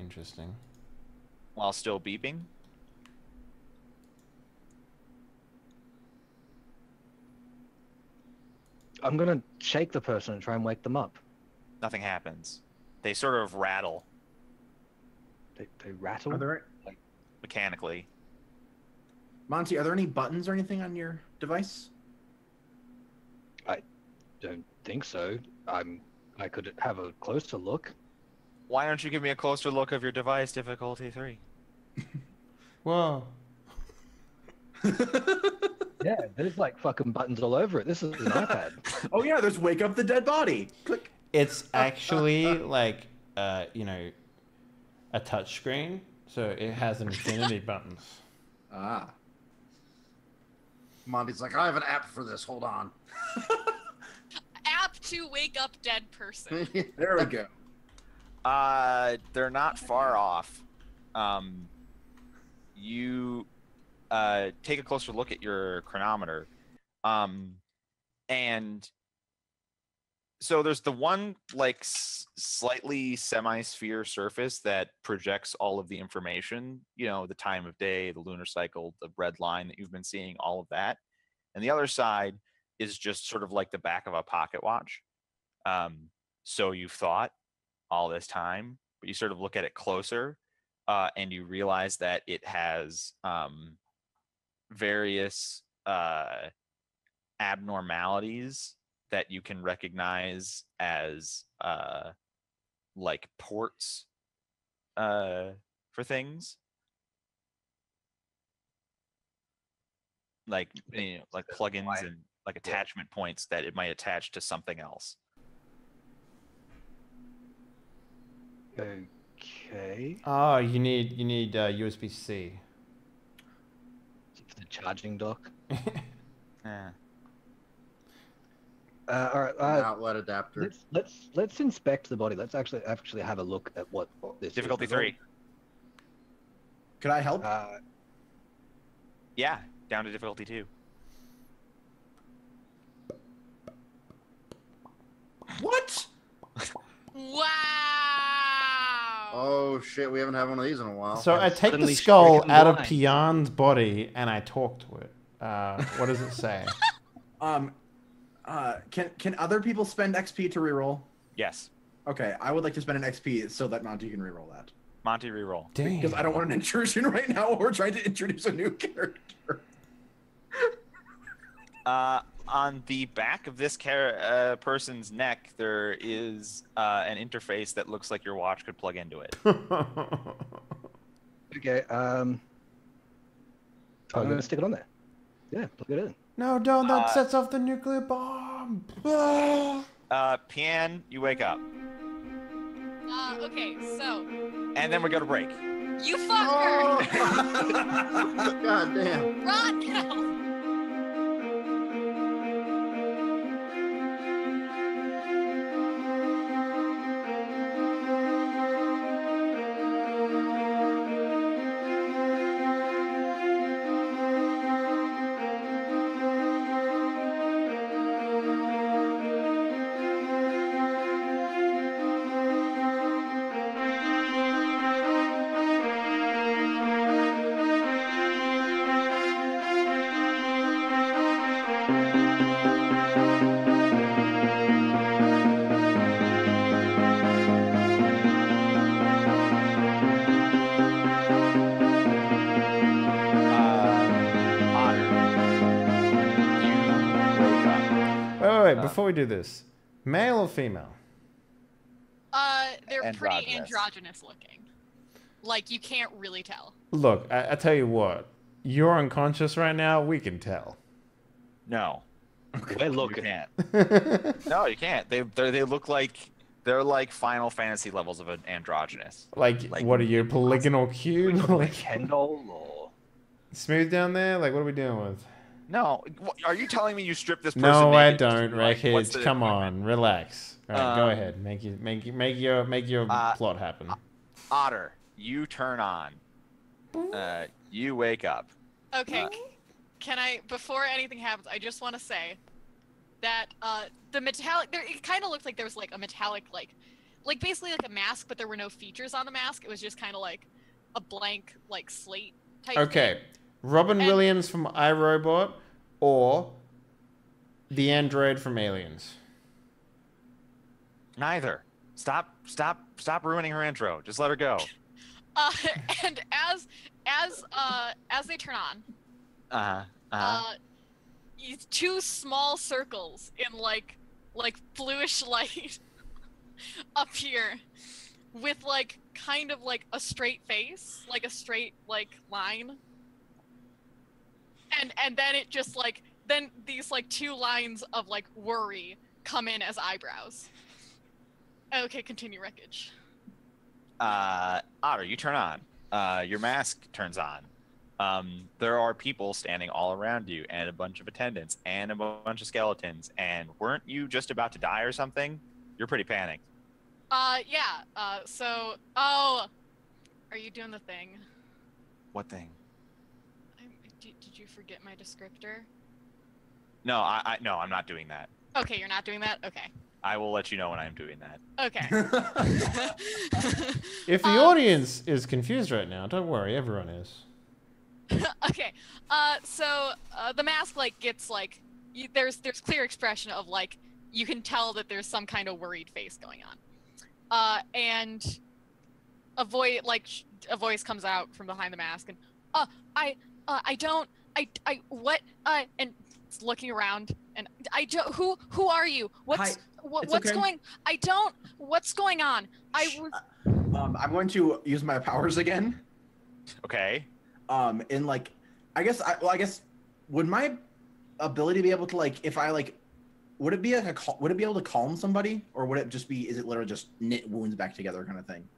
Interesting. While still beeping. I'm gonna shake the person and try and wake them up. Nothing happens. They sort of rattle They rattle? Are there, mechanically. Monty, are there any buttons or anything on your device? I don't think so. I could have a closer look. Why don't you give me a closer look of your device, difficulty 3? Whoa. Yeah, there's like fucking buttons all over it. This is an iPad. Oh yeah, there's wake up the dead body. Click. It's actually like, you know, a touch screen, so it has infinity buttons. Ah. Monty's like, I have an app for this. Hold on. App to wake up dead person. There we go. They're not far off. You take a closer look at your chronometer, and so there's the one like slightly semi-sphere surface that projects all of the information, you know, the time of day, the lunar cycle, the red line that you've been seeing, all of that. And the other side is just sort of like the back of a pocket watch. So you've thought all this time, but you sort of look at it closer, and you realize that it has various abnormalities that you can recognize as like ports for things, like, you know, like plugins and like attachment points that it might attach to something else. Okay. Oh, you need USB-C. For the charging dock. Yeah. All right. An outlet adapter. Let's inspect the body. Let's actually have a look at what this Difficulty is. 3. Could I help? Yeah, down to difficulty 2. What? Wow. Oh shit, we haven't had one of these in a while. So I take the Suddenly skull stricken out of blind. Pian's body and I talk to it. What does it say? Can other people spend XP to reroll? Yes. Okay, I would like to spend an XP so that Monty can reroll that. Monty reroll. Damn. Because I don't want an intrusion right now while we're trying to introduce a new character. On the back of this person's neck, there is an interface that looks like your watch could plug into it. Okay. I'm gonna stick it on there. Yeah, plug it in. No, don't. That sets off the nuclear bomb. Pian, you wake up. Okay, so And then we go to break. you fucker! God damn. Run now! Wait, before we do this, male or female? They're pretty Androgynous. androgynous looking. Like, you can't really tell. Look, I tell you what, you're unconscious right now. We can tell. No. We're You looking. can't. No, you can't. They look like they're like Final Fantasy levels of an androgynous. Like, what are you, polygonal cube? Like Like, Ken doll or smooth down there? Like, what are we dealing with? No, are you telling me you stripped this person? No, I naked just to don't, be like, what's Wreckheads. the Come equipment? on, relax. All right, go Um, ahead. Make your plot happen. Otter, you turn on. You wake up. Okay, can I, before anything happens, I just want to say that the metallic, it kind of looked like there was like a metallic, like basically like a mask, but there were no features on the mask. It was just kind of like a blank, like slate type Okay, thing. Robin And- Williams from iRobot or the android from Aliens? Neither. Stop ruining her intro. Just let her go. And as they turn on, two small circles in like bluish light appear with like kind of like a straight face, like a straight like line. and then it just like then these like 2 lines of like worry come in as eyebrows. Okay, continue, Wreckage. Otter, you turn on. Your mask turns on. There are people standing all around you, and a bunch of attendants, and a bunch of skeletons. And weren't you just about to die or something? You're pretty panicked. Yeah. Oh, are you doing the thing? What thing? Did you forget my descriptor? No, no, I'm not doing that. Okay, you're not doing that? Okay. I will let you know when I'm doing that. Okay. If the audience is confused right now, don't worry, everyone is. Okay. The mask like gets like there's clear expression of like you can tell that there's some kind of worried face going on. And a voice comes out from behind the mask and and it's looking around and who are you? What's okay. what's going on? I'm going to use my powers again. Okay. In like, I guess would my ability be able to like, if I like, would it be like would it be able to calm somebody, or would it just be, is it literally just knit wounds back together kind of thing?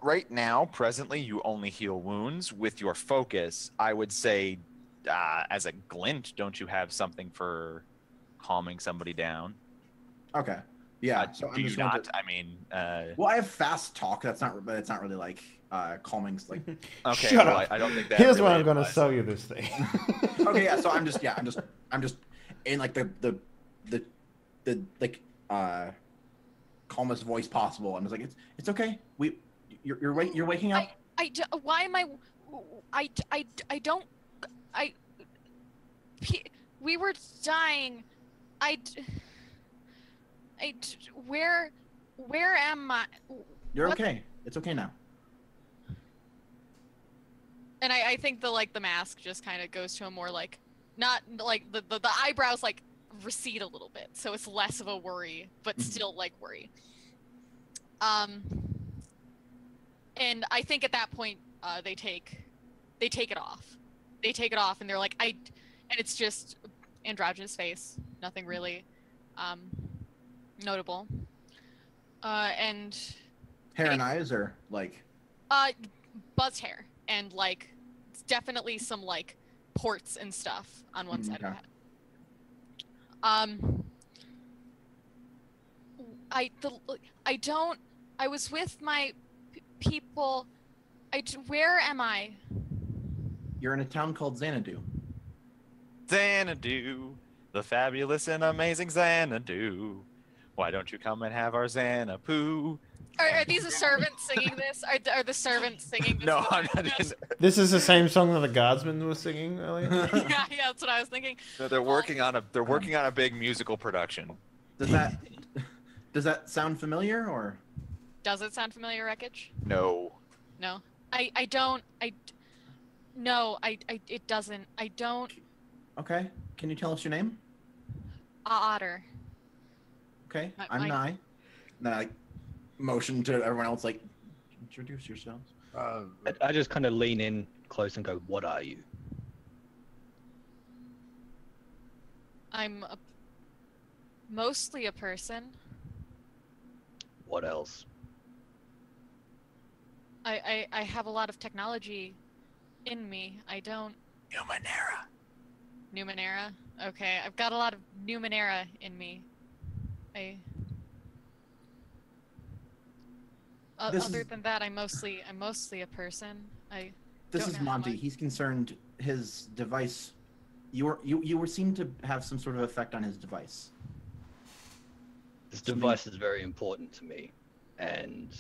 Right now, presently, you only heal wounds. With your focus, I would say, as a glint, don't you have something for calming somebody down? Okay. Yeah. So do you not? I mean, well, I have fast talk. That's not, but it's not really like calming. Like, okay. Shut well, up. I don't think that. Here's really why I'm going to applies. sell you this thing. okay. Yeah. So I'm just in like the like calmest voice possible. I'm just like, it's okay. You're waking up. We were dying. Where am I? You're okay. It's okay now. And I think the mask just kind of goes to a more like, not like the eyebrows like recede a little bit, so it's less of a worry, but still like worry. And I think at that point, they take it off. They take it off, and they're like, and it's just androgynous face, nothing really notable. And hair and eyes, or like buzzed hair, and like it's definitely some like ports and stuff on one side of the head. I was with my people. Where am I? You're in a town called Xanadu. Xanadu, the fabulous and amazing Xanadu. Why don't you come and have our Xanapoo? Are these the servants singing this? Are the servants singing this? No, I'm not. This is the same song that the Guardsmen were singing earlier. yeah, that's what I was thinking. No, they're working on a big musical production. Does that sound familiar, or? Does it sound familiar, Wreckage? No. No. It doesn't. I don't. Okay. Can you tell us your name? Otter. Okay. I'm Nye. Then I motion to everyone else, like, introduce yourselves. I just kind of lean in close and go, "What are you?" I'm mostly a person. What else? I have a lot of technology in me. I don't. Numenera. Okay, I've got a lot of Numenera in me. Other than that, I'm mostly a person. This is Monty. He's concerned his device. You seem to have some sort of effect on his device. This device is very important to me, and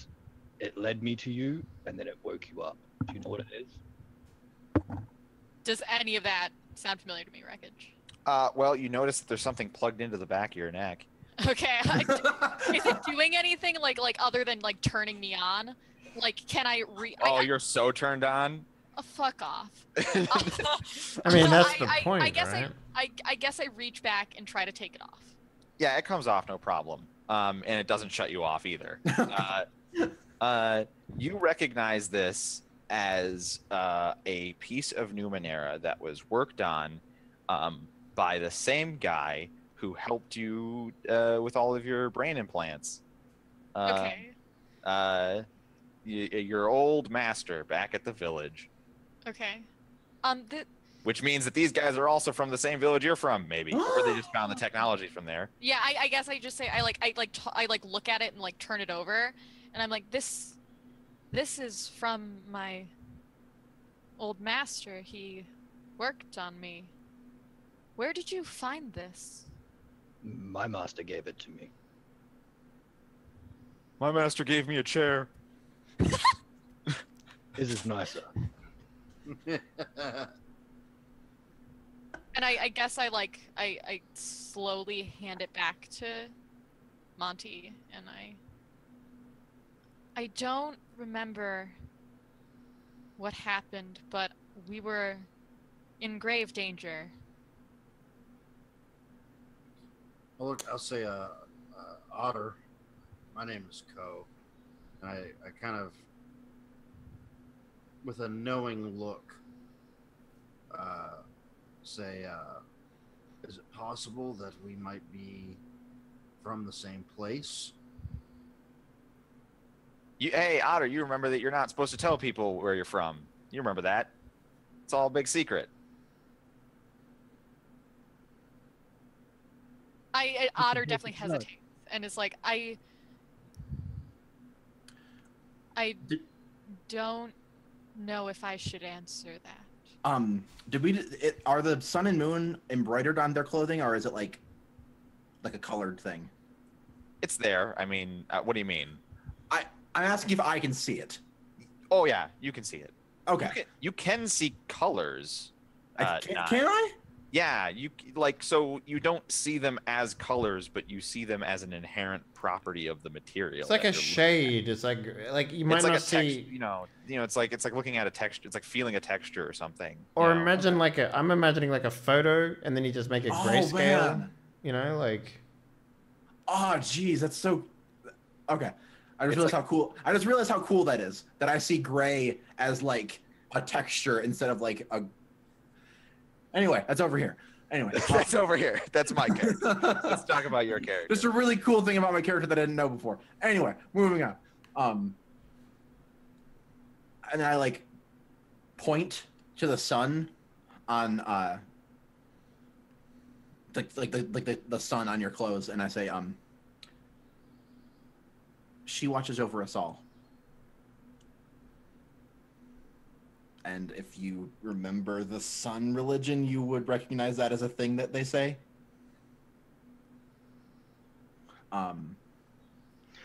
it led me to you, and then it woke you up. Do you know what it is? Does any of that sound familiar to me, Wreckage? Well, you notice that there's something plugged into the back of your neck. Okay. Is it doing anything like other than like turning me on? Like, can I You're so turned on. Fuck off. I mean, that's the point, I guess right? I guess I reach back and try to take it off. Yeah, it comes off no problem. And it doesn't shut you off either. You recognize this as a piece of Numenera that was worked on by the same guy who helped you with all of your brain implants. Okay. Your old master back at the village. Okay. Which means that these guys are also from the same village you're from, maybe, or they just found the technology from there. Yeah, I guess I just say I look at it and like turn it over, and I'm like, this is from my old master. He worked on me. Where did you find this? My master gave it to me. My master gave me a chair. This is nicer. And I guess I slowly hand it back to Monty, and I don't remember what happened, but we were in grave danger. Well, look, I'll say, Otter. My name is Ko, and I kind of, with a knowing look, say, is it possible that we might be from the same place? Hey, Otter, you remember that you're not supposed to tell people where you're from. You remember that. It's all a big secret. Otter definitely hesitates and is like, I don't know if I should answer that. Are the sun and moon embroidered on their clothing, or is it like a colored thing? It's there. I mean, what do you mean? I'm asking if I can see it. Oh yeah, you can see it. Okay. You can see colors. Can I? Yeah, so you don't see them as colors, but you see them as an inherent property of the material. It's like a shade. It's like you might not see. It's like looking at a texture. It's like feeling a texture or something. Or imagine I'm imagining like a photo, and then you just make it grayscale. Man. You know, like. Oh, geez, that's so. Okay, I just realized how cool that is. That I see gray as like a texture instead of like a. Anyway, that's over here. Anyway, that's over here. That's my character. Let's talk about your character. Just a really cool thing about my character that I didn't know before. Anyway, moving on. And I like point to the sun on the sun on your clothes, and I say, she watches over us all. And if you remember the sun religion, you would recognize that as a thing that they say.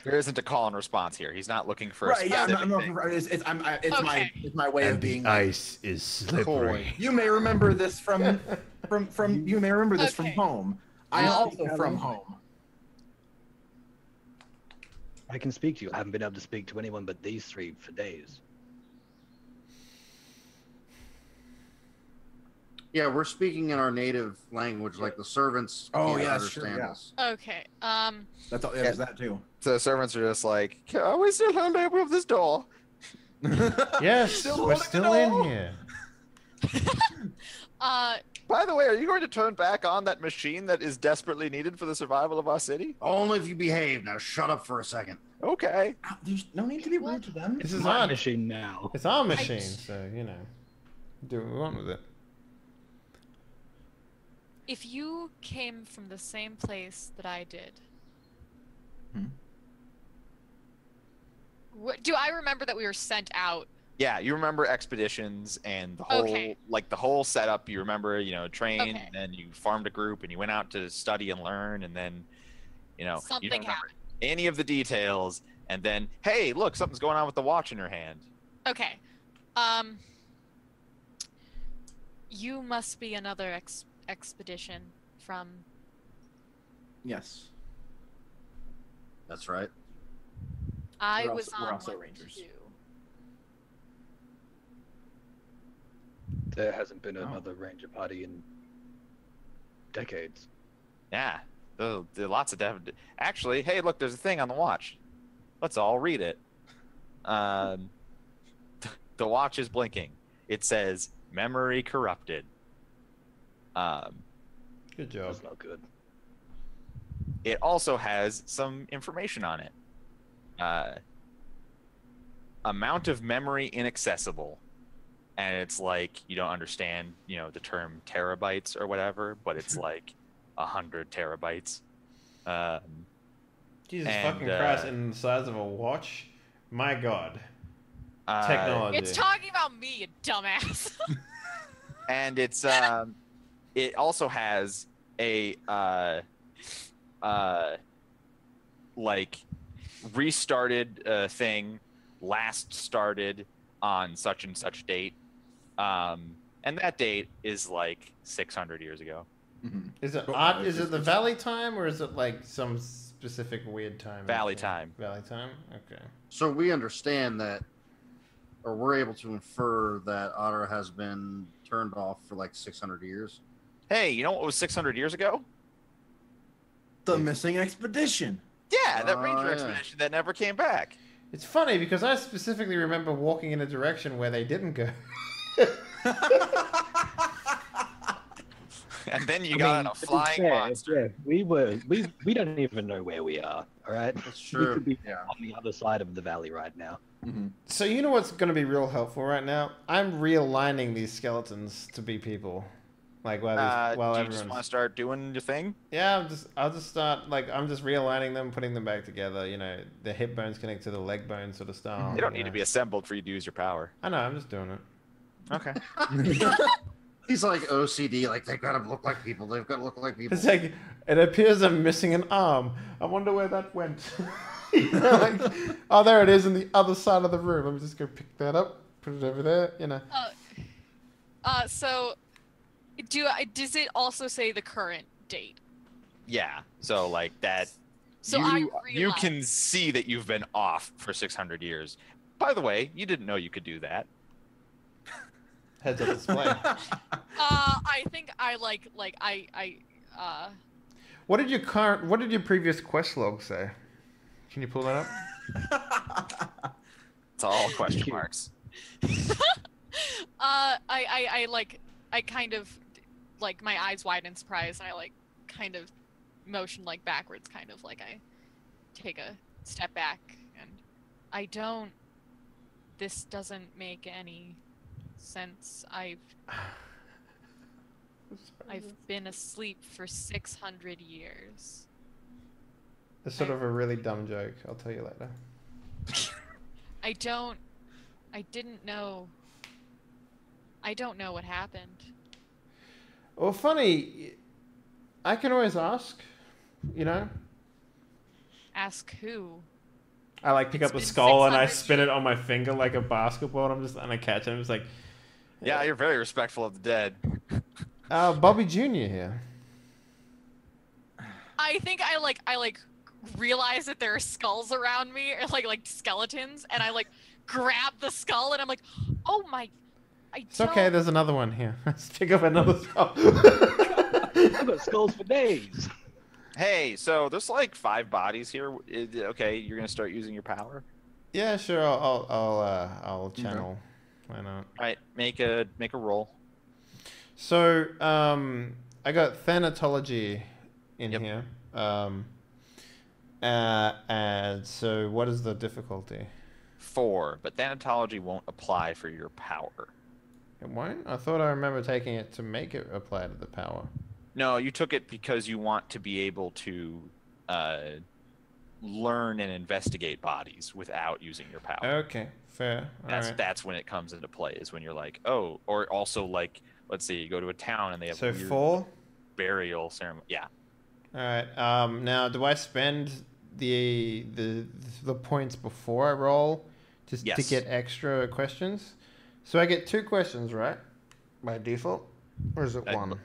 There isn't a call and response here. He's not looking for right. a Yeah, specific it's Okay. my way And of being. the ice is slippery. You may remember this from you may remember this from Okay. home. I am also from home. I can speak to you. I haven't been able to speak to anyone but these three for days. Yeah, we're speaking in our native language, like the servants Oh, can't yeah, that's true, understand yeah. us. Okay. That's all. There's that too. So the servants are just like, "Can we still open up this door?" Yes, Still we're wanting to still know? in here. By the way, are you going to turn back on that machine that is desperately needed for the survival of our city? Only if you behave. Now shut up for a second. Okay. There's no need to be rude to them. This is My our machine now. It's our machine, so do what we want with it. If you came from the same place that I did, do I remember that we were sent out? Yeah, you remember expeditions and the whole the whole setup. You remember, train, Okay. and then you farmed a group and you went out to study and learn, and then, you don't Something remember happened. any of the details. And then, hey, look, something's going on with the watch in your hand. Okay. You must be another expedition from. Yes. That's right. I We're was also- we're on also one rangers. too. There hasn't been another ranger party in decades. Yeah, there are lots of Actually, hey, look, there's a thing on the watch. Let's all read it. The watch is blinking. It says, "Memory corrupted." Good job. That's not good. It also has some information on it. Amount of memory inaccessible. And it's like, you don't understand, the term terabytes or whatever, but it's like 100 terabytes. Jesus fucking Christ, in the size of a watch? My God. Technology. It's talking about me, you dumbass. And it's it also has a like restarted thing, last started on such and such date, and that date is like 600 years ago. Mm-hmm. Is it the Valley time, or is it like some specific weird time? Valley time. Valley time. Okay. So we understand that, or we're able to infer that Otter has been turned off for like 600 years. Hey, you know what was 600 years ago? The missing expedition. Yeah, that ranger yeah. expedition that never came back. It's funny because I specifically remember walking in a direction where they didn't go. And then you got a flying monster. Yeah, we don't even know where we are. All right, That's we true. could be Yeah. on the other side of the valley right now. Mm-hmm. So you know what's going to be real helpful right now? I'm realigning these skeletons to be people. Like while Do you everyone's... just want to start doing your thing? Yeah, I'll just start, like, I'm just realigning them, putting them back together, the hip bones connect to the leg bones sort of style. They don't need to be assembled for you to use your power. I know, I'm just doing it. Okay. He's like OCD, like they've got to look like people. They've got to look like people. It's like, it appears I'm missing an arm. I wonder where that went. Like, oh, there it is in the other side of the room. Let me just go pick that up, put it over there, So, does it also say the current date? Yeah. So like that. So you I you can see that you've been off for 600 years. By the way, you didn't know you could do that. Heads up display. I think I What did your previous quest log say? Can you pull that up? It's all question marks. I kind of, like, my eyes widen in surprise, and I, like, kind of motion, like, backwards, kind of, like, I take a step back, and this doesn't make any sense. I've been asleep for 600 years. It's sort of a really dumb joke. I'll tell you later. I didn't know. I don't know what happened. Well, funny, I can always ask, Ask who? I like pick It's up a been skull and I 600 spin it on my finger like a basketball, and I catch it. I'm just like, Yeah, you're very respectful of the dead. Bobby Jr. here. I think I realize that there are skulls around me, or like skeletons, and I grab the skull, and I'm like, oh my. It's okay, there's another one here. Let's pick up another skull. I've got skulls for days. Hey, so there's like 5 bodies here. Okay, you're gonna start using your power. Yeah, sure. I'll channel. Why not? All right, make a roll. So, I got thanatology in here. And so, what is the difficulty? 4, but thanatology won't apply for your power. It won't? I thought I remember taking it to make it apply to the power. No, you took it because you want to be able to learn and investigate bodies without using your power. Okay, fair. That's when it comes into play, is when you're like, oh, or also like, let's say you go to a town and they have So a weird 4? burial ceremony. Yeah. All right. Now, do I spend the points before I roll to Yes. get extra questions? So I get 2 questions, right? By default, or is it 1?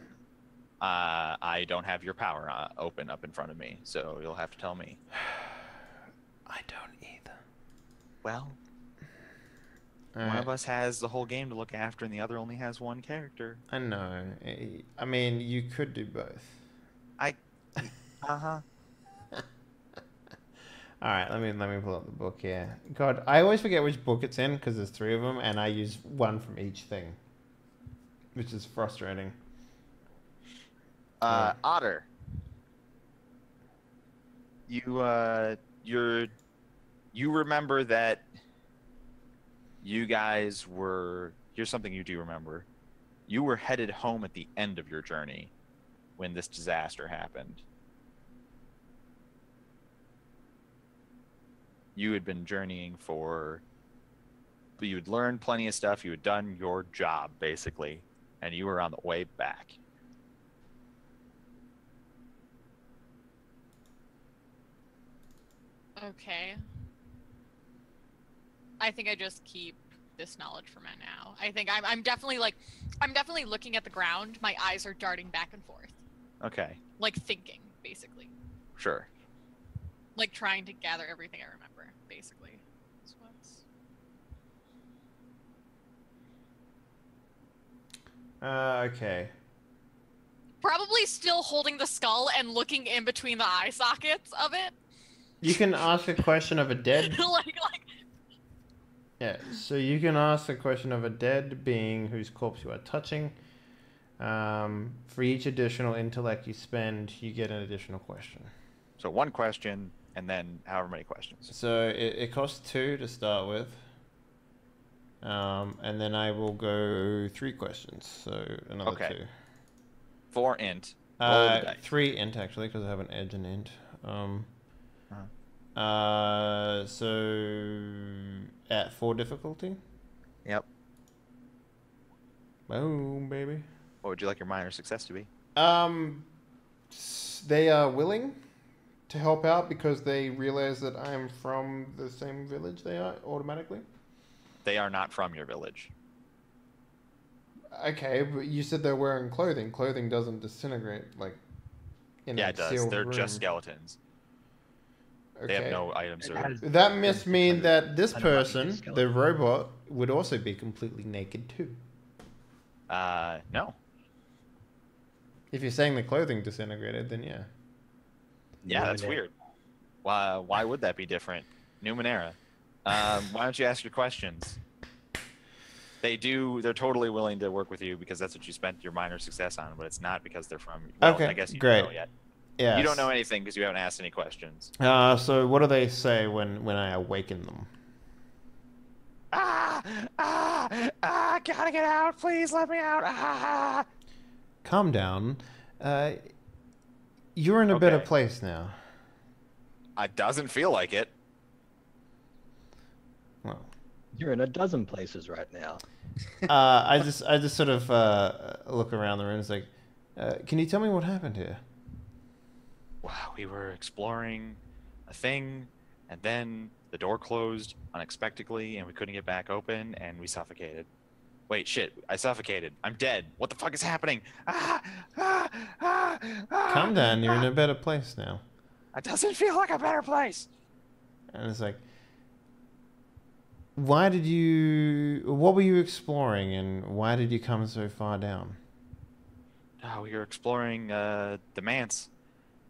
I don't have your power open up in front of me, so you'll have to tell me. I don't either. Well, All one right. of us has the whole game to look after, and the other only has 1 character. I know. I mean, you could do both. Uh-huh. All right, let me pull up the book here. God, I always forget which book it's in because there's 3 of them, and I use 1 from each thing, which is frustrating. Otter. You remember that you guys were. Here's something you do remember. You were headed home at the end of your journey when this disaster happened. You had been journeying you had learned plenty of stuff. You had done your job, basically, and you were on the way back. Okay. I think I just keep this knowledge for now. I think I'm definitely looking at the ground. My eyes are darting back and forth. Okay. Like thinking, basically. Sure. Like trying to gather everything I remember, basically. Okay. Probably still holding the skull and looking in between the eye sockets of it. You can ask a question of a dead. like. Yeah. So you can ask a question of a dead being whose corpse you are touching. For each additional intellect you spend, you get an additional question. So one question, and then however many questions. So it costs 2 to start with. And then I will go 3 questions. So another 2. 4 int. Roll the dice. 3 int actually, because I have an edge and int. So at 4 difficulty. Yep. Boom, baby. What would you like your minor success to be? They are willing to help out because they realize that I'm from the same village they are automatically. They are not from your village. Okay, but you said they're wearing clothing. Clothing doesn't disintegrate like in Yeah, a it does. sealed They're room. just skeletons. Okay. They have no items or... That must mean that this kind of like person, a the skeleton. robot, would also be completely naked too. No. If you're saying the clothing disintegrated, then yeah. Yeah, that's Numenera. weird. Why would that be different? Numenera. Why don't you ask your questions? They're totally willing to work with you because that's what you spent your minor success on, but it's not because they're from... Well, Okay, I guess you great. don't know yet. Yeah. You don't know anything because you haven't asked any questions. So what do they say when I awaken them? Gotta get out. Please let me out. Calm down. You're in a better Okay. place now. It doesn't feel like it. Well, You're in a dozen places right now. I just sort of look around the room. It's like, can you tell me what happened here? Wow, we were exploring a thing, and then the door closed unexpectedly, and we couldn't get back open, and we suffocated. Wait, shit, I suffocated. I'm dead. What the fuck is happening? Calm down. You're in a better place now. It doesn't feel like a better place. And it's like, what were you exploring, and why did you come so far down? We were exploring the manse.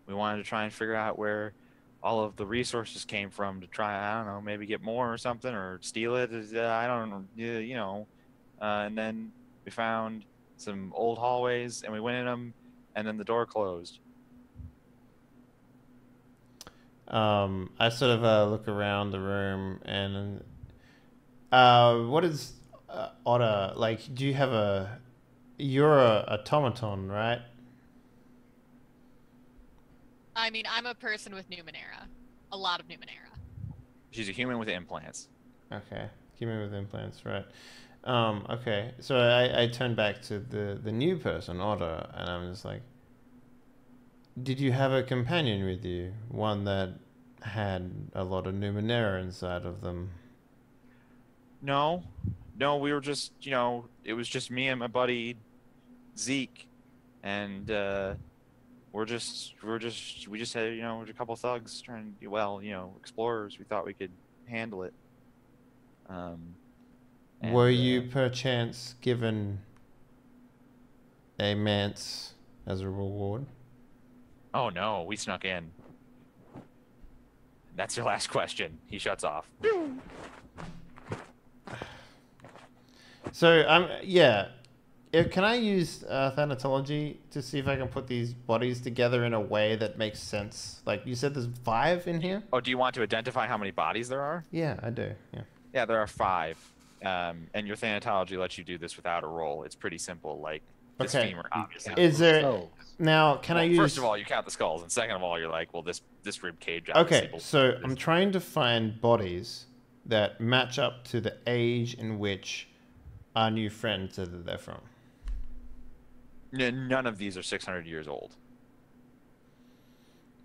We wanted to try and figure out where all of the resources came from to try, I don't know, maybe get more or something, or steal it. I don't know, you know. And then we found some old hallways, and we went in them, and then the door closed. I sort of look around the room, and what is Otter like? Do you have you're a automaton, right? I mean, I'm a person with Numenera. A lot of Numenera. She's a human with implants. Okay, human with implants, right? Okay, so I turn back to the new person, Otter, and I'm just like, did you have a companion with you? One that had a lot of Numenera inside of them? No, we were just, it was just me and my buddy Zeke, and we just had, we're a couple thugs trying to do well, explorers. We thought we could handle it. Were you perchance given a manse as a reward? Oh no, we snuck in. That's your last question. He shuts off. So yeah, Can I use thanatology to see if I can put these bodies together in a way that makes sense? Like you said, there's 5 in here. Oh, do you want to identify how many bodies there are? Yeah, I do. Yeah. Yeah, there are 5. And your thanatology lets you do this without a roll. It's pretty simple. Like this Okay. femur, obviously. Is there now? Can I use? First of all, you count the skulls, and second of all, you're like, well, this rib cage. Okay, so I'm trying to find bodies that match up to the age in which our new friend said that they're from. None of these are 600 years old.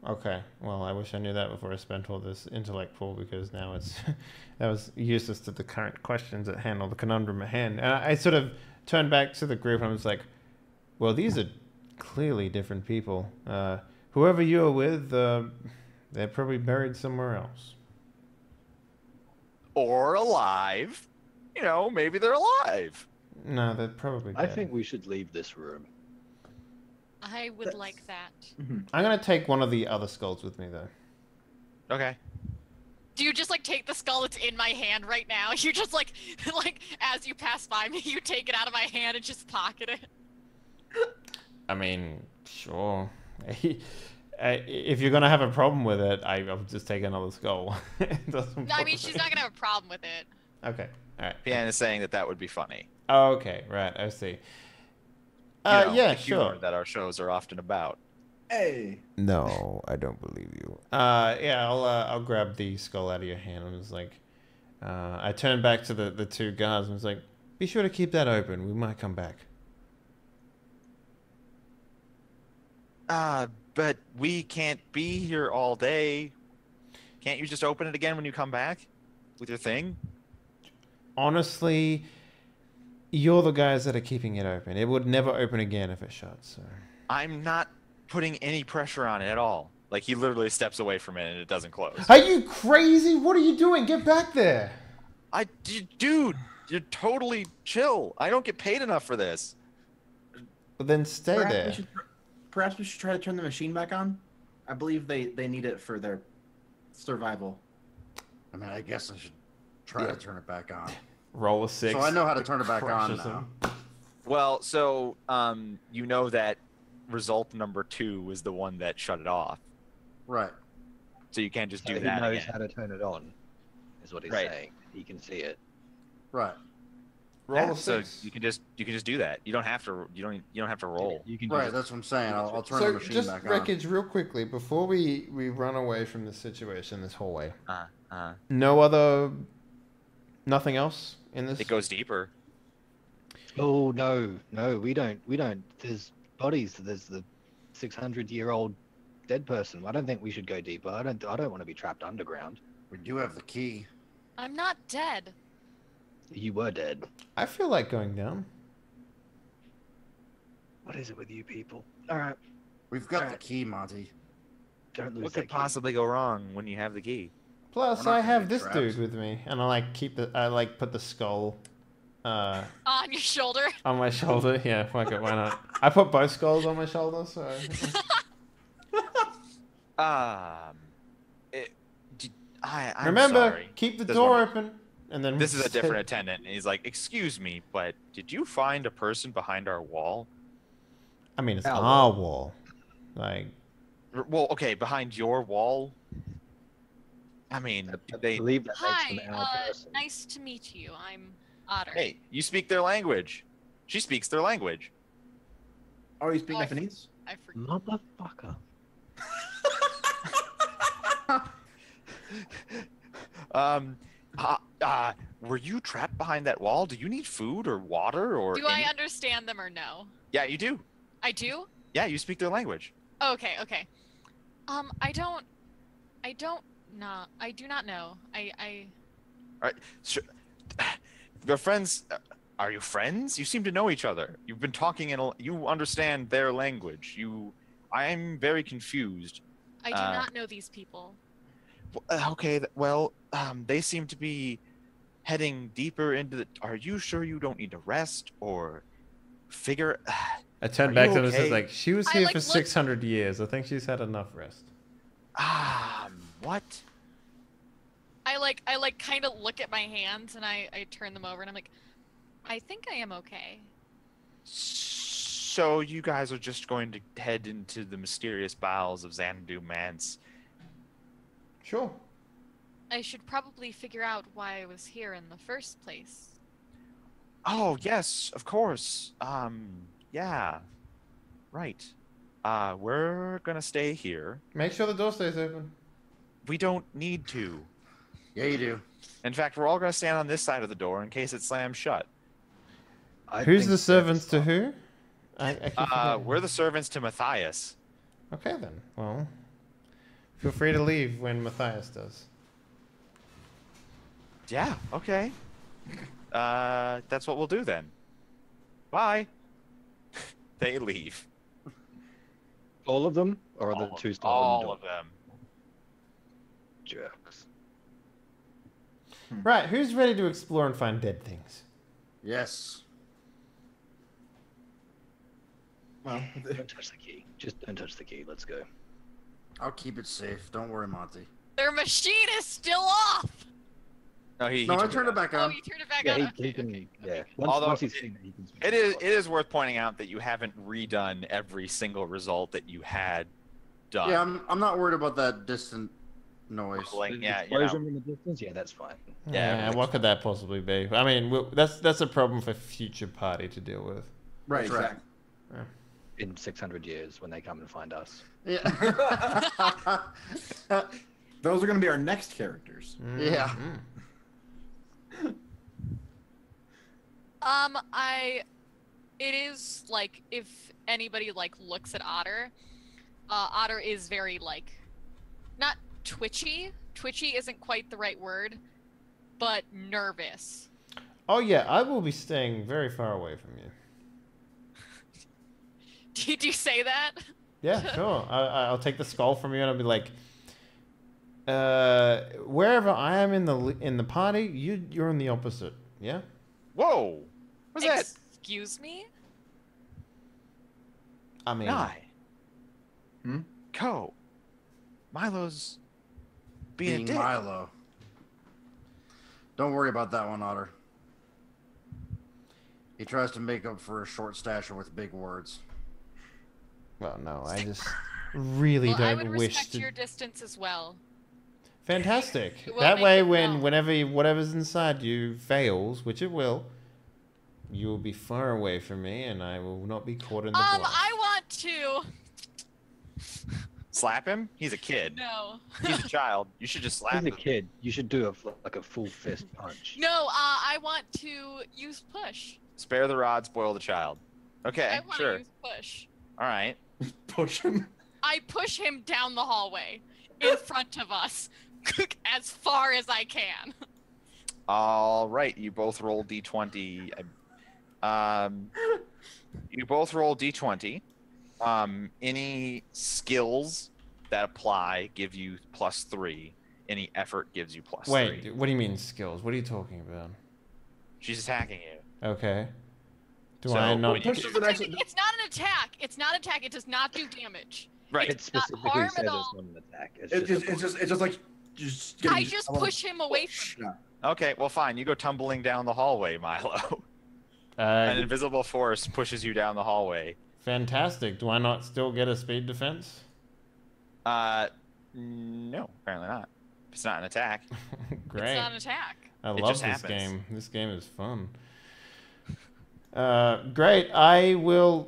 Okay, well, I wish I knew that before I spent all this intellect pool, because now it's that was useless to the current questions at hand or the conundrum at hand. And I sort of turned back to the group and I was like, well, these are clearly different people. Whoever you're with, they're probably buried somewhere else. Or alive. You know, maybe they're alive. No, they're probably dead. I think we should leave this room. I would like that. I'm going to take one of the other skulls with me, though. Okay. Do you just like take the skull that's in my hand right now? You just like as you pass by me, you take it out of my hand and just pocket it. I mean, sure. If you're going to have a problem with it, I'll just take another skull. No, I mean, she's not going to have a problem with it. Okay, all right. Pian is saying that would be funny. Okay, right, I see. Yeah, the humor sure. that our shows are often about. Hey. No, I don't believe you. Yeah, I'll grab the skull out of your hand and was like, I turned back to the 2 guards and was like, be sure to keep that open. We might come back. But we can't be here all day. Can't you just open it again when you come back with your thing? Honestly, you're the guys that are keeping it open. It would never open again if it shut, so... I'm not putting any pressure on it at all. Like, he literally steps away from it and it doesn't close. Are you crazy? What are you doing? Get back there! Dude, you're totally chill. I don't get paid enough for this. Well, then stay there. Perhaps we should try to turn the machine back on. I believe they need it for their survival. I mean, I guess I should try to turn it back on. Roll a 6. So I know how to turn it back on Crushes now. him. Well, so, you know that result number 2 was the one that shut it off. Right. So you can't just do He that knows again. how to turn it on, is what he's Right. saying. He can see it. Right. Roll a So 6. you can just do that. You don't have to roll. You can Right, just, that's what I'm saying. I'll turn the So machine just back on. wreckage real quickly before we run away from this situation, this hallway. Nothing else in this? It goes deeper. Oh no, we don't. There's bodies. There's the 600-year-old dead person. I don't think we should go deeper. I don't want to be trapped underground. We do have the key. I'm not dead. You were dead. I feel like going down. What is it with you people? All right, We've got the key, Monty. don't lose What that could key. possibly go wrong when you have the key? Plus, We're not I gonna have get this trapped. dude with me, and I put the skull On your shoulder. on my shoulder. Yeah, fuck it, why not? I put both skulls on my shoulder, so. I'm Remember, sorry. keep the This door one- open, and then. This is a different attendant, and he's like, "Excuse me, but did you find a person behind our wall?" I mean, it's Our our wall. Like, Well, okay, behind your wall. I mean, I they. believe that Hi, makes them our person. nice to meet you. I'm Otter. Hey, you speak their language. She speaks their language. Oh, you speak Oh, I- Nepalese? I forget. Motherfucker. Were you trapped behind that wall? Do you need food or water or? Do I understand them or no? Yeah, you do. I do? Yeah, you speak their language. Okay. I do not know. All right. Sure. Your friends. Are you friends? You seem to know each other. You've been talking and you understand their language. I'm very confused. I do not know these people. Okay. Well, they seem to be heading deeper into the. Are you sure you don't need to rest or figure? I turned Are back you to him and okay? says, like, she was I, here like, for look- 600 years. I think she's had enough rest. What? I kind of look at my hands and I turn them over and I'm like, I think I am okay. So you guys are just going to head into the mysterious bowels of Xanadu Mance. Sure. I should probably figure out why I was here in the first place. Oh, yes, of course. Yeah. Right. We're gonna stay here. Make sure the door stays open. We don't need to. Yeah, you do. In fact, we're all gonna stand on this side of the door in case it slams shut. Who's the servants to who? I keep forgetting. We're the servants to Matthias. Okay then. Well, feel free to leave when Matthias does. Yeah, okay. That's what we'll do then. Bye. They leave. All of them? Or are the two still on the All door? of them. Jerks. Right, who's ready to explore and find dead things? Yes. Well, Don't touch the key. Just don't touch the key. Let's go. I'll keep it safe. Don't worry, Monty. Their machine is still off! No, he No, I took turned it out. back Oh, on. you turned it back Yeah, on? he Okay, can. okay, Yeah. okay. Although Once he's seen it, he can switch It it is worth pointing out that you haven't redone every single result that you had done. Yeah, I'm not worried about that distant noise. Like, yeah, you Explosion know. in the distance? Yeah, that's fine. Yeah, Yeah, what could that possibly be? I mean, that's a problem for future party to deal with. right, That's right. exactly. In 600 years when they come and find us. Yeah. Those are going to be our next characters. Yeah. Mhm. It is like if anybody like looks at Otter, Otter is very like, not twitchy. Twitchy isn't quite the right word, but nervous. Oh yeah, I will be staying very far away from you. Did you say that? Yeah, sure. I'll take the skull from you and I'll be like, wherever I am in the party, you're in the opposite. Yeah. Whoa! What's that? Excuse me? I mean, Nye. Hmm? Co. Milo's being a Being dick. Milo. Don't worry about that one, Otter. He tries to make up for a short stature with big words. well, no, I just really Well, I would don't wish respect to. your distance as well. Fantastic. It will That make way, it well. whenever whatever's inside you fails, which it will, you will be far away from me, and I will not be caught in the bluff. I want to. Slap him? He's a kid. No. He's a child. You should just slap He's a him. kid. You should do a full fist punch. No, I want to use push. Spare the rod, spoil the child. Okay, I want to sure. use push. All right. Push him. I push him down the hallway in front of us as far as I can. All right. You both roll d20. You both roll d20. Any skills that apply give you +3. Any effort gives you +3. Wait, what do you mean skills? What are you talking about? She's attacking you. Okay. Do So, I not? what you Push can- doesn't actually. It's not an attack. It's not an attack. It does not do damage. Right. It not specifically harm at says it's all. not an attack. It's just like just. Getting I just a little push him away from Yeah. Okay, well, fine. You go tumbling down the hallway, Milo. An invisible force pushes you down the hallway. Fantastic. Do I not still get a speed defense? No, apparently not. It's not an attack. Great. It's not an attack. I It love just this happens. game. This game is fun. Great. I will,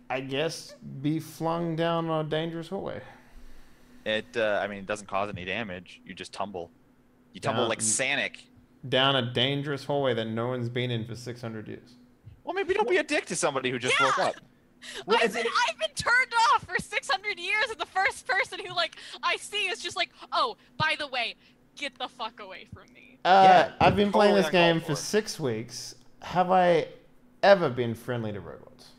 I guess, be flung down a dangerous hallway. It doesn't cause any damage. You just tumble. You tumble Down- like Sanic. Down a dangerous hallway that no one's been in for 600 years. Well, maybe don't be a dick to somebody who just woke up. Well, I've been turned off for 600 years, and the first person who like I see is just like, oh, by the way, get the fuck away from me. I've been playing totally this game uncalled for for. 6 weeks. Have I ever been friendly to robots?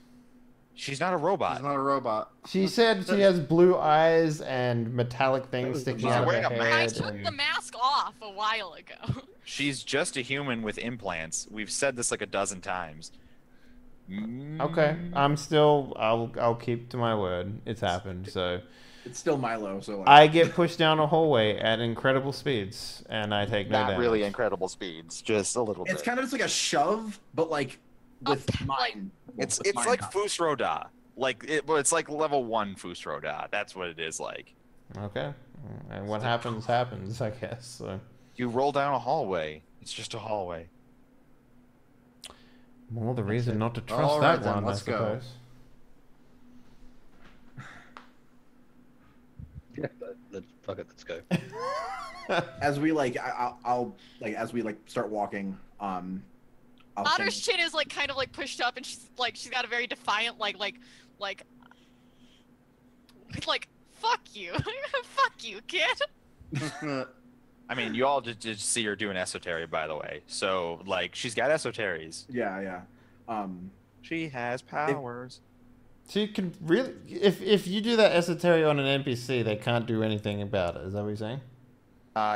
She's not a robot. He's not a robot. She said she has blue eyes and metallic things was sticking the out of her wearing a head. I mask. took and- the mask off a while ago. She's just a human with implants. We've said this like a dozen times. Okay, I'll keep to my word. It's happened. So It's still Milo, so like, I get pushed down a hallway at incredible speeds, and I take no Not damage. really incredible speeds, just a little it's bit. kind of just like a shove, but like with Up, like- mine. It's with mine like up. Fus Roda. Well, it's like level 1 Fus Roda. That's what it is like. Okay. And what happens, happens, I guess. So. You roll down a hallway. It's just a hallway. More the reason not to trust All that right, then, one, let's I go. suppose. Yeah, but let's go. As we like, I'll like as we like start walking. I'll Otter's say, chin is like kind of like pushed up, and she's got a very defiant like fuck you, fuck you, kid. I mean, you all just see her doing esotery, by the way. So, like, she's got esoteries. yeah. She has powers. So you can really, if you do that esoteric on an NPC, they can't do anything about it. Is that what you're saying?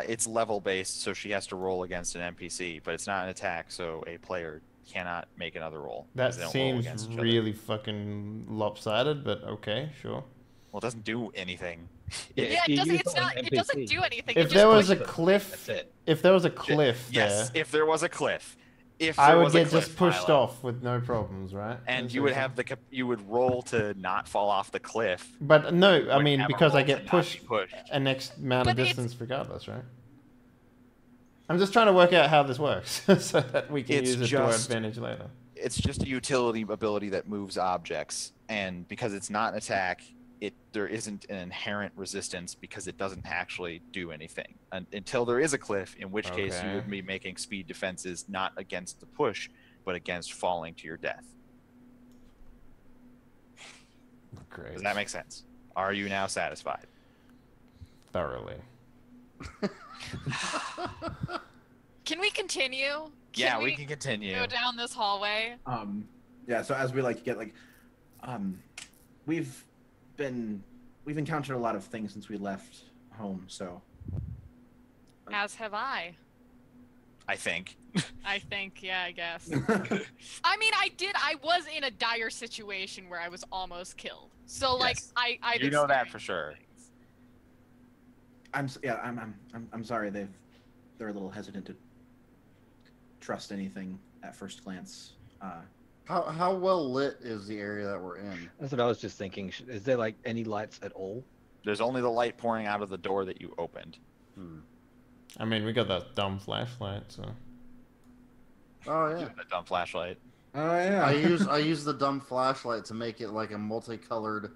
It's level based, so she has to roll against an NPC, but it's not an attack, so a player cannot make another roll. That 'cause they don't roll seems against each other. really fucking lopsided, but okay, sure. Well, it doesn't do anything. Yeah, if you use it doesn't NPC, do anything. If it there just was a pushes- cliff, That's it. if there was a cliff Yes, there, if there was a cliff. If I there would was a get cliff, just pushed Milo, off with no problems, right? and That's you what would you're have you would roll to not fall off the cliff. saying? But no, I Would mean have a because I roll to get not pushed be pushed. an X amount of But it's- distance regardless, right? I'm just trying to work out how this works so that we can It's use it to our just- advantage later. It's just a utility ability that moves objects, and because it's not an attack, there isn't an inherent resistance because it doesn't actually do anything until there is a cliff, in which case you Okay. would be making speed defenses not against the push, but against falling to your death. Great. Does that make sense? Are you now satisfied? Thoroughly. Can we continue? Yeah, we can continue. go down this hallway. Yeah. So as we like get like, we've encountered a lot of things since we left home. So As have I. I think. I think, yeah, I guess. I mean, I was in a dire situation where I was almost killed. So like, Yes. I've You know that experienced for sure. things. I'm sorry they're a little hesitant to trust anything at first glance. How well lit is the area that we're in? That's what I was just thinking. Is there like any lights at all? There's only the light pouring out of the door that you opened. I mean, we got that dumb flashlight, so. Oh yeah. The dumb flashlight. Oh yeah. I use the dumb flashlight to make it like a multicolored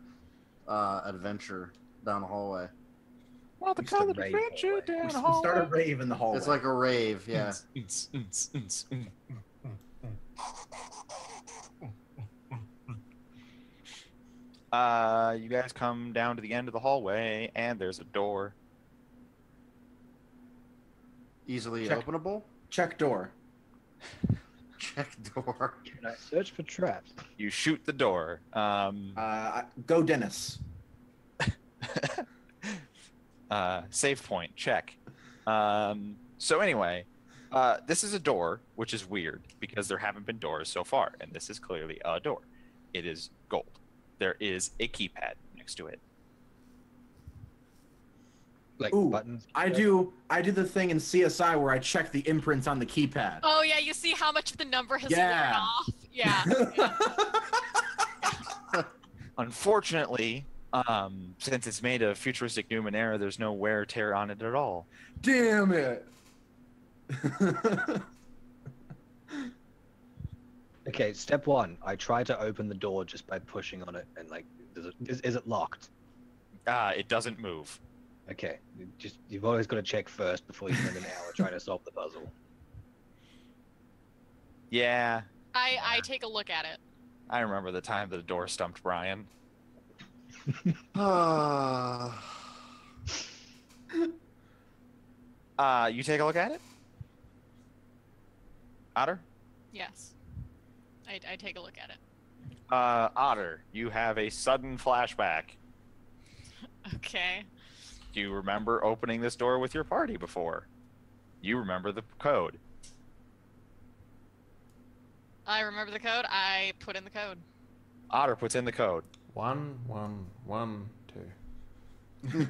adventure down the hallway. Well, the Just a colored rave adventure hallway. down We the start a hallway. rave in the hallway. It's like a rave, yeah. You guys come down to the end of the hallway, and there's a door. Easily Check. openable. check door. Check door. Can I search for traps? You shoot the door. Go Dennis. Save point, check. So anyway, this is a door, which is weird because there haven't been doors so far, and this is clearly a door. It is gold. There is a keypad next to it. Like Ooh, buttons? I do the thing in CSI where I check the imprints on the keypad. Oh yeah, you see how much of the number has Yeah. worn off. Yeah. yeah. Unfortunately, since it's made of futuristic Numenera, there's no wear tear on it at all. Damn it. Okay, step one. I try to open the door just by pushing on it, and like, is it locked? It doesn't move. Okay, you've always got to check first before you spend an hour trying to solve the puzzle. Yeah, I take a look at it. I remember the time that the door stumped Brian. You take a look at it? Otter? Yes. I take a look at it. Otter, you have a sudden flashback. Okay. Do you remember opening this door with your party before? You remember the code. I remember the code. I put in the code. Otter puts in the code. 1, 1, 1, 2.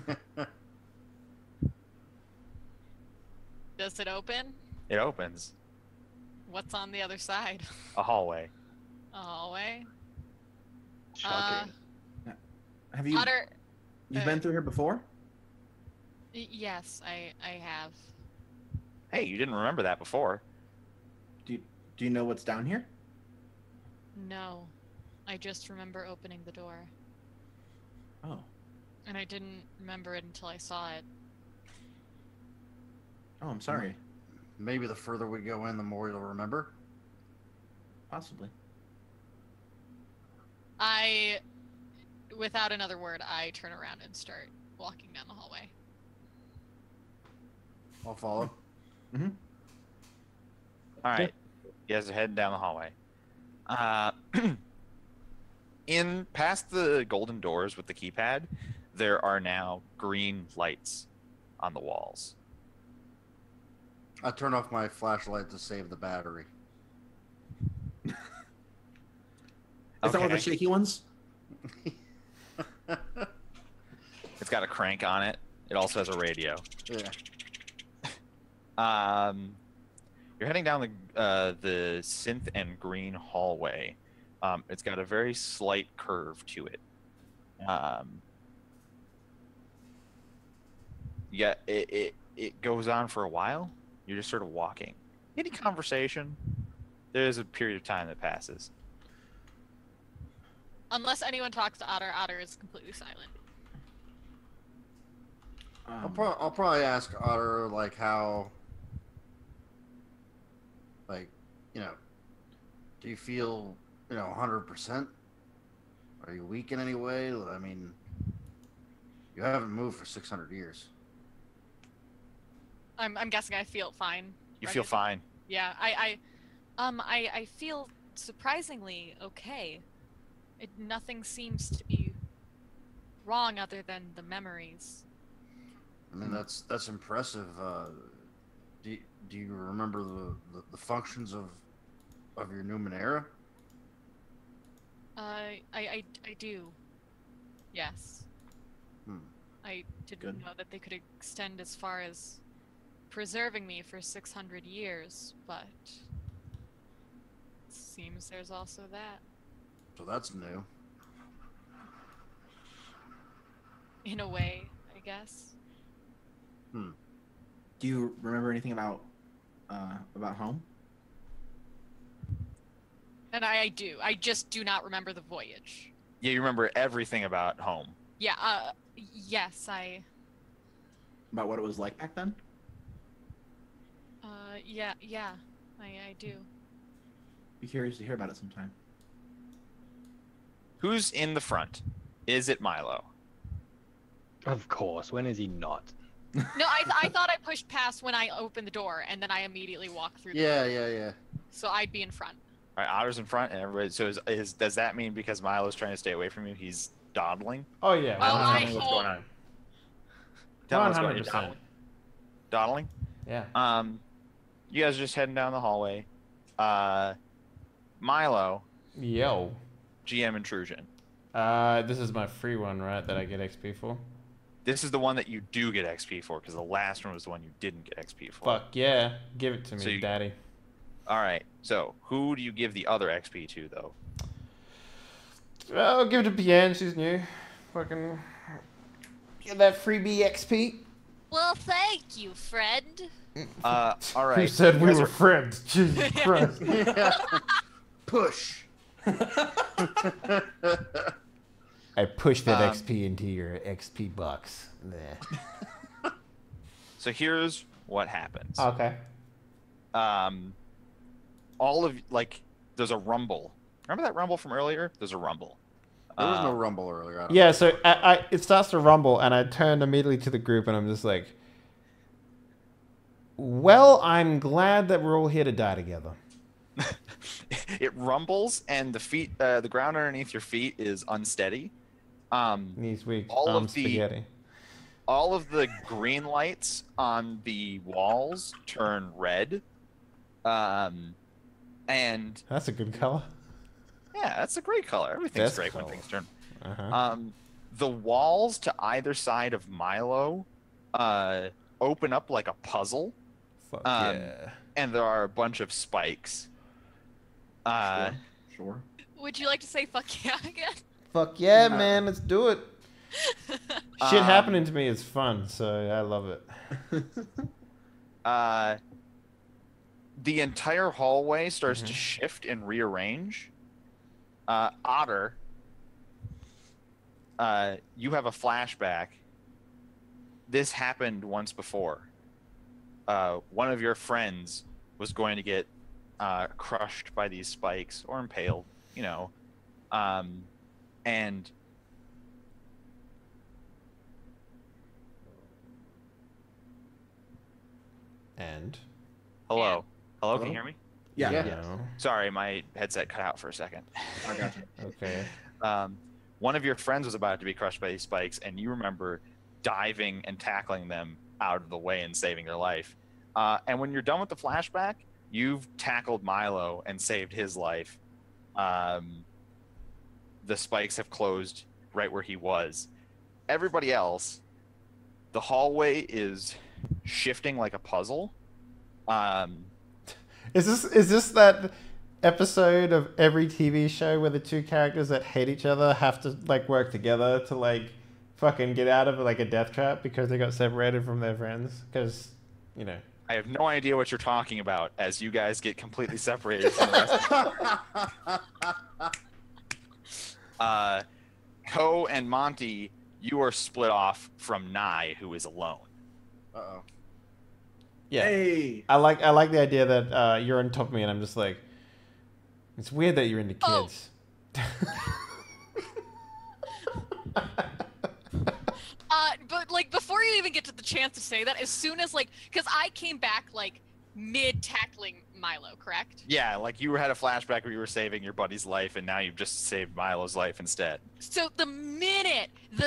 Does it open? It opens What's on the other side? a hallway. A hallway. Shocking. Have you? Otter. You've been through here before? Yes, I have. Hey, you didn't remember that before. Do you know what's down here? No, I just remember opening the door, Oh. and I didn't remember it until I saw it. Oh, I'm sorry. Maybe the further we go in, the more you'll remember. Possibly. Without another word, I turn around and start walking down the hallway. I'll follow. Mm-hmm. All right. You guys are heading down the hallway. In past the golden doors with the keypad, there are now green lights on the walls. I turn off my flashlight to save the battery. Is that one of the shaky ones? It's got a crank on it. It also has a radio. Yeah. You're heading down the synth and green hallway. It's got a very slight curve to it. Yeah, it goes on for a while. You're just sort of walking. Any conversation, there's a period of time that passes. Unless anyone talks to Otter, Otter is completely silent. I'll probably ask Otter, like, how, like, do you feel, 100%? Are you weak in any way? I mean, you haven't moved for 600 years. I'm guessing I feel fine. You right? feel fine. Yeah, I feel surprisingly okay. Nothing seems to be wrong other than the memories. I mean, that's impressive. Do you remember the functions of your Numenera? I do. Yes. I didn't know that they could extend as far as preserving me for 600 years, but it seems there's also that. So that's new. In a way, I guess. Do you remember anything about home? And I do. I just do not remember the voyage. Yeah, you remember everything about home. Yeah, yes, About what it was like back then? yeah, I do. Be curious to hear about it sometime. Who's in the front? Is it Milo? Of course. When is he not? No, I thought I pushed past when I opened the door, and then I immediately walked through. Yeah. So I'd be in front. All right, Otter's in front, and everybody. So does that mean because Milo's trying to stay away from you, he's dawdling? Oh yeah. Oh, Tell I me what's hope- going on. Tell me what's going on. 100%. Dawdling? Yeah. You guys are just heading down the hallway. Milo, Yo. GM intrusion. This is my free one, right? That I get XP for. This is the one that you do get XP for, because the last one was the one you didn't get XP for. Fuck yeah. Give it to me, So you- daddy. All right. So who do you give the other XP to, though? I'll give it to Bian. She's new. Fucking get that freebie XP. Well, thank you, friend. All right. Who said You we guys were are- friends? Jesus Christ. Push. I pushed that XP into your XP box. There. So here's what happens. Okay. All of there's a rumble. Remember that rumble from earlier? There's a rumble. There was no rumble earlier. I don't Yeah, know. so it starts to rumble, and I turned immediately to the group, and I'm just like, well, I'm glad that we're all here to die together. It rumbles, and the ground underneath your feet is unsteady. Knees weak, All of arms the- spaghetti. All of the green lights on the walls turn red. And That's a good color. yeah, that's a great color. Everything's Best great when color. things turn. Uh-huh. The walls to either side of Milo open up like a puzzle, Fuck yeah. and there are a bunch of spikes. Sure. would you like to say fuck yeah again? Fuck yeah, man, let's do it. Shit happening to me is fun, so I love it. The entire hallway starts to shift and rearrange. Otter, you have a flashback. This happened once before. One of your friends was going to get crushed by these spikes or impaled, you know, and hello, can you hear me? Yeah. No. Sorry, my headset cut out for a second. I got you. Okay. One of your friends was about to be crushed by these spikes, and you remember diving and tackling them out of the way and saving their life. And when you're done with the flashback, you've tackled Milo and saved his life. The spikes have closed right where he was. Everybody else, the hallway is shifting like a puzzle. Is this that episode of every TV show where the two characters that hate each other have to like work together to like fucking get out of like a death trap because they got separated from their friends? Because, you know. I have no idea what you're talking about as you guys get completely separated from the rest of Ko and Monty, you are split off from Nye, who is alone. Uh-oh. Yeah. Hey. I like the idea that you're on top of me and I'm just like, it's weird that you're into kids. But like before you even get to the chance to say that, as soon as like, because I came back like mid tackling Milo, correct? Yeah, like you had a flashback where you were saving your buddy's life, and now you've just saved Milo's life instead. So the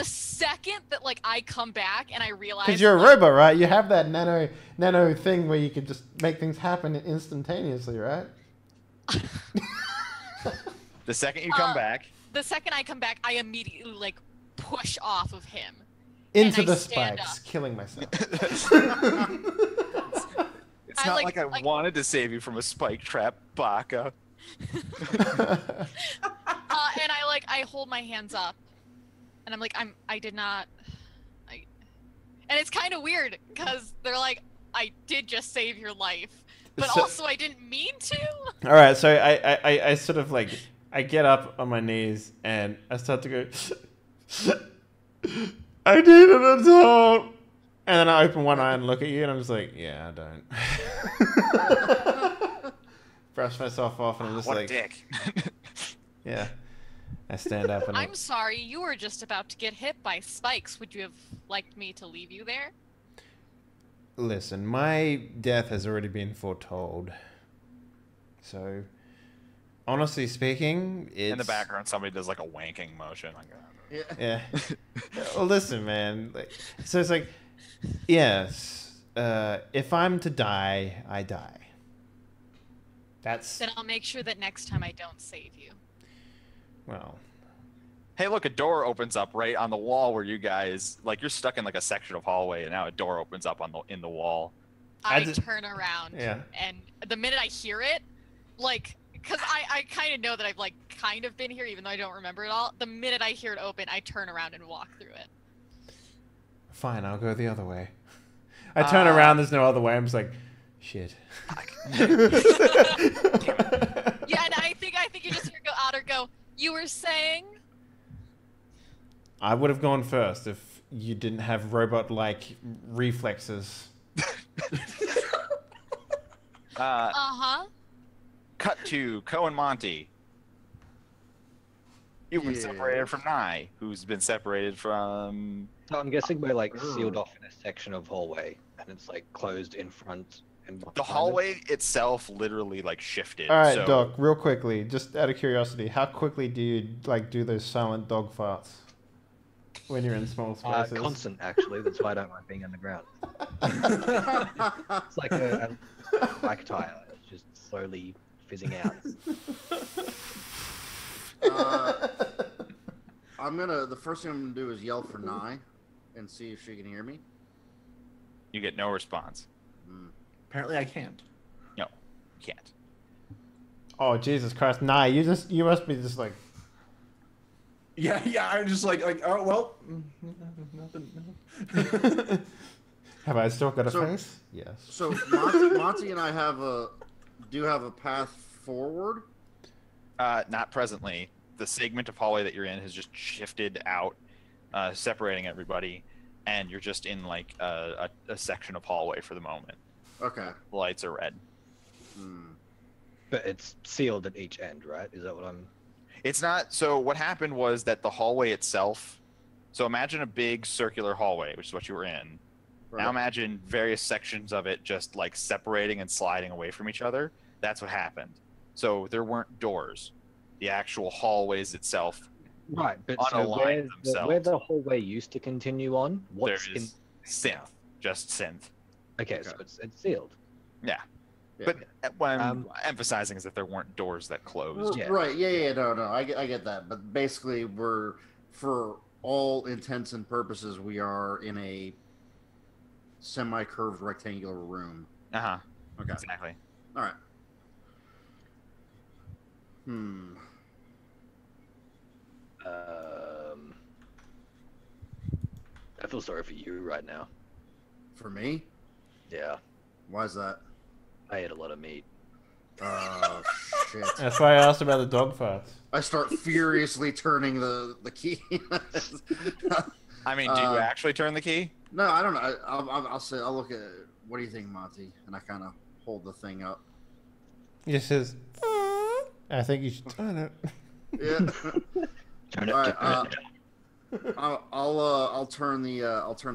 second that like I come back and I realize, Because you're a robot, right? You have that nano thing where you can just make things happen instantaneously, right? The second you come back, the second I come back, I immediately like push off of him into and I the stand spikes, up. killing myself. it's I not like- like I like- wanted to save you from a spike trap, Baka. And I hold my hands up, and I'm like, I did not. And it's kind of weird because they're like, I did just save your life, but So- also I didn't mean to. All right, so I sort of like I get up on my knees and I start to go. I need an adult, and then I open one eye and look at you, and I'm just like, yeah, I don't. Brush myself off, and I'm just What like, a dick. yeah. I stand up and I'm sorry, you were just about to get hit by spikes. Would you have liked me to leave you there? Listen, my death has already been foretold. So, honestly speaking, it's... In the background, somebody does like a wanking motion. Like, Yeah. Well, listen, man. Like, so it's like, yes, if I'm to die, I die. That's... Then I'll make sure that next time I don't save you. Well... hey, look, a door opens up right on the wall where you guys, like, you're stuck in like a section of hallway, and now a door opens up in the wall. I just- turn around, Yeah. and the minute I hear it, like, because I kind of know that I've, like, kind of been here, even though I don't remember it all. The minute I hear it open, I turn around and walk through it. Fine, I'll go the other way. I turn around, there's no other way. I'm just like, shit. Yeah, and I think you just hear Otter go, you were saying? I would have gone first if you didn't have robot-like reflexes. Uh-huh. Cut to Ko and Monty. You've been Yeah. separated from Nye, who's been separated from... So I'm guessing we're like sealed off in a section of hallway, and it's like closed in front and behind The us. hallway itself literally like shifted. All right, so... Doc, real quickly, just out of curiosity, how quickly do you like do those silent dog farts when you're in small spaces? Constant, actually. That's why I don't like being underground. It's like a bike tire. It's just slowly fizzing out. The first thing I'm gonna do is yell for Nye and see if she can hear me. You get no response. Apparently I can't. No, you can't. Oh Jesus Christ! Nah, you must be just like. Yeah, I'm just like, oh well, nothing. No. Have I still got a So- face? Yes. So Monty and I do have a path forward. Not presently. The segment of hallway that you're in has just shifted out, separating everybody, and you're just in like a section of hallway for the moment. Okay. The lights are red. But it's sealed at each end, right? Is that what I'm? It's not. So what happened was that the hallway itself. So imagine a big circular hallway, which is what you were in. Right. Now imagine various sections of it just like separating and sliding away from each other. That's what happened. So there weren't doors. The actual hallways itself. Right, but so Unaligned where the hallway used to continue on, what's There in? is synth, just synth. Okay, so it's sealed. Yeah. Yeah. But what I'm emphasizing is that there weren't doors that closed. Yeah. Right. Yeah. No. I get that. But basically, we're for all intents and purposes, we are in a semi-curved rectangular room. Uh-huh. Okay. Exactly. All right. I feel sorry for you right now. For me? Yeah, Why is that? I ate a lot of meat. Oh shit! That's why I asked about the dog farts. I start furiously turning the key. I mean, do you actually turn the key? No, I don't know. I'll say. I'll look at. What do you think, Monty? And I kind of hold the thing up. He just says, I think you should turn it. Yeah. Turn it. All right, Turn it. I'll turn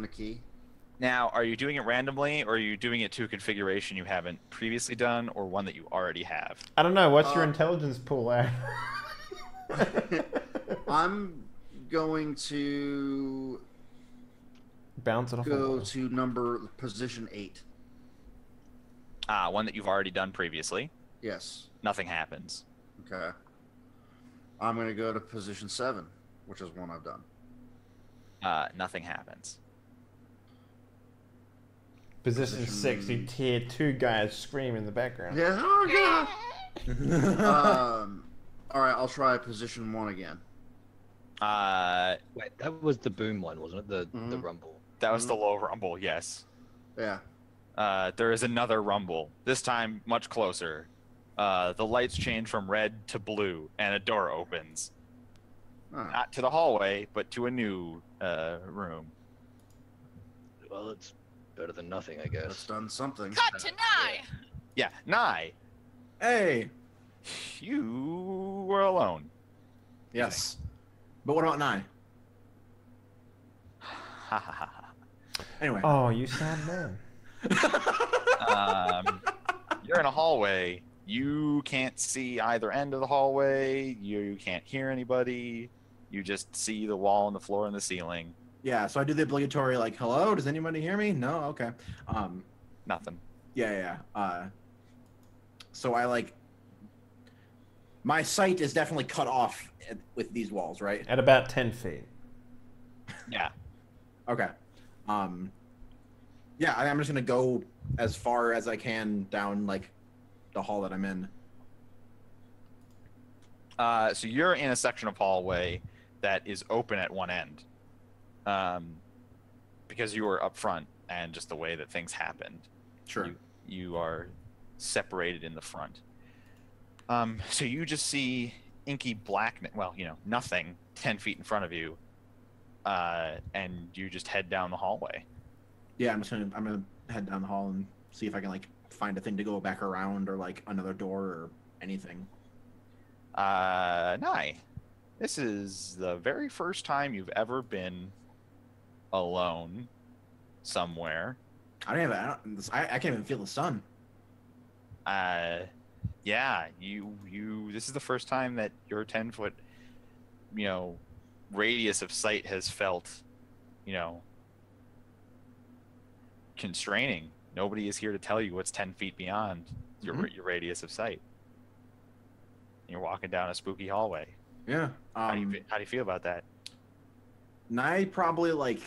the key. Now, are you doing it randomly, or are you doing it to a configuration you haven't previously done, or one that you already have? I don't know. What's your intelligence pool at? I'm going to Bounce it off. go to position 8. One that you've already done previously. Yes. Nothing happens. Okay. I'm going to go to position 7, which is one I've done. Nothing happens. Position 6, you hear 2 guys scream in the background. Yeah. Oh god. All right. I'll try position 1 again. Wait, that was the boom one, wasn't it? The Mhm. rumble. That was the low rumble, yes. Yeah. There is another rumble, this time much closer. The lights change from red to blue, and a door opens. Oh. Not to the hallway, but to a new room. Well, it's better than nothing, I That's guess. done something. Cut to Nye. Yeah, Nye, Hey. you were alone. Yes. But what about 9? Ha ha ha. Anyway. Oh, you sad man. You're in a hallway. You can't see either end of the hallway. You can't hear anybody. You just see the wall and the floor and the ceiling. Yeah, so I do the obligatory like, hello, does anybody hear me? No, okay. Nothing. Yeah. So I like my sight is definitely cut off with these walls, right? At about 10 feet. Yeah. Okay. Yeah, I'm just gonna go as far as I can down like the hall that I'm in. So you're in a section of hallway that is open at one end. Because you were up front and just the way that things happened. Sure. You are separated in the front. So you just see inky blackness, well, nothing 10 feet in front of you. And you just head down the hallway. Yeah, I'm gonna head down the hall and see if I can like find a thing to go back around or like another door or anything. Nye, this is the very first time you've ever been alone somewhere. I can't even feel the sun. Yeah, this is the first time that your 10-foot, radius of sight has felt, constraining. Nobody is here to tell you what's 10 feet beyond your radius of sight. And you're walking down a spooky hallway. Yeah. How do you feel about that? Nye probably like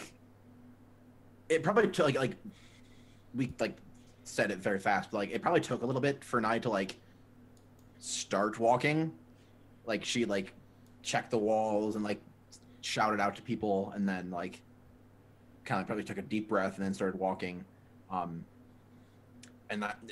it probably took like we like said it very fast, but like it probably took a little bit for Nye to like start walking. Like she like checked the walls and like shouted out to people, and then like kind of probably took a deep breath and then started walking. And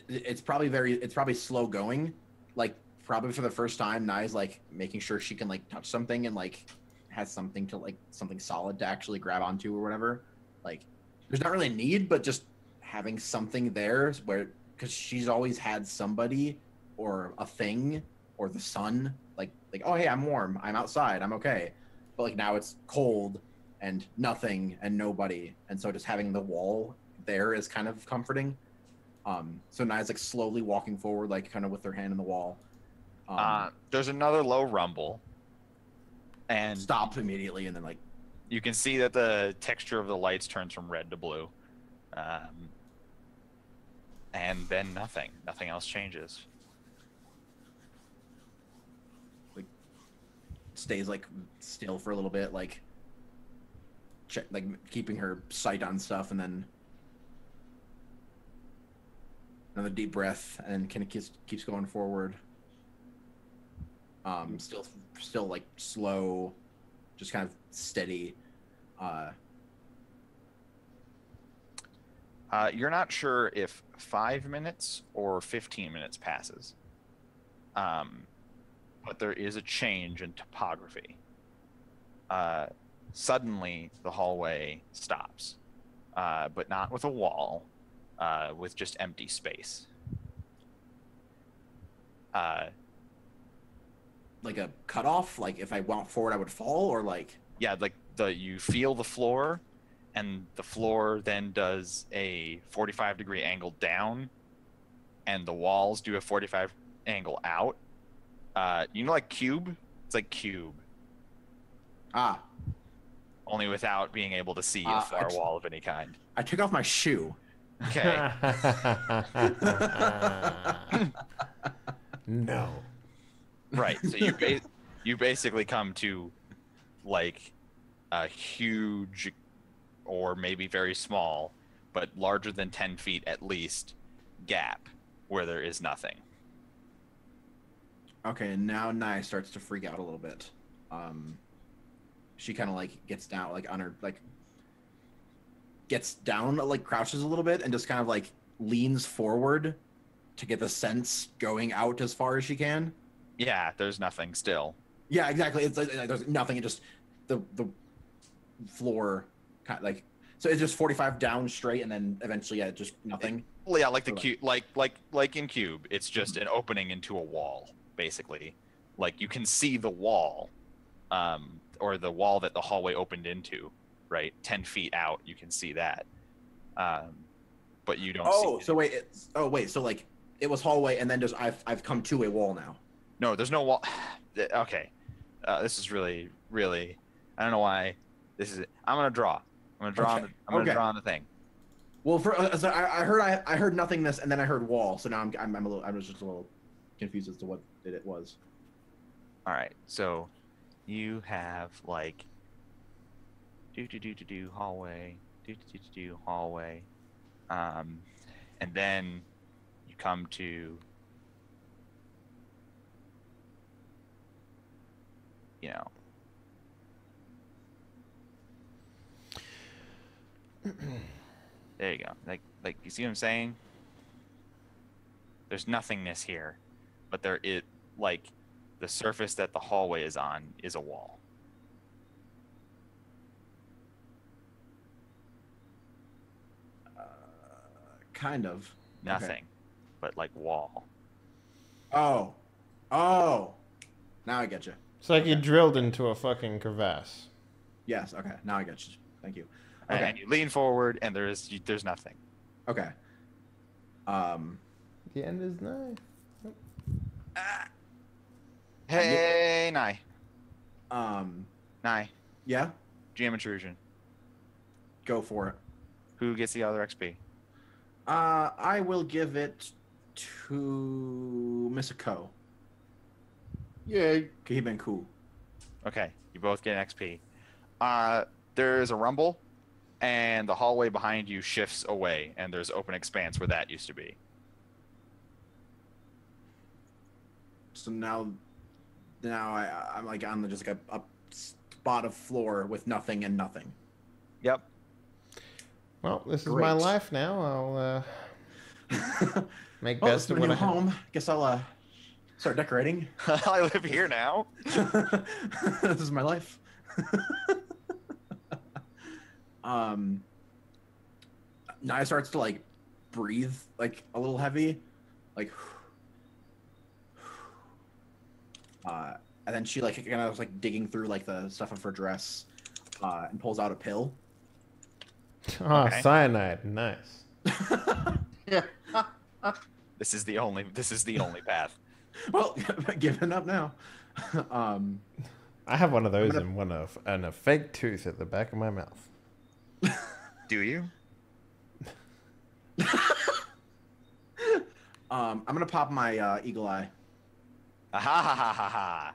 it's probably slow going. Like probably for the first time, Nai's like making sure she can like touch something and like has something to like something solid to actually grab onto or whatever. Like there's not really a need, but just having something there where, because she's always had somebody or a thing or the sun, like oh hey, I'm warm, I'm outside, I'm okay. But like now it's cold and nothing and nobody, and so just having the wall there is kind of comforting. So Nai's like slowly walking forward, like kind of with her hand in the wall. There's another low rumble, and Stops immediately, and then like you can see that the texture of the lights turns from red to blue, and then nothing else changes. like stays like still for a little bit, like like keeping her sight on stuff, and then another deep breath, and kind of keeps going forward. Still like slow, just kind of steady. You're not sure if 5 minutes or 15 minutes passes, but there is a change in topography. Suddenly, the hallway stops, but not with a wall, with just empty space. Like a cutoff, like if I went forward I would fall, or like Yeah, like you feel the floor, and the floor then does a 45-degree angle down, and the walls do a 45 angle out. Like Cube? It's like Cube, only without being able to see a far wall of any kind. I took off my shoe. Okay. No. Right. So you basically come to like a huge, or maybe very small, but larger than 10 feet at least, gap where there is nothing. Okay, and now Nai starts to freak out a little bit. She kind of like gets down, like on her, like gets down, like crouches a little bit, and just kind of like leans forward to get the sense going out as far as she can. Yeah, there's nothing still. Yeah, exactly. It's like there's nothing. It just the floor, kind of like, so it's just 45 down straight, and then eventually, yeah, just nothing. Well, yeah, like the cube, like in Cube, it's just an opening into a wall, basically. Like you can see the wall, or the wall that the hallway opened into, right? 10 feet out, you can see that, but you don't. So like it was hallway, and then just I've come to a wall now. No, there's no wall. Okay, this is really. I don't know why. This is it. I'm gonna draw. I'm gonna draw on the thing. Well, so I heard nothingness, and then I heard wall. So now I was just a little confused as to what it was. All right, so you have like hallway, hallway, and then you come to, there you go. Like you see what I'm saying? There's nothingness here, but there is, like, the surface that the hallway is on is a wall. Kind of. Nothing, Okay. but like wall. Oh. Now I get you. It's like you drilled into a fucking crevasse. Yes. Okay. Now I get you. Thank you. Okay. And you lean forward, and there's nothing. Okay. The end is nigh. Hey, Nye. Nye. Yeah. GM intrusion. Go for it. Who gets the other XP? I will give it to Misako. Yay. He been cool. Okay, you both get an XP. There's a rumble, and the hallway behind you shifts away, and there's open expanse where that used to be. So now I'm like on just like a spot of floor with nothing and nothing. Yep. Well, this is Great. my life now. I'll make Well, best it's of my what new I have. home. Guess I'll start decorating. I live here now. This is my life. Naya starts to like breathe like a little heavy, like, and then she like kind of was like digging through like the stuff of her dress, and pulls out a pill. Oh, Okay. cyanide. Nice. Yeah. This is the only path. Well, giving up now. I have one of those and a fake tooth at the back of my mouth. Do you? I'm gonna pop my eagle eye. Ha ha ha ha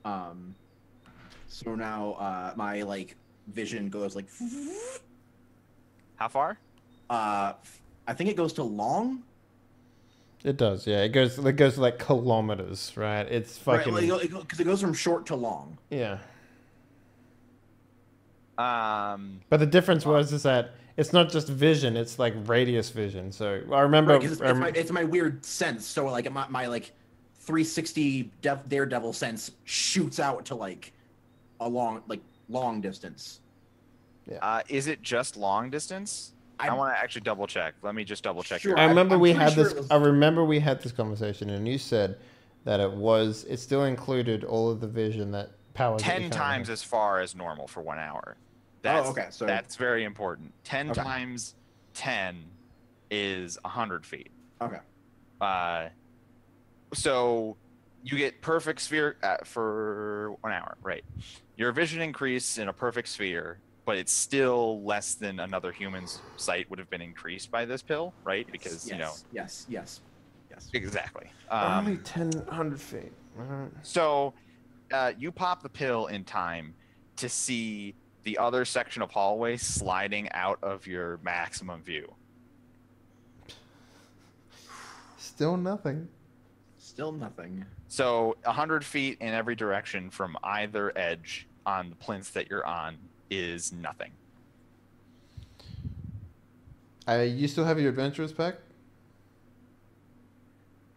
ha. So now my like vision goes like. How far? I think it goes to long. It does, yeah. It goes like kilometers, right? It's fucking Right, because it goes from short to long. yeah. But the difference is that it's not just vision; it's like radius vision. So I remember, Right, 'cause it's my weird sense. So like my like 360 daredevil sense shoots out to like a long distance. is it just long distance? I want to actually double check. Let me just double check. Sure. I remember I'm we pretty had sure this. it was- I remember we had this conversation, and you said that it still included all of the vision that powers. 10 times as far as normal for 1 hour. That's, okay. So that's very important. 10 Okay. times 10 is 100 feet. okay. So you get perfect sphere for 1 hour, right? Your vision increase in a perfect sphere, but it's still less than another human's sight would have been increased by this pill, right? Because, yes. exactly. only 100 feet. So you pop the pill in time to see the other section of hallway sliding out of your maximum view. Still nothing. Still nothing. So 100 feet in every direction from either edge on the plinth that you're on is nothing. You still have your adventurers pack?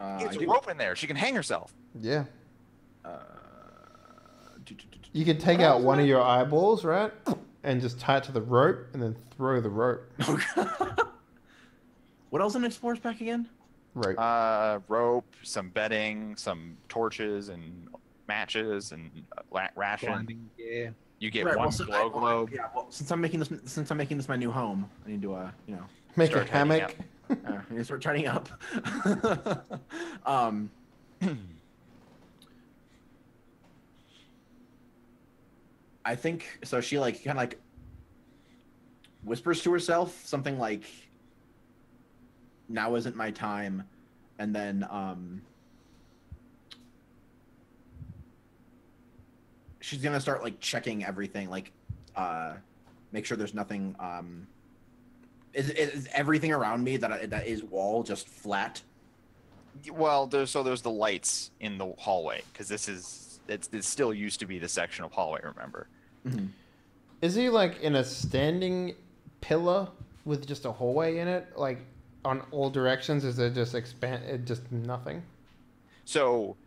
It's I a do. rope in there. She can hang herself. Yeah. Do- You could take out one of your eyeballs, right? And just tie it to the rope and then throw the rope. What else in Explorer's pack again? Rope. Rope, some bedding, some torches and matches and ration. Climbing gear. You get Right, one so glow globe. Yeah. Well, since I'm making this my new home, I need to Make a start tidying hammock. I need to start tidying up. I think so. She like kind of like whispers to herself something like, "Now isn't my time," and then she's gonna start like checking everything, like make sure there's nothing. Is everything around me that is wall just flat? Well, there's the lights in the hallway because it still used to be the section of hallway. Remember? Mm-hmm. Is he like in a standing pillar with just a hallway in it, like on all directions? Is there just just nothing? So,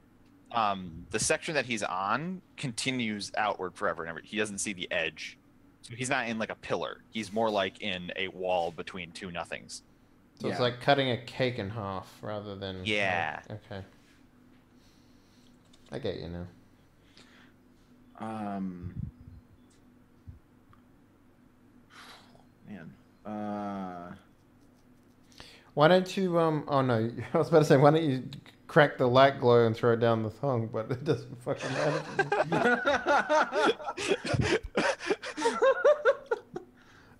the section that he's on continues outward forever and ever. He doesn't see the edge, so he's not in like a pillar. He's more like in a wall between two nothings. So it's Yeah. like cutting a cake in half rather than. Yeah. like- okay. I get you now. Man. Why don't you oh no, I was about to say why don't you crack the light glow and throw it down the thong, but it doesn't fucking matter.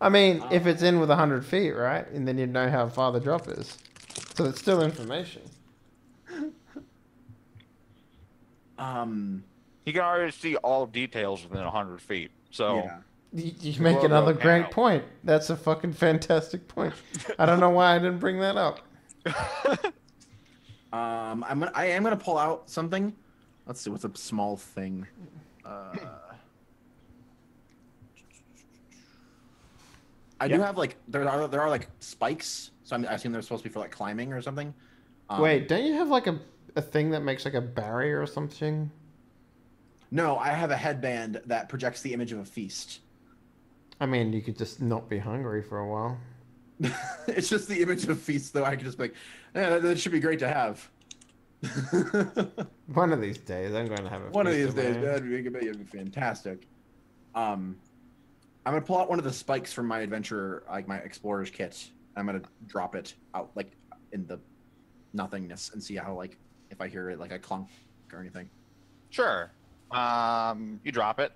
I mean, if it's in with 100 feet, right? And then you know how far the drop is. So it's still information. He can already see all details within 100 feet. So, Yeah. You make Well, another well, great now. point. That's a fucking fantastic point. I don't know why I didn't bring that up. I am gonna pull out something. Let's see, what's a small thing? I do have like there are like spikes, so I assume they're supposed to be for like climbing or something. Wait, don't you have like a thing that makes like a barrier or something? No, I have a headband that projects the image of a feast. I mean, you could just not be hungry for a while. It's just the image of a feast, though. I could just be like, yeah, that should be great to have. One of these days, I'm going to have a One of feast these days, my own. that'd be fantastic. I'm gonna pull out one of the spikes from my adventure, like my explorer's kit. I'm gonna drop it out, like in the nothingness, and see how, like, if I hear it, like a clunk or anything. Sure. You drop it.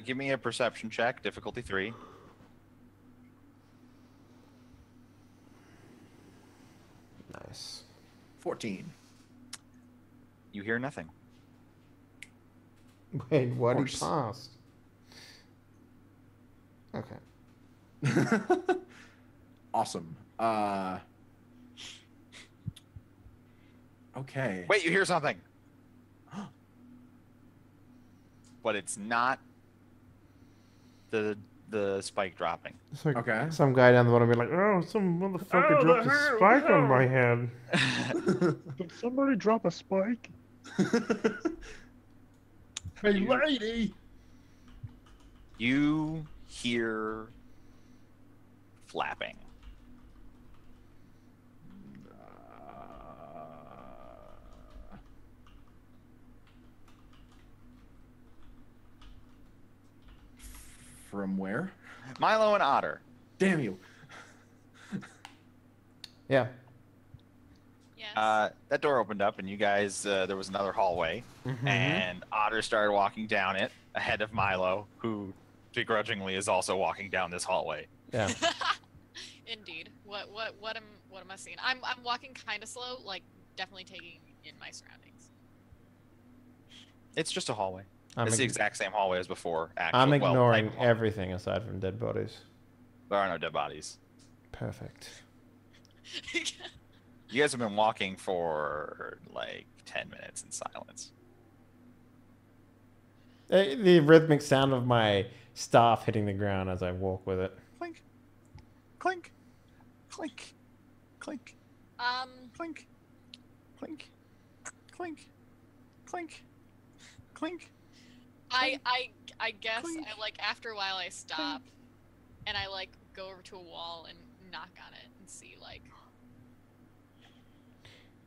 Give me a perception check, difficulty 3. Nice. 14. You hear nothing. Wait, what? He Course. passed. Okay. Awesome. Okay. Wait, you hear something. But it's not the spike dropping. So Okay. some guy down the bottom be like, "Oh, some motherfucker dropped a spike on my head." Did somebody drop a spike? Hey, lady. You hear flapping. From where? Milo and Otter. Damn you. Yeah. Yes. That door opened up, and you guys, there was another hallway, and Otter started walking down it ahead of Milo, who begrudgingly is also walking down this hallway. Yeah. Indeed. What am I seeing? I'm walking kind of slow, like definitely taking in my surroundings. It's just a hallway. I'm It's the exact same hallway as before. Actually, I'm well, ignoring type of hallway. everything aside from dead bodies. There are no dead bodies. Perfect. You guys have been walking for like 10 minutes in silence. The rhythmic sound of my staff hitting the ground as I walk with it. Clink, clink, clink, clink, clink, clink, clink, clink, clink. I guess Clink. I like after a while I stop and I like go over to a wall and knock on it and see like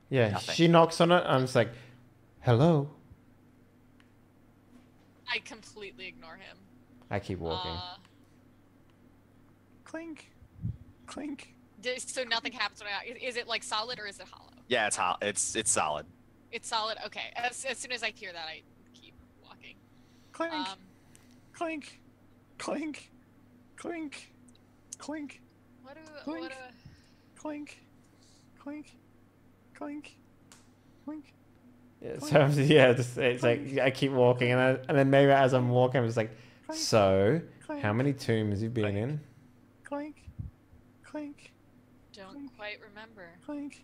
Yeah, Nothing. she knocks on it. I'm just like, "Hello." I completely ignore him. I keep walking. Clink, clink. So nothing happens when is it like solid or is it hollow? Yeah, it's solid. It's solid. Okay. As soon as I hear that, I keep walking. Clink, clink, clink, clink, clink, What do Clink. clink, clink, clink, clink. Yeah, so yeah, it's like I keep walking, and then maybe as I'm walking, I'm just like, "So, how many tombs you been in?" Clink, clink, Don't quite remember. clink,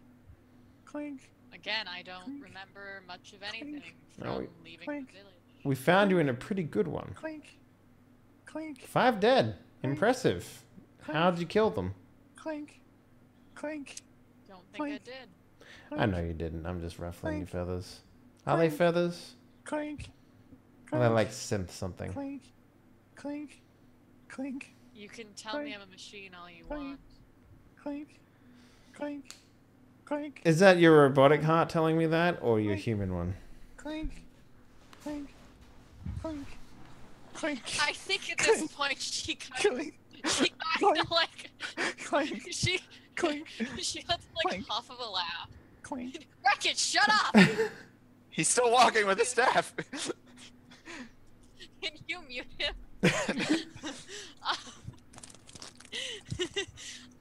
clink. Again, I don't remember much of anything No, from we- leaving Clink. the village. We found you in a pretty good one. Clink, clink, 5 dead. Impressive. How'd you kill them? clink, clink. Don't think Clink. I did. I know you didn't. I'm just ruffling your Clink. feathers. Are they Clink. feathers? Clink, Or they like synth something? clink, clink, clink, You can tell me Clink. I'm a machine all you Clink. want. clink, clink, clink, Is that your robotic heart telling me that, or your Clink. human one? clink, clink, clink, clink, I think at this point she kind of like clink, she clink, she lets like Clink. huff of a laugh. clink. Wreckage, shut up! He's still walking with his staff. Can you mute him?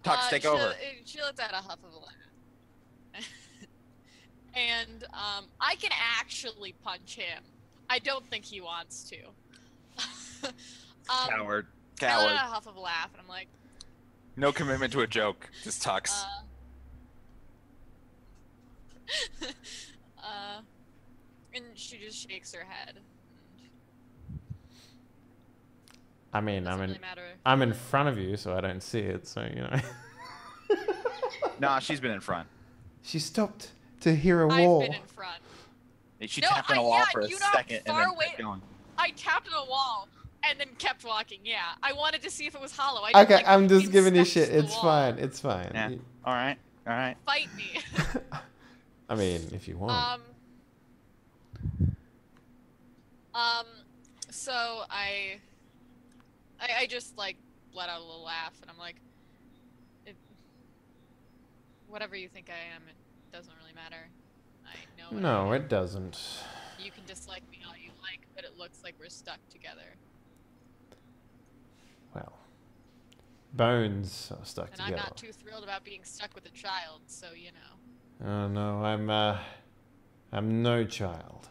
Tux, take over. She lets out a huff of a laugh. And I can actually punch him. I don't think he wants to. Coward. I let out Coward. a huff of a laugh, and I'm like, No commitment to a joke. Just Tux. And she just shakes her head. I mean, Doesn't really matter. I'm in front of you, so I don't see it. So you know. Nah, she's been in front. She stopped to hear a wall. I've been in front. She No, tapped on a wall for a you know how second and far then away- kept going. I tapped on a wall and then kept walking. Yeah, I wanted to see if it was hollow. I Okay, didn't, like, I'm just giving you inspect shit. the It's wall. fine. It's fine. Yeah. All right. All right. Fight me. I mean, if you want. So I just like let out a little laugh, and I'm like, whatever you think I am, it doesn't really matter. I know. What No, I it doesn't. You can dislike me all you like, but it looks like we're stuck together. Well, bones are stuck And together. I'm not too thrilled about being stuck with a child, so you know. Oh no, I'm no child.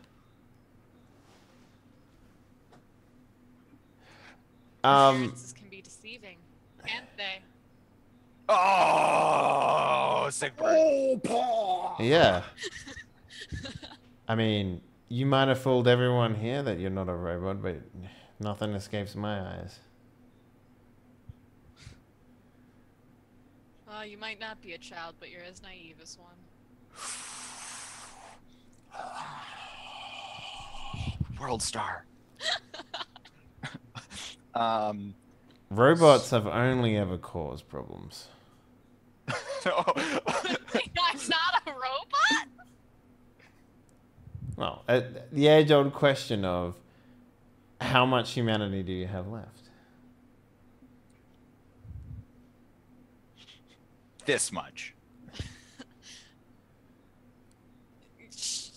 Appearances can be deceiving, can't they? Oh, sick bird. Yeah. I mean, you might have fooled everyone here that you're not a robot, but nothing escapes my eyes. Well, you might not be a child, but you're as naive as one. World star. Robots have only ever caused problems. That's not a robot? Well, the age-old question of how much humanity do you have left? This much. It's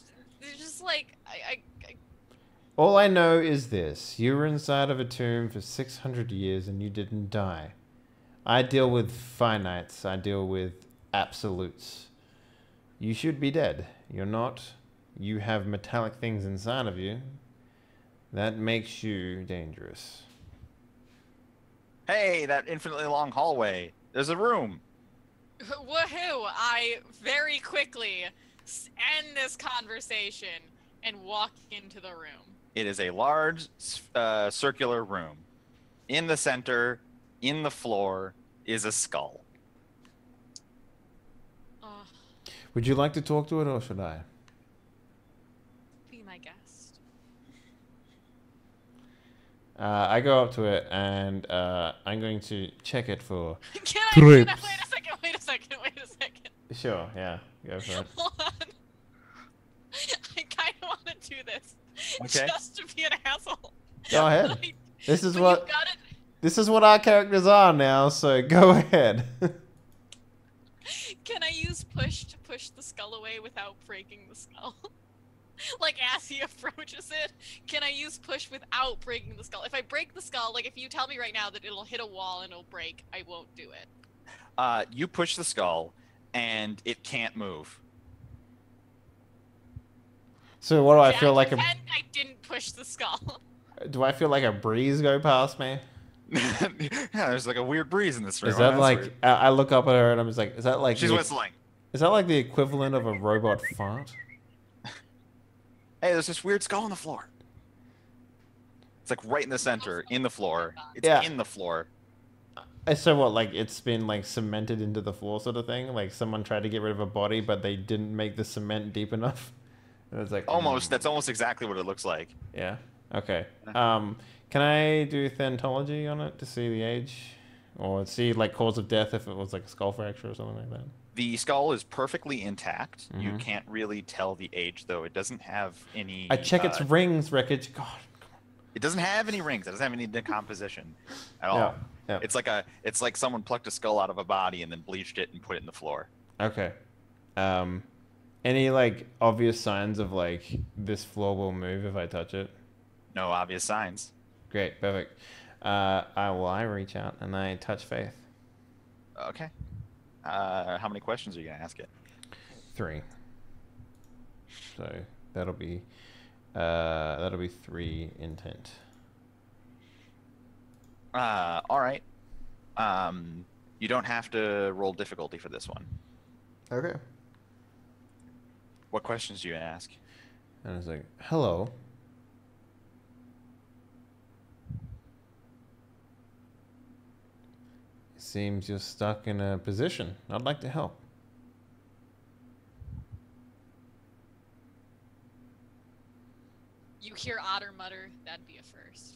just like, All I know is this. You were inside of a tomb for 600 years and you didn't die. I deal with finites. I deal with absolutes. You should be dead. You're not. You have metallic things inside of you. That makes you dangerous. Hey, that infinitely long hallway. There's a room. woohoo! I very quickly end this conversation and walk into the room. It is a large circular room. In the center, in the floor, is a skull. Would you like to talk to it or should I? Be my guest. I go up to it and I'm going to check it for... Can I? Trips. Wait a second. Sure, yeah. Go for it. Hold on. I kind of want to do this. Okay. Just to be an asshole. Go ahead. Like, This is but what... you've gotta- This is what our characters are now, so go ahead. Can I use push to push the skull away without breaking the skull? Like as he approaches it, can I use push without breaking the skull? If I break the skull, like if you tell me right now that it'll hit a wall and it'll break, I won't do it. You push the skull, and it can't move. So what do I Yeah, feel like? pretend I didn't push the skull. Do I feel like a breeze go past me? Yeah, there's like a weird breeze in this room. Is that That's like? weird. I look up at her and I'm just like, is that like? She's the, whistling. Is that like the equivalent of a robot fart? Hey, there's this weird skull on the floor. It's like right in the center, in the floor. It's Yeah. in the floor. So what? Like it's been like cemented into the floor, sort of thing. Like someone tried to get rid of a body, but they didn't make the cement deep enough. And it's like Almost. That's almost exactly what it looks like. Yeah. Okay. Can I do Thentology on it to see the age, or see like cause of death if it was like a skull fracture or something like that? The skull is perfectly intact. You Mhm. can't really tell the age, though. It doesn't have any... I check its rings wreckage. God. It doesn't have any rings. It doesn't have any decomposition at all. Yeah. It's like someone plucked a skull out of a body and then bleached it and put it in the floor. Okay. Any like obvious signs of like this floor will move if I touch it? No obvious signs. Great. Perfect. I reach out and I touch Faith. Okay. How many questions are you gonna ask it? 3. So that'll be 3 intent. All right. You don't have to roll difficulty for this one. Okay. What questions do you ask? And I was like, hello. It seems you're stuck in a position. I'd like to help. You hear Otter mutter, that'd be a first.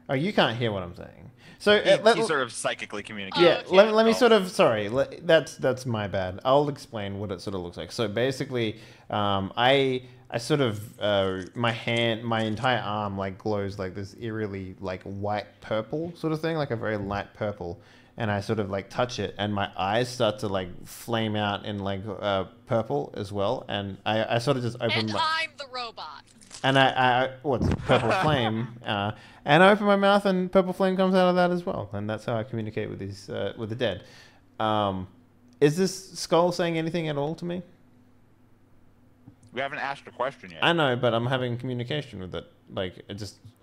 Oh, you can't hear what I'm saying. So He sort of psychically communicates. yeah, okay. let me sort of, sorry, that's my bad. I'll explain what it sort of looks like. So basically, I sort of, my entire arm like glows like this eerily like white purple sort of thing, like a very light purple. And I sort of like touch it and my eyes start to like flame out in like purple as well. And I sort of just open And my... I'm the robot. And what's purple flame? And I open my mouth, and purple flame comes out of that as well. And that's how I communicate with these with the dead. Is this skull saying anything at all to me? We haven't asked a question yet. I know, but I'm having communication with it. Like,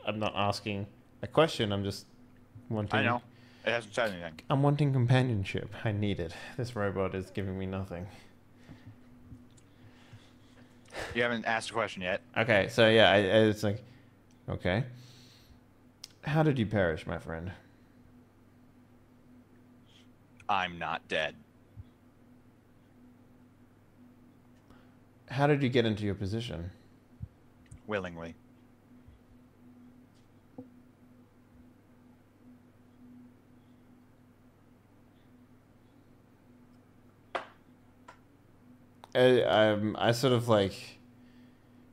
I'm not asking a question. I'm just wanting. I know. It hasn't said anything. I'm wanting companionship. I need it. This robot is giving me nothing. You haven't asked a question yet. Okay, so yeah, it's like, okay. How did you perish, my friend? I'm not dead. How did you get into your position? Willingly. I sort of like,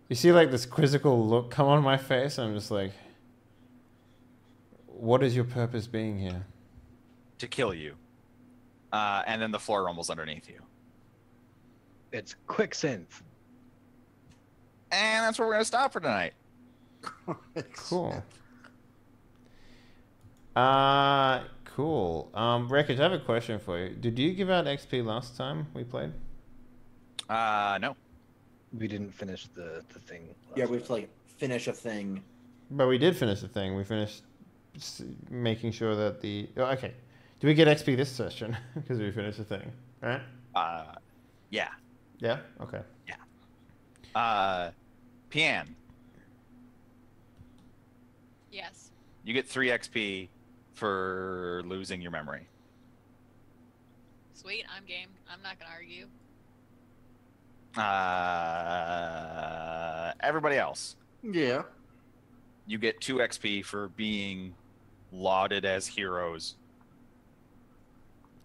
you see like this quizzical look come on my face. I'm just like, what is your purpose being here? To kill you. And then the floor rumbles underneath you. It's quick synth. And that's where we're going to stop for tonight. Cool. Cool. Wreckage, I have a question for you. Did you give out XP last time we played? No. We didn't finish the thing. Yeah, we have to like finish a thing. But we did finish the thing. We finished making sure that the... Oh, okay. Do we get XP this session? Because we finished the thing, right? Yeah. Yeah? Okay. Pian, Yes. you get 3 XP for losing your memory. Sweet, I'm game. I'm not gonna argue. Everybody else, Yeah. you get 2 XP for being lauded as heroes.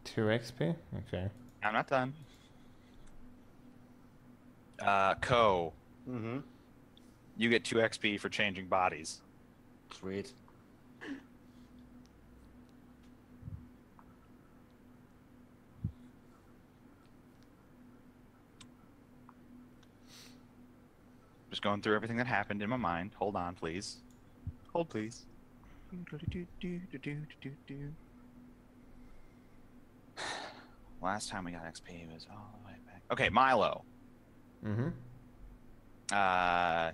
2 XP? Okay. I'm not done. Ko, Mm-hmm. you get 2 XP for changing bodies. Sweet. Just going through everything that happened in my mind. Hold on, please. Hold, please. Last time we got XP was all the way back. Okay, Milo. Mm-hmm. I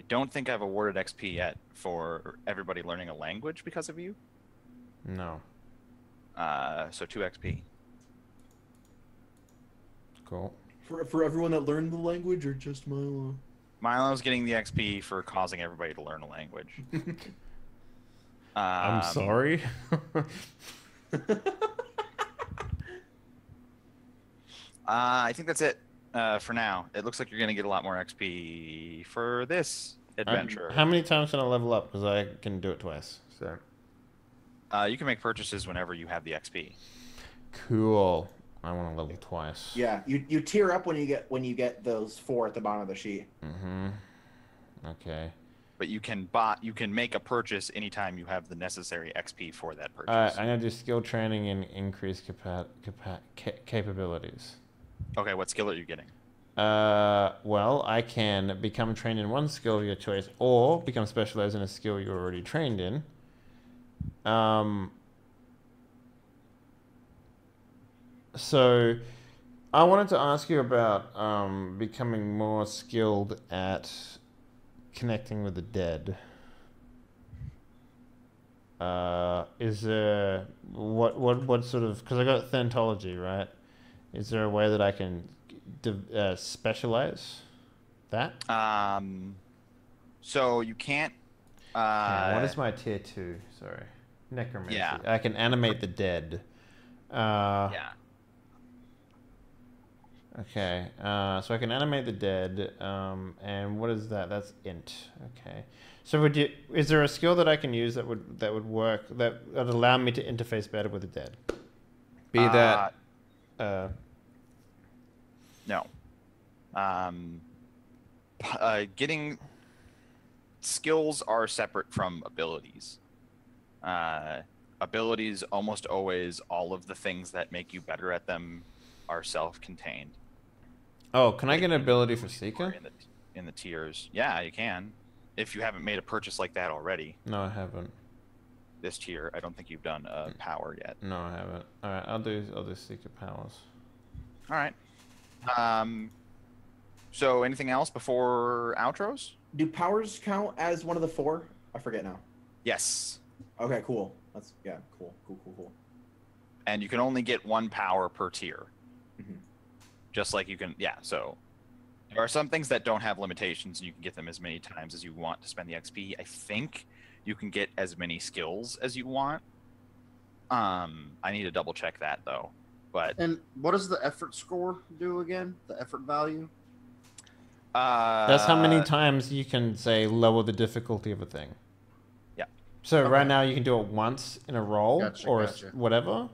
don't think I've awarded XP yet for everybody learning a language because of you. No. So 2 XP. Cool. For everyone that learned the language, or just Milo? Milo's getting the XP for causing everybody to learn a language. I'm sorry. I think that's it for now. It looks like you're going to get a lot more XP for this adventure. How many times can I level up? Because I can do it twice. So. You can make purchases whenever you have the XP. Cool. I want to level twice. Yeah, you tier up when you get those 4 at the bottom of the sheet. Mm-hmm. Okay. But you can make a purchase anytime you have the necessary XP for that purchase. Alright, I'm gonna do skill training and increase capabilities. Okay, what skill are you getting? Well, I can become trained in one skill of your choice, or become specialized in a skill you're already trained in. So, I wanted to ask you about becoming more skilled at connecting with the dead. Is there what sort of, because I got Thentology, right? Is there a way that I can specialize that? So you can't. What is my tier 2? Sorry. Necromancy. Yeah. I can animate the dead. Yeah. Okay. So I can animate the dead. And what is that? That's int. Okay. So is there a skill that I can use that would work that would allow me to interface better with the dead? Be that. No. Getting skills are separate from abilities. Abilities, almost always, all of the things that make you better at them are self-contained. Oh, can I get an ability for Seeker? In the tiers. Yeah, you can. If you haven't made a purchase like that already. No, I haven't. This tier, I don't think you've done a power yet. No, I haven't. All right, I'll do Seeker powers. All right. So anything else before outros? Do powers count as one of the 4? I forget now. Yes. Okay, cool. Cool. And you can only get 1 power per tier. Mm-hmm. Just like you can, so there are some things that don't have limitations and you can get them as many times as you want to spend the XP. I think you can get as many skills as you want. I need to double check that though. And what does the effort score do again? The effort value? That's how many times you can say lower the difficulty of a thing. Yeah. So right now you can do it once in a roll whatever.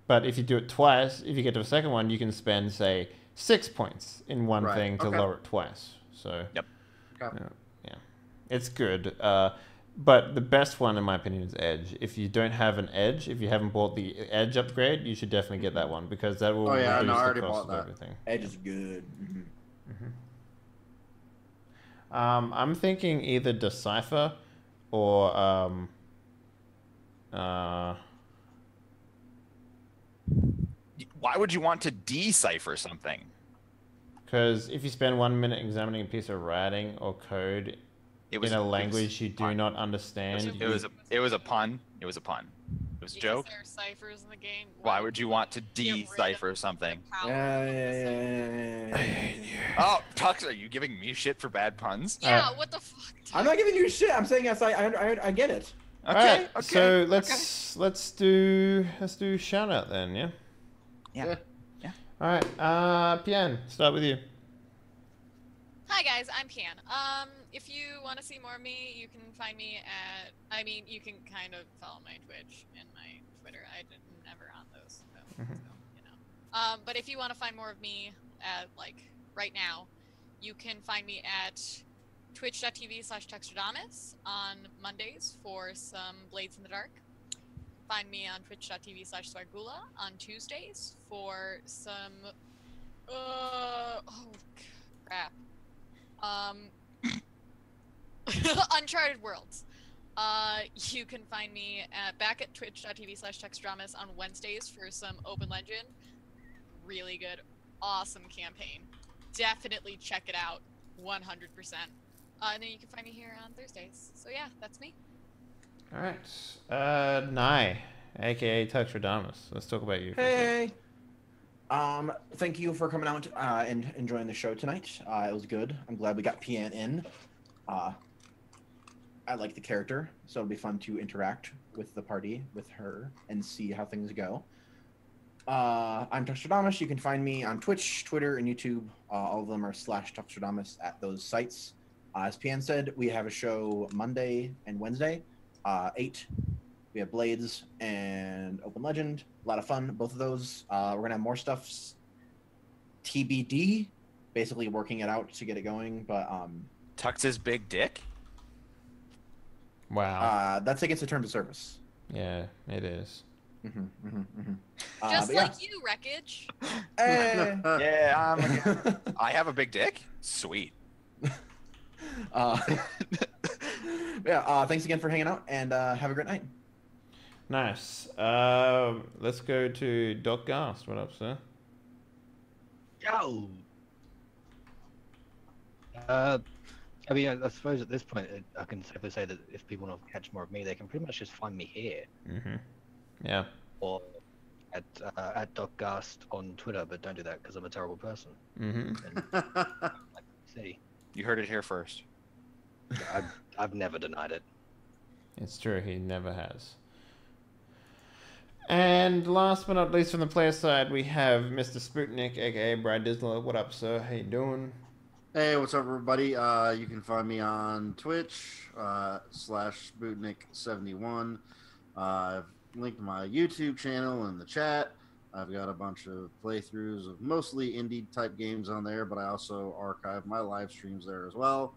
But if you do it twice, if you get to a second one, you can spend, say, 6 points in one thing to lower it twice. So, yep. Yeah. It's good. But the best one, in my opinion, is Edge. If you don't have an Edge, if you haven't bought the Edge upgrade, you should definitely get that one because that will reduce the cost of everything. Edge is good. I'm thinking either Decipher or why would you want to decipher something? Because if you spend 1 minute examining a piece of writing or code in a language you do not understand, it was a pun. It was a pun. It was a joke. There are ciphers in the game. Why would you want to decipher something? Yeah. Oh, Tux, are you giving me shit for bad puns? Yeah, what the fuck? I'm not giving you shit. I'm saying yes. I get it. Okay. Right, so let's do shout out then, yeah. Yeah. All right, Pian, start with you. Hi guys, I'm Pian. If you want to see more of me, you can find me at. I mean, you can kind of follow my Twitch and my Twitter. I'm never on those, so you know. But if you want to find more of me, right now, you can find me at twitch.tv/Textradamus on Mondays for some Blades in the Dark. Find me on twitch.tv/Swargula on Tuesdays for some crap. Uncharted Worlds. You can find me back at twitch.tv/Textradamus on Wednesdays for some Open Legend. Really good, awesome campaign. Definitely check it out, 100%. And then you can find me here on Thursdays. So yeah, that's me. All right, Nye, aka Textradamus. Let's talk about you. Hey. Thank you for coming out and enjoying the show tonight. It was good. I'm glad we got Pian in. I like the character, so it'll be fun to interact with the party, with her, and see how things go. I'm Textradamus. You can find me on Twitch, Twitter, and YouTube. All of them are /Textradamus at those sites. As Pian said, we have a show Monday and Wednesday, 8. We have Blades and Open Legend. A lot of fun, both of those. We're going to have more stuff TBD, basically working it out to get it going. But Tux's big dick? Wow. That's against the terms of service. Yeah, it is. Just like you, Wreckage. Yeah, I have a big dick? Sweet. Thanks again for hanging out, and have a great night. Nice. Let's go to Doc Gast. What up, sir? Yo. I mean, I suppose at this point, I can safely say that if people want to catch more of me, they can pretty much just find me here. Yeah. Or at DocGast on Twitter, but don't do that because I'm a terrible person. Mm-hmm. And see, You heard it here first. I've never denied it. It's true, he never has. And last but not least from the player side, we have Mr. Sputnik, aka Brad Disler. What up, sir? How you doing? Hey, what's up, everybody? You can find me on Twitch /Sputnik71. I've linked my YouTube channel in the chat. I've got a bunch of playthroughs of mostly indie type games on there, but I also archive my live streams there as well.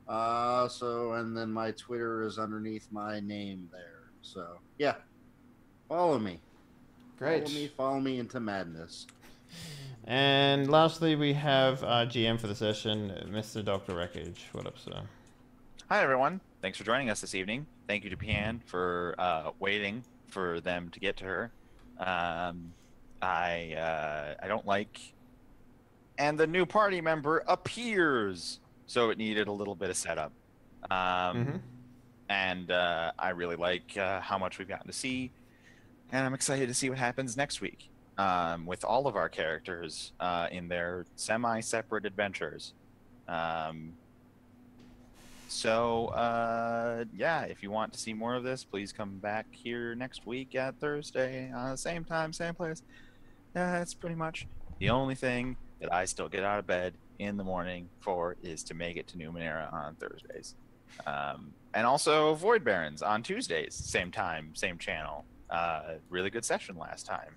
And then my Twitter is underneath my name there. So yeah, follow me. Great. Follow me into madness. And lastly, we have our GM for the session, Mr. Dr. Wreckage. What up, sir? Hi, everyone. Thanks for joining us this evening. Thank you to Pian for waiting for them to get to her. I don't like... And the new party member appears! So it needed a little bit of setup. And I really like how much we've gotten to see. And I'm excited to see what happens next week with all of our characters in their semi-separate adventures. Yeah, if you want to see more of this, please come back here next week at Thursday, same time, same place. That's pretty much the only thing that I still get out of bed in the morning for is to make it to Numenera on Thursdays. And also Void Barons on Tuesdays, same time, same channel. Really good session last time.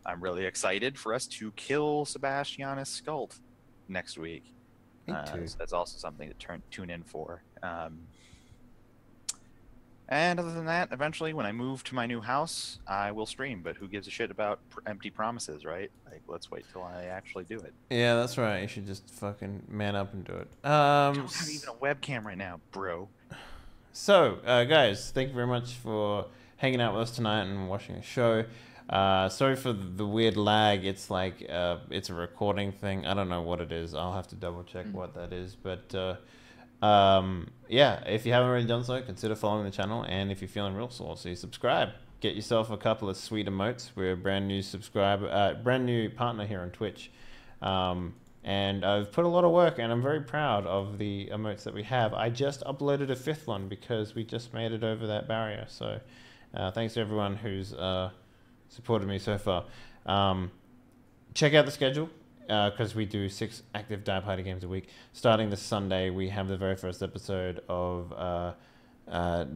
I'm really excited for us to kill Sebastianus Skuld next week. So that's also something to tune in for. And other than that, eventually when I move to my new house, I will stream. But who gives a shit about empty promises, right? Like, let's wait till I actually do it. Yeah, that's right. You should just fucking man up and do it. I don't have even a webcam right now, bro. So, guys, thank you very much for hanging out with us tonight and watching the show. Sorry for the weird lag. It's like it's a recording thing. I don't know what it is. I'll have to double check what that is. But yeah, if you haven't already done so, consider following the channel. And if you're feeling real saucy, subscribe. Get yourself a couple of sweet emotes. We're a brand new brand new partner here on Twitch. And I've put a lot of work, and I'm very proud of the emotes that we have. I just uploaded a 5th one because we just made it over that barrier. So thanks to everyone who's supported me so far. Check out the schedule because we do 6 active Die Party games a week. Starting this Sunday, we have the very first episode of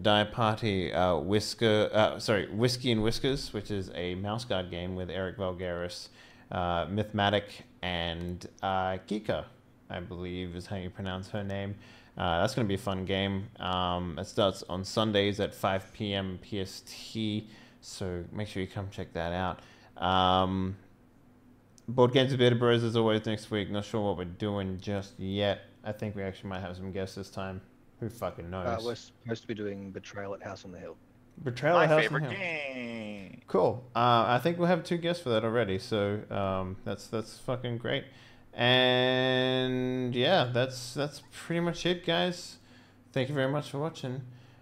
Die Party Whiskey and Whiskers, which is a mouse guard game with Eric Valgaris, Mythmatic, and Kika, I believe is how you pronounce her name. That's going to be a fun game. It starts on Sundays at 5 p.m. PST, so make sure you come check that out. Board Games with Beta Bros as always next week. Not sure what we're doing just yet. I think we actually might have some guests this time. Who fucking knows? We're supposed to be doing Betrayal at House on the Hill. Betrayal at My House on the favorite Hill. game. Cool. I think we'll have 2 guests for that already, so that's fucking great. And yeah, that's pretty much it, guys. Thank you very much for watching.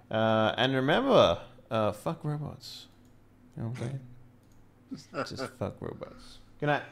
And remember, fuck robots. You know what I'm saying? Just fuck robots. Good night.